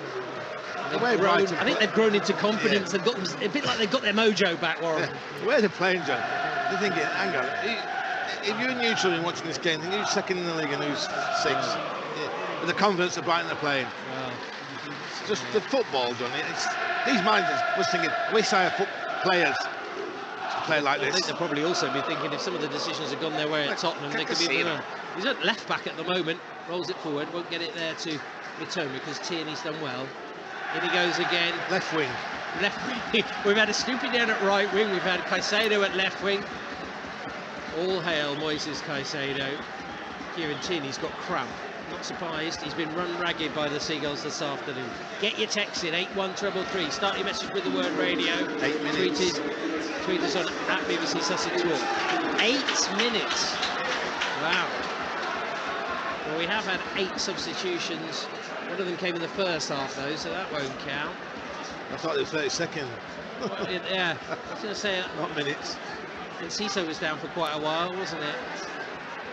I think they've grown into confidence. They've got a bit like they've got their mojo back, Warren. Where they're playing, John, they're thinking, hang on, if you're neutral in watching this game, think who's second in the league and who's sixth? With the confidence of Brighton are playing. It's just the football, John. These managers was thinking, we hire players to play like this. I think they'll probably also be thinking if some of the decisions had gone their way at Tottenham, they could be moving on. He's at left back at the moment, rolls it forward, won't get it there to Mitoma because Tierney's done well. In he goes again. Left wing. Left wing. We've had Estupinian at right wing. We've had Caicedo at left wing. All hail Moises Caicedo. Kieran Tierney's got cramp. Not surprised. He's been run ragged by the Seagulls this afternoon. Get your text in 81333. Start your message with the word radio. 8 minutes. Tweet us on at BBC Sussex Walk. 8 minutes. Wow. Well, we have had 8 substitutions. One of them came in the first half, though, so that won't count. I thought it was 30 seconds. Yeah, I was going to say... Not minutes. And Ciso was down for quite a while, wasn't it?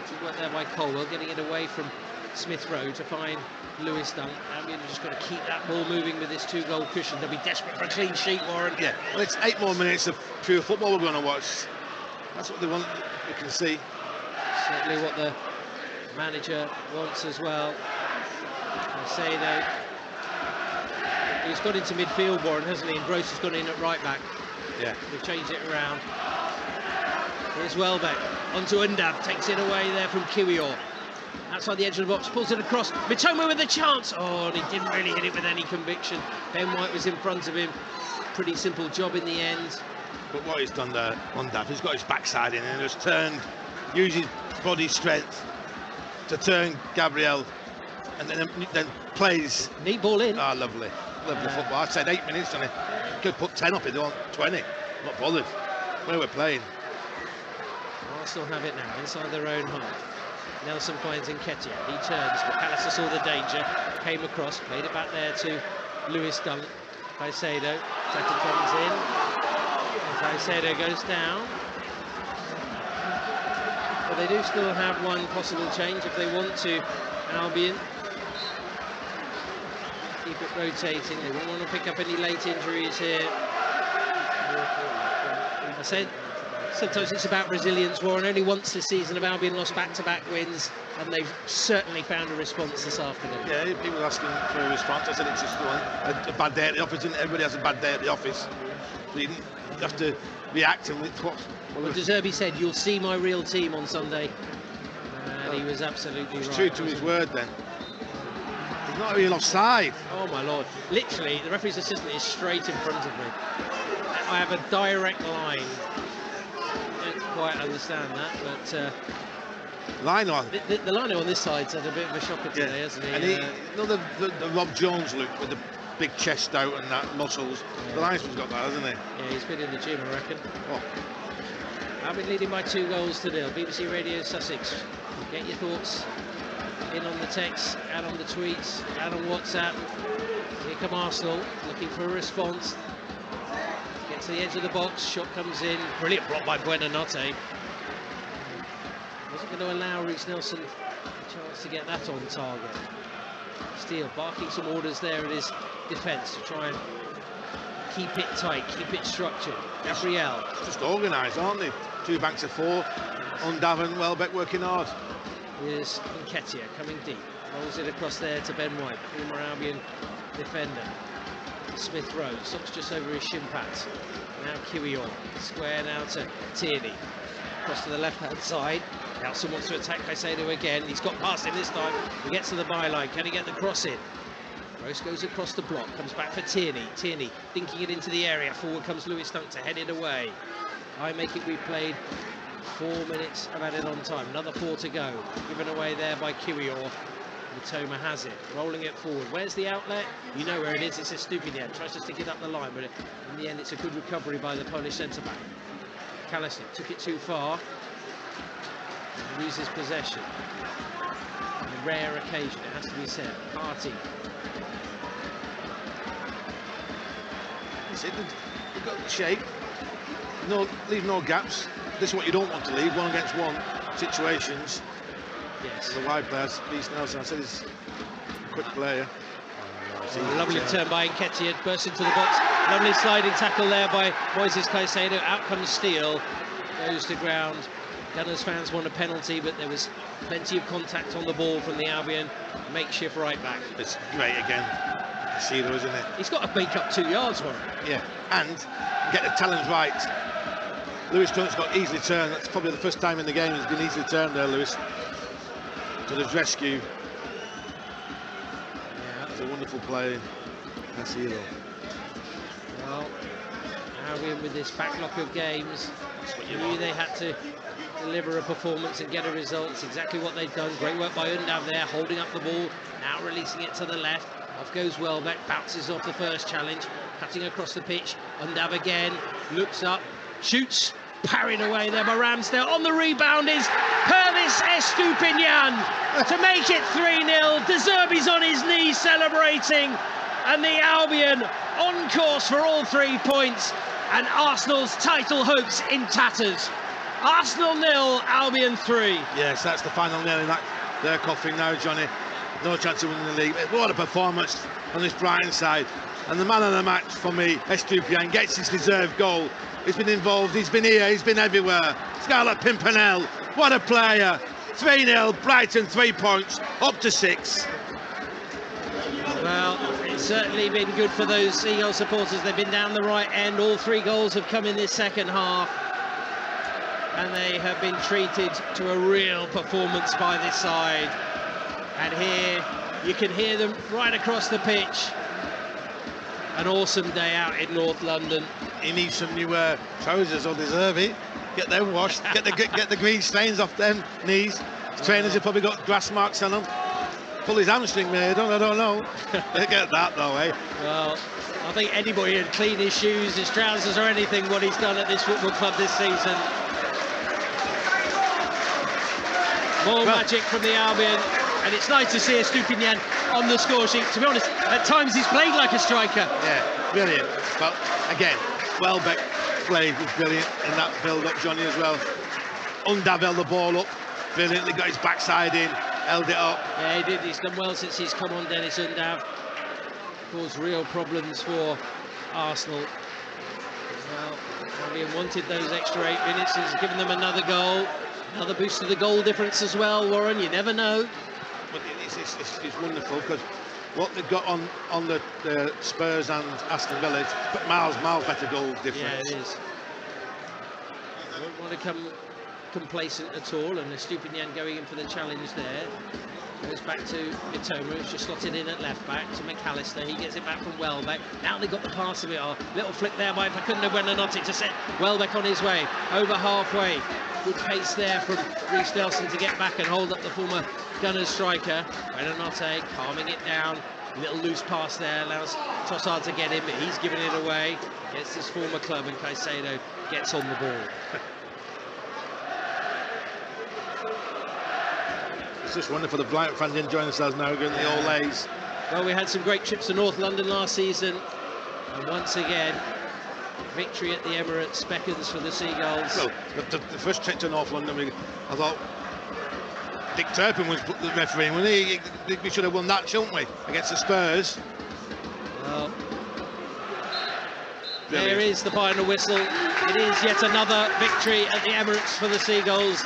She worked there by Colwell, getting it away from Smith Rowe to find Lewis Dunk. Albion just got to keep that ball moving with this 2-goal cushion. They'll be desperate for a clean sheet, Warren. Yeah, well, it's 8 more minutes of pure football we're going to watch. That's what they want, you can see. Certainly what the manager wants as well. Caicedo. He's got into midfield, Warren, hasn't he? And Gross has gone in at right back. Yeah. They've changed it around. Here's Welbeck. Onto Undab. Takes it away there from Kiwior. Outside the edge of the box. Pulls it across. Mitoma with a chance. Oh, and he didn't really hit it with any conviction. Ben White was in front of him. Pretty simple job in the end. But what he's done there, Undab, he's got his backside in and has turned, used his body strength to turn Gabriel. And then plays. Neat ball in. Ah, lovely. Lovely football. I said 8 minutes on it. Could put 10 up if they want 20. Not bothered. Where we're playing. Arsenal have it now inside their own half. Nelson finds Nketiah. He turns, but McAllister saw the danger. Came across, played it back there to Lewis Dunk. Caicedo. Tata comes in. Caicedo goes down. But they do still have one possible change if they want to. Albion. Keep it rotating. They won't want to pick up any late injuries here. I said sometimes it's about resilience, Warren. Only once this season have Albion lost back-to-back wins, and they've certainly found a response this afternoon. Yeah, people are asking for a response. I said it's just a bad day at the office, and everybody has a bad day at the office. So you have to react and with what. Well, De Zerbi said, "You'll see my real team on Sunday," and he was absolutely right. He's true to his word then. He's not even offside. Oh my lord! Literally, the referee's assistant is straight in front of me. I have a direct line. I don't quite understand that, but line on. The line on this side's had a bit of a shocker today, hasn't he? And the Rob Jones look with the big chest out and that muscles. Yeah. The linesman's got that, hasn't he? Yeah, he's been in the gym, I reckon. Oh. I've been leading by 2-0. BBC Radio Sussex. Get your thoughts in on the text, out on the tweets, out on WhatsApp. Here come Arsenal, looking for a response. Gets to the edge of the box, shot comes in. Brilliant block by Buonanotte. Wasn't going to allow Reece Nelson a chance to get that on target. Steele barking some orders there at his defence to try and keep it tight, keep it structured. Gabriel. Just organised, aren't they? 2 banks of 4. Undavan, Welbeck working hard. Here's Nketiah coming deep. Rolls it across there to Ben White, former Albion defender. Smith Rowe, socks just over his shin pads. Now Kiwior, square now to Tierney. Across to the left-hand side. Nelson wants to attack Caicedo again. He's got past him this time. He gets to the byline. Can he get the cross in? Gross goes across the block, comes back for Tierney. Tierney dinking it into the area. Forward comes Lewis Dunk to head it away. I make it we played 4 minutes of added on time. Another 4 to go. Given away there by Kiwior. Matoma has it, rolling it forward. Where's the outlet? You know where it is. It's a Stupinian. Tries to stick it up the line, but in the end, it's a good recovery by the Polish centre-back. McAllister took it too far. And loses possession. On a rare occasion, it has to be said. Party. They've got the shape. No, leave no gaps. This is what you don't want to leave. 1-against-1 situations. Yes. The wide players, Reece Nelson, I said he's a quick player. Lovely turn by Nketiah, burst into the box. Lovely sliding tackle there by Moises Caicedo. Out comes Steele, goes to ground. Gunners fans want a penalty, but there was plenty of contact on the ball from the Albion makeshift right back. It's great again. Caicedo, isn't it? He's got to make up 2 yards, Warren. Yeah, and get the talent right. Lewis Dunk's got easily turned. That's probably the first time in the game he's been easily turned there, Lewis. To the rescue. Yeah, it's a wonderful play. Caicedo. Well, Albion with this backlog of games, you knew they had to deliver a performance and get a result. It's exactly what they've done. Great work by Undav there, holding up the ball, now releasing it to the left. Off goes Welbeck, bounces off the first challenge, cutting across the pitch. Undav again, looks up, shoots, parried away there by Ramsdale. On the rebound is Pervis Estupinian to make it 3-0. De Zerbi's on his knees celebrating, and the Albion on course for all 3 points, and Arsenal's title hopes in tatters. Arsenal 0, Albion 3. Yes, that's the final nail in that. They're coughing now, Johnny. No chance of winning the league. What a performance on this Brighton side. And the man of the match for me, Estupinian, gets his deserved goal. He's been involved, he's been here, he's been everywhere. Scarlett Pimpernel, what a player. 3-0, Brighton 3 points, up to 6. Well, it's certainly been good for those Seagull supporters. They've been down the right end. All 3 goals have come in this second half. And they have been treated to a real performance by this side. And here, you can hear them right across the pitch. An awesome day out in North London. He needs some new trousers, or deserve it. Get them washed, get the green stains off them knees. Trainers have probably got grass marks on them. Pull his hamstring, mate. I don't know. They get that though, eh? Well, I think anybody would clean his shoes, his trousers, or anything what he's done at this football club this season. More magic from the Albion, and it's nice to see Estupinian on the score sheet. To be honest, at times he's played like a striker. Yeah, brilliant. But again, Welbeck played was brilliant in that build-up, Johnny, as well. Undav held the ball up brilliantly, got his backside in, held it up. Yeah, he did. He's done well since he's come on, Dennis Undav. Caused real problems for Arsenal. Well, Albion wanted those extra 8 minutes. He's given them another goal. Another boost to the goal difference as well, Warren. You never know. But it's wonderful because what they've got on the Spurs and Aston Villa, but miles better goal difference. Yeah, it is. I don't want to come complacent at all, and Estupinian going in for the challenge there. Goes back to Mitoma, who's just slotted in at left back to McAllister. He gets it back from Welbeck. Now they got the pass of it. Oh, little flick there by Facundo Buonanotte to set Welbeck on his way. Over halfway. Good pace there from Reece Nelson to get back and hold up the former Gunners striker. Buonanotte calming it down. Little loose pass there, allows Trossard to get in, but he's giving it away. Gets his former club, and Caicedo gets on the ball. It's just wonderful. The Brighton fans enjoying themselves now, going to the All A's. Well, we had some great trips to North London last season, and once again, victory at the Emirates beckons for the Seagulls. Well, the first trip to North London, I thought Dick Turpin was the referee, wasn't he? We should have won that, shouldn't we, against the Spurs? Well, there is the final whistle. It is yet another victory at the Emirates for the Seagulls.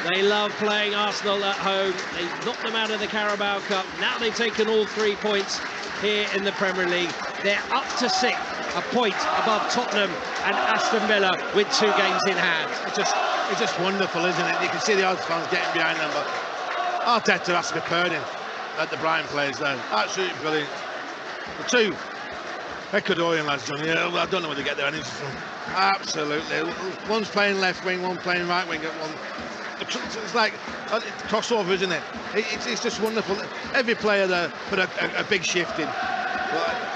They love playing Arsenal at home. They knocked them out of the Carabao Cup. Now they've taken all 3 points here in the Premier League. They're up to 6, a point above Tottenham and Aston Villa with 2 games in hand. It's just wonderful, isn't it? You can see the Arsenal fans getting behind them, but Arteta has to be purring at the Brighton players there. Absolutely brilliant. The 2 Ecuadorian lads, Johnny, I don't know where they get their energy from. Absolutely. One's playing left wing, one playing right wing. It's like a crossover, isn't it? It's just wonderful. Every player there put a big shift in.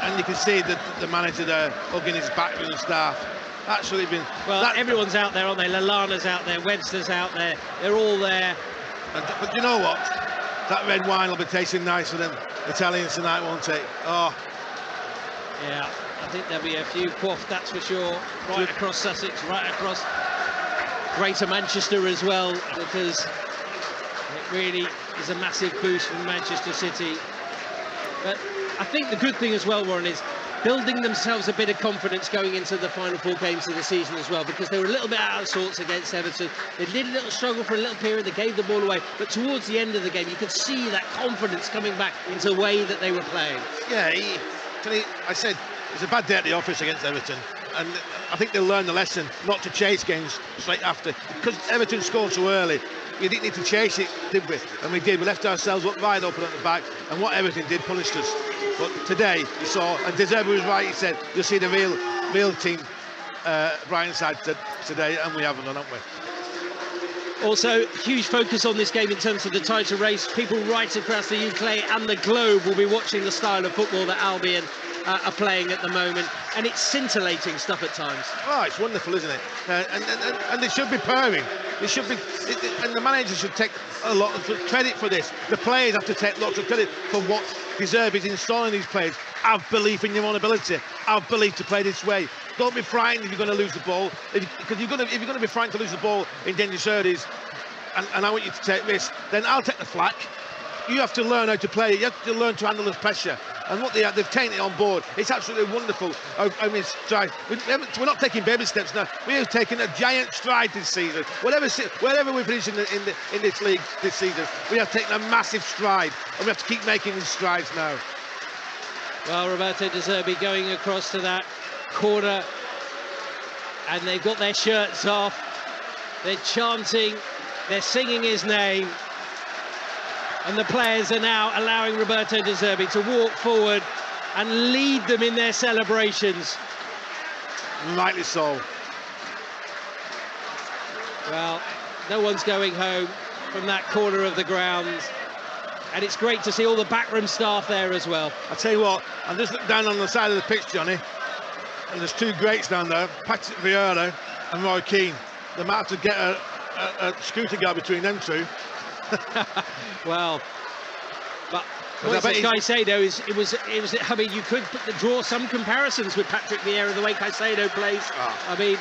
And you can see the manager there hugging his backroom staff. Absolutely been. Well, everyone's out there, aren't they? Lallana's out there, Webster's out there. They're all there. But you know what? That red wine will be tasting nice for them Italians tonight, won't it? Oh. Yeah, I think there'll be a few quaffed, that's for sure. Right across Sussex, right across Greater Manchester as well, because it really is a massive boost from Manchester City. But I think the good thing as well, Warren, is building themselves a bit of confidence going into the final 4 games of the season as well, because they were a little bit out of sorts against Everton. They did a little struggle for a little period, they gave the ball away, but towards the end of the game you could see that confidence coming back into the way that they were playing. Yeah, I said it's a bad day at the office against Everton, and I think they'll learn the lesson not to chase games straight after, because Everton scored so early. We didn't need to chase it, did we? And we did. We left ourselves up wide open at the back, and what Everton did punished us. But today, you saw, and De Zerbi was right, he said, you'll see the real team, Brighton side today, and we haven't done, haven't we? Also, huge focus on this game in terms of the title race. People right across the UK and the globe will be watching the style of football that Albion are playing at the moment, and it's scintillating stuff at times. Oh, it's wonderful, isn't it? And they should be purring. They should be, and the manager should take a lot of credit for this. The players have to take lots of credit for what De Zerbi is installing these players. Have belief in your own ability. Have belief to play this way. Don't be frightened if you're going to lose the ball. Because if you're going to be frightened to lose the ball in dangerous areas, and I want you to take risks, then I'll take the flak. You have to learn how to play. You have to learn to handle this pressure. And what they've taken it on board. It's absolutely wonderful. I mean, stride. We're not taking baby steps now. We're taking a giant stride this season. Wherever we finish in this league this season, we have taken a massive stride, and we have to keep making these strides now. Well, Roberto De Zerbi going across to that corner, and they've got their shirts off. They're chanting. They're singing his name. And the players are now allowing Roberto De Zerbi to walk forward and lead them in their celebrations. Rightly so. Well, no one's going home from that corner of the ground. And it's great to see all the backroom staff there as well. I tell you what, I just looked down on the side of the pitch, Johnny, and there's 2 greats down there, Patrick Vieira and Roy Keane. They might have to get a scooter guard between them 2. Well, but Caicedo it was. I mean, you could draw some comparisons with Patrick Vieira, the way Caicedo plays. I mean,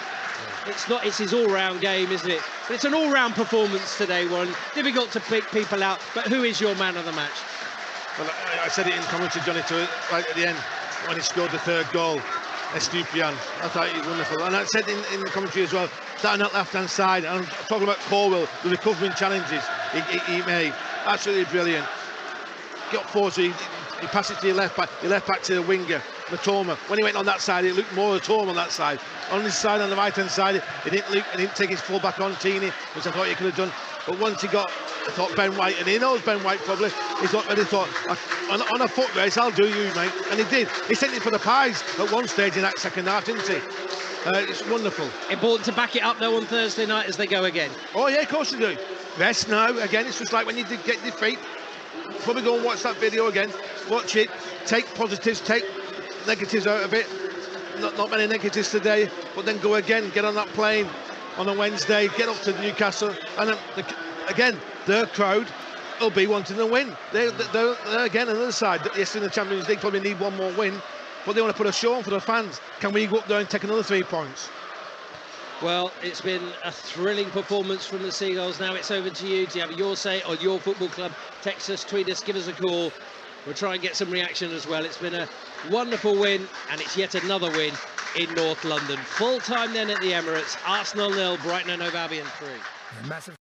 it's his all-round game, isn't it? But it's an all-round performance today, Warren. Difficult to pick people out, but who is your man of the match? Well, I said it in commentary, Johnny, right at the end when he scored the 3rd goal. Estupiñán, I thought he was wonderful, and I said in the commentary as well, starting at left-hand side, and I'm talking about Corwell, the recovering challenges he made, absolutely brilliant. Got forward, so he passed it to your left back to the winger, Matoma. When he went on that side, it looked more Matoma on that side. On his side, on the right-hand side, he didn't take his full back on Tini, which I thought he could have done. But once he got, I thought Ben White, and he knows Ben White probably, he thought, on a foot race, I'll do you, mate. And he did. He sent it for the pies at one stage in that second half, didn't he? It's wonderful. Important to back it up, though, on Thursday night as they go again. Oh, yeah, of course they do. Rest now. Again, it's just like when you get your feet. Probably go and watch that video again. Watch it. Take positives, take negatives out of it. Not many negatives today, but then go again, get on that plane on a Wednesday, get up to Newcastle, and again, their crowd will be wanting to win. They're again on the other side. Yes, in the Champions League, probably need one more win, but they want to put a show on for the fans. Can we go up there and take another 3 points? Well, it's been a thrilling performance from the Seagulls. Now it's over to you. Do you have your say on your football club? Text us, tweet us, give us a call. We'll try and get some reaction as well. It's been a wonderful win, and it's yet another win in North London. Full time then at the Emirates. Arsenal 0, Brighton and Hove Albion 3. Massive.